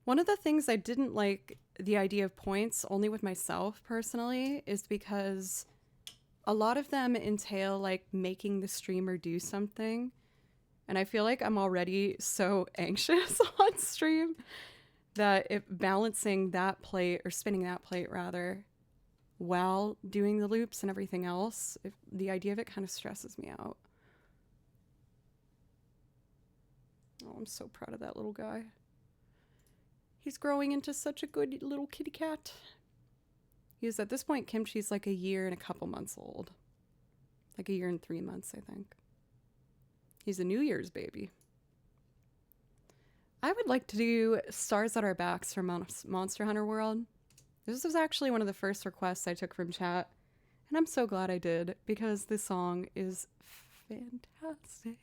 One of the things I didn't like the idea of points only with myself personally is because a lot of them entail like making the streamer do something. And I feel like I'm already so anxious on stream that if balancing that plate or spinning that plate rather while doing the loops and everything else, the idea of it kind of stresses me out. Oh, I'm so proud of that little guy. He's growing into such a good little kitty cat. He's at this point, Kimchi's like a year and a couple months old. Like a year and 3 months, I think. He's a New Year's baby. I would like to do Stars at Our Backs from Monster Hunter World. This was actually one of the first requests I took from chat. And I'm so glad I did because this song is fantastic.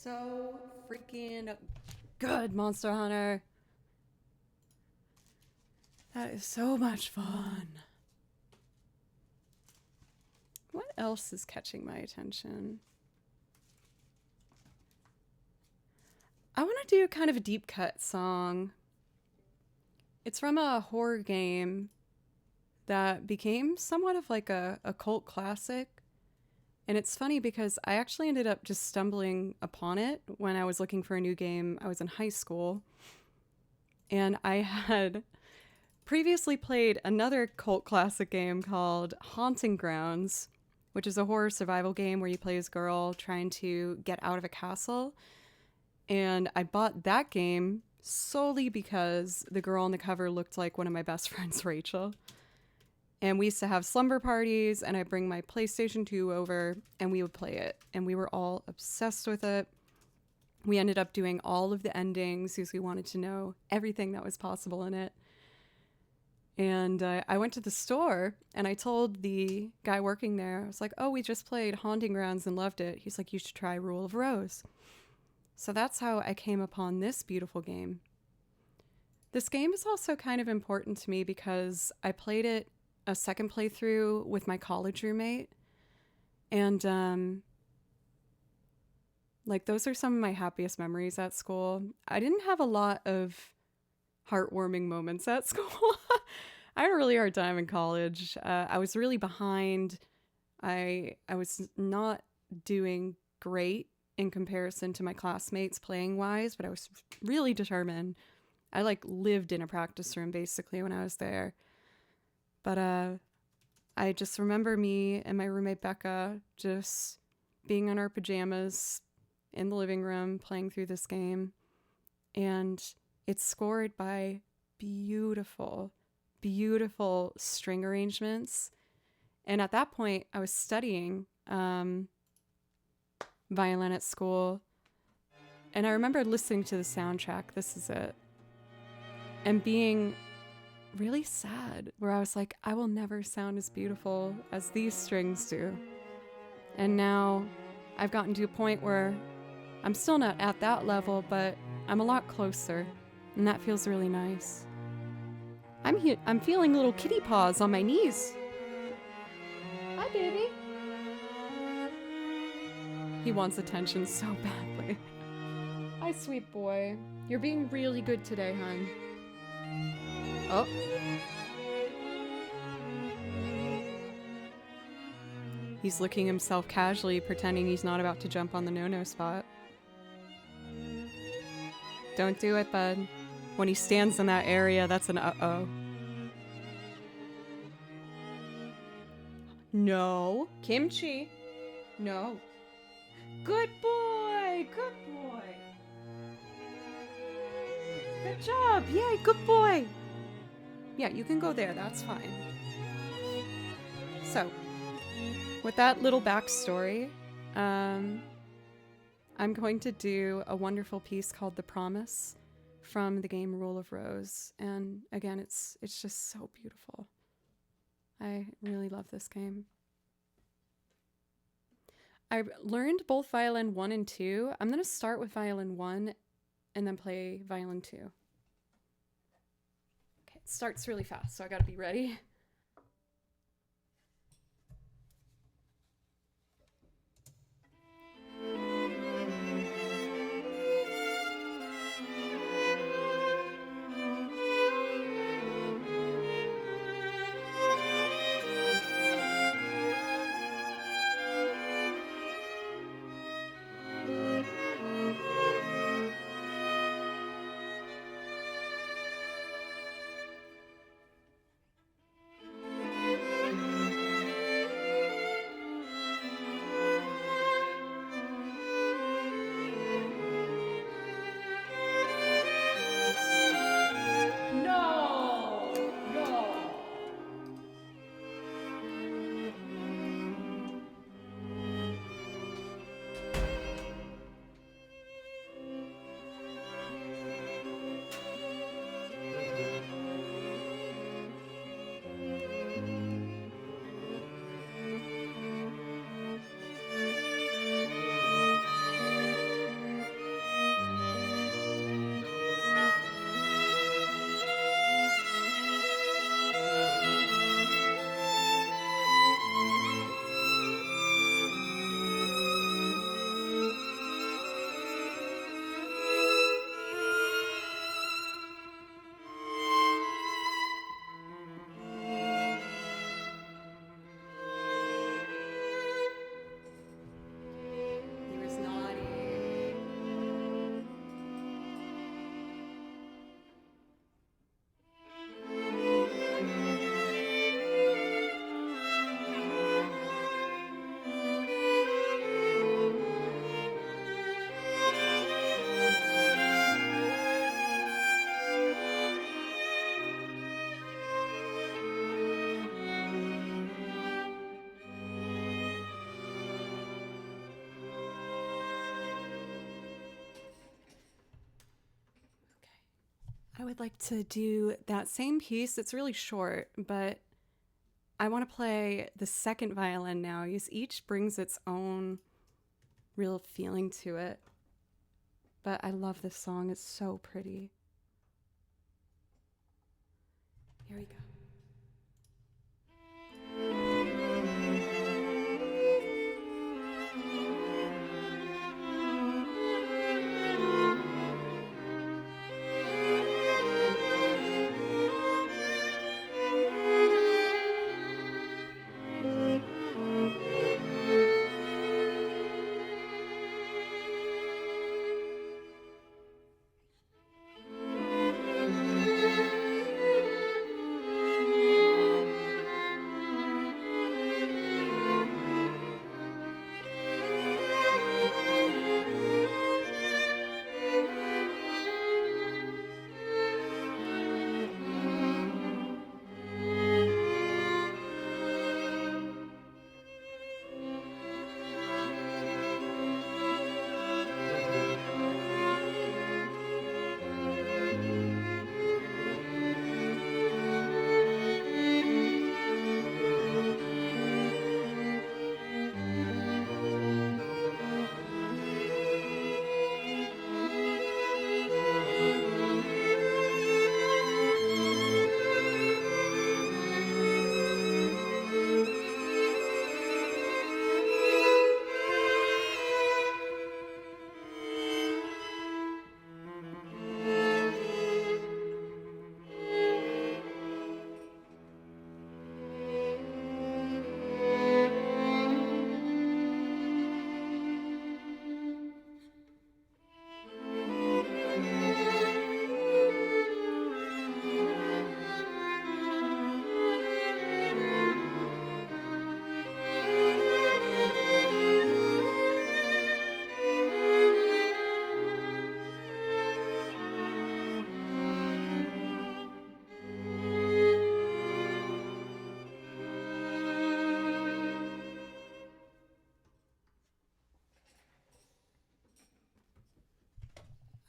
so freaking good, Monster Hunter. That is so much fun. What else is catching my attention? I want to do kind of a deep cut song. It's from a horror game that became somewhat of like a cult classic. And it's funny because I actually ended up just stumbling upon it when I was looking for a new game. I was in high school. And I had previously played another cult classic game called Haunting Grounds, which is a horror survival game where you play as a girl trying to get out of a castle. And I bought that game solely because the girl on the cover looked like one of my best friends, Rachel. And we used to have slumber parties, and I'd bring my PlayStation 2 over, and we would play it. And we were all obsessed with it. We ended up doing all of the endings because we wanted to know everything that was possible in it. And I went to the store, and I told the guy working there, I was like, oh, we just played Haunting Grounds and loved it. He's like, you should try Rule of Rose. So that's how I came upon this beautiful game. This game is also kind of important to me because I played it a second playthrough with my college roommate. And like those are some of my happiest memories at school. I didn't have a lot of heartwarming moments at school. I had a really hard time in college. I was really behind. I was not doing great in comparison to my classmates playing wise, but I was really determined. I like lived in a practice room basically when I was there. But I just remember me and my roommate Becca just being in our pajamas in the living room playing through this game. And it's scored by beautiful, beautiful string arrangements. And at that point, I was studying violin at school. And I remember listening to the soundtrack, This Is It, and being really sad, where I was like, I will never sound as beautiful as these strings do. And now I've gotten to a point where I'm still not at that level, but I'm a lot closer, and that feels really nice. I'm feeling little kitty paws on my knees. Hi, baby. He wants attention so badly. Hi, sweet boy. You're being really good today, hon. Oh. He's licking himself casually, pretending he's not about to jump on the no-no spot. Don't do it, bud. When he stands in that area, that's an uh-oh. No. Kimchi. No. Good boy! Good boy! Good job! Yay, good boy! Yeah, you can go there, that's fine. So, with that little backstory, I'm going to do a wonderful piece called The Promise from the game Rule of Rose. And again, it's just so beautiful. I really love this game. I learned both violin 1 and 2. I'm going to start with violin 1 and then play violin 2. Okay, it starts really fast, so I gotta be ready. I would like to do that same piece. It's really short, but I want to play the second violin now. Each brings its own real feeling to it. But I love this song. It's so pretty. Here we go.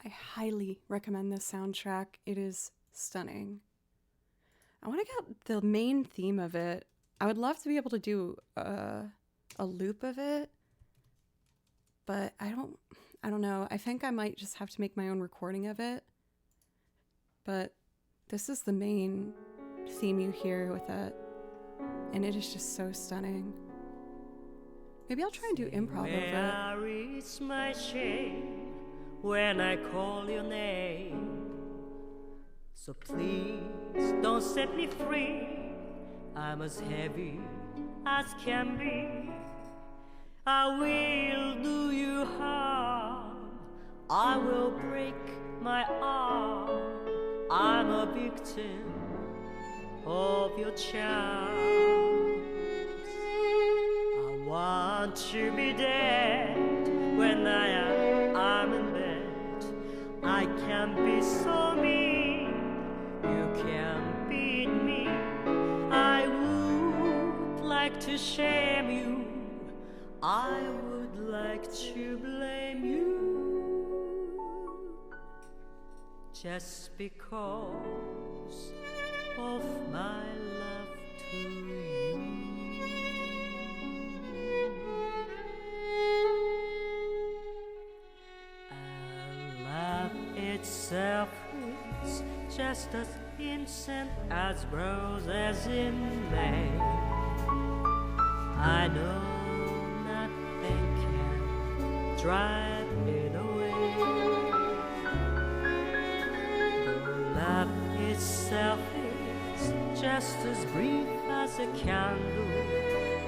I highly recommend this soundtrack. It is stunning. I want to get the main theme of it. I would love to be able to do a loop of it, but I don't know. I think I might just have to make my own recording of it. But this is the main theme you hear with it, and it is just so stunning. Maybe I'll try and do improv over it. Where is my shame when I call your name? So please don't set me free. I'm as heavy as can be. I will do you harm. I will break my arm. I'm a victim of your charms. I want to be dead when I'm in bed. I can be so mean, you can beat me. I would like to shame you, I would like to blame you, just because of my love to you. And love itself is just as innocent as roses in May. I know nothing can drive it away. Though love itself is just as brief as a candle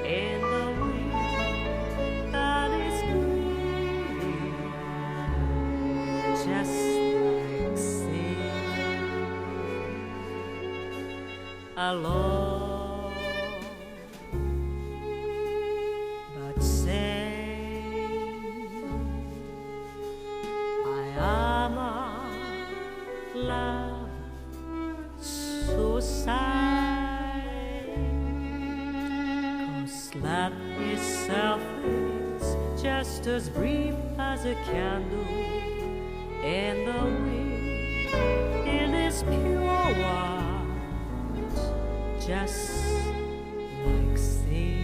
in the wind that is green, just like sin. Alone, but say I am a love suicide, 'cause love itself is just as brief as a candle in the wind. It is is pure white, just like sea.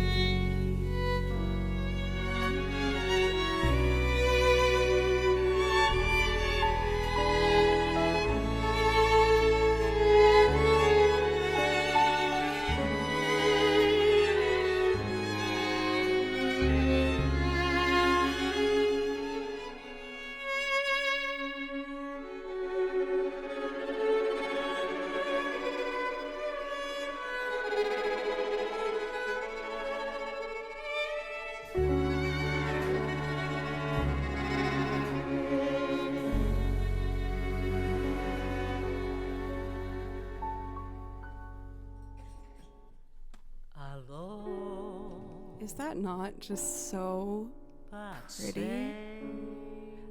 Is that not just so But pretty? say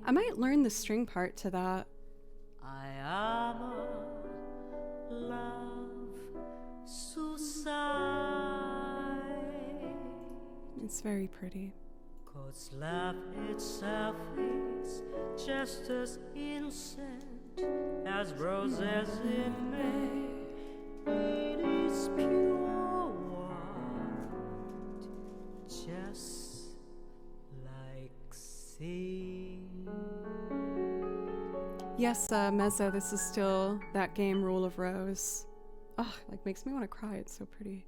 I might learn the string part to that. I am a love suicide, It's very pretty. 'cause love itself is just as innocent as roses in May. It is pure white, just like sea. Yes, Mezzo, this is still that game Rule of Rose. Oh, like makes me want to cry. It's so pretty.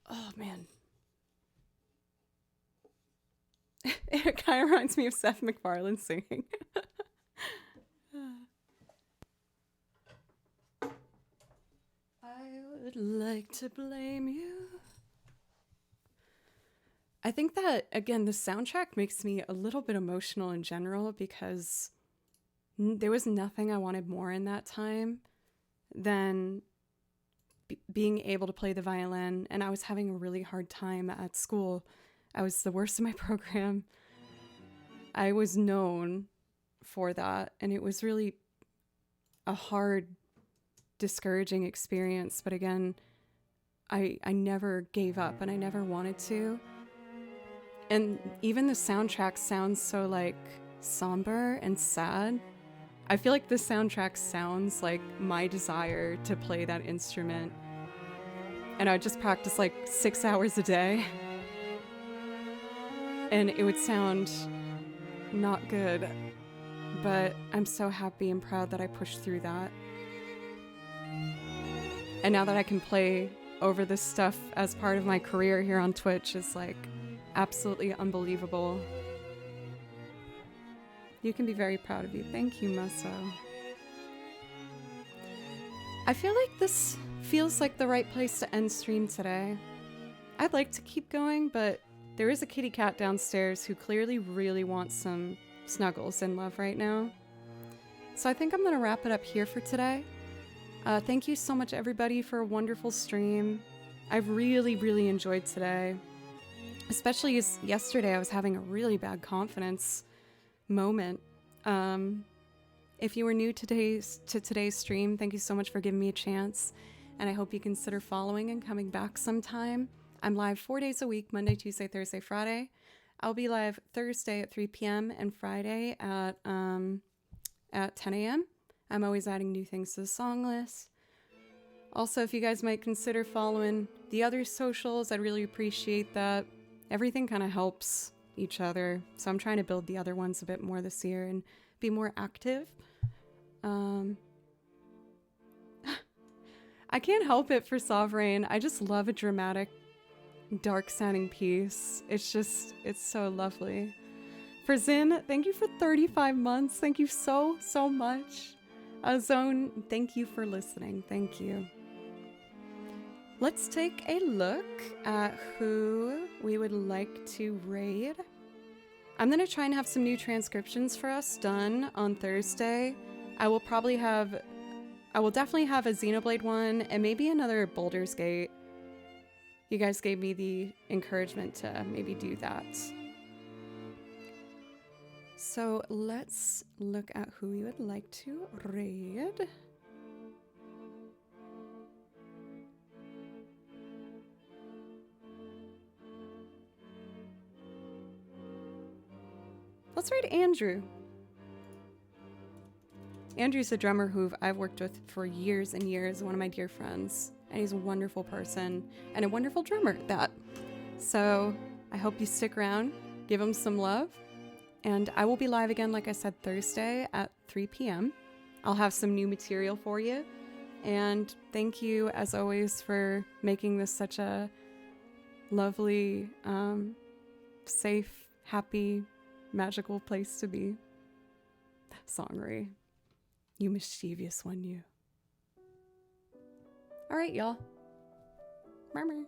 Oh, man. It kind of reminds me of Seth MacFarlane singing. I would like to blame you. I think that, again, the soundtrack makes me a little bit emotional in general because there was nothing I wanted more in that time than being able to play the violin. And I was having a really hard time at school. I was the worst in my program. I was known for that. And it was really a hard, discouraging experience. But again, I never gave up and I never wanted to. And even the soundtrack sounds so like somber and sad. I feel like the soundtrack sounds like my desire to play that instrument. And I just practice like 6 hours a day. And it would sound not good. But I'm so happy and proud that I pushed through that. And now that I can play over this stuff as part of my career here on Twitch is like absolutely unbelievable. You can be very proud of you. Thank you, Musso. I feel like this feels like the right place to end stream today. I'd like to keep going, but there is a kitty cat downstairs who clearly really wants some snuggles and love right now. So I think I'm gonna wrap it up here for today. Thank you so much, everybody, for a wonderful stream. I've really, really enjoyed today. Especially as yesterday I was having a really bad confidence moment. If you were new to today's stream, thank you so much for giving me a chance. And I hope you consider following and coming back sometime. I'm live 4 days a week, Monday, Tuesday, Thursday, Friday. I'll be live Thursday at 3 p.m. and Friday at 10 a.m. I'm always adding new things to the song list. Also, if you guys might consider following the other socials, I'd really appreciate that. Everything kind of helps each other. So I'm trying to build the other ones a bit more this year and be more active. I can't help it for Sovereign. I just love a dramatic, dark sounding piece. It's so lovely. For Zin, thank you for 35 months. Thank you so, so much. Zone, thank you for listening. Thank you. Let's take a look at who we would like to raid. I'm going to try and have some new transcriptions for us done on Thursday. I will definitely have a Xenoblade one and maybe another Baldur's Gate. You guys gave me the encouragement to maybe do that. So let's look at who we would like to raid. Let's raid Andrew. Andrew's a drummer who I've worked with for years and years, one of my dear friends, and he's a wonderful person and a wonderful drummer at that. So I hope you stick around, give him some love, and I will be live again, like I said, Thursday at 3 p.m. I'll have some new material for you, and thank you, as always, for making this such a lovely, safe, happy, magical place to be. Songry. You mischievous one, you. All right, y'all. Murmur.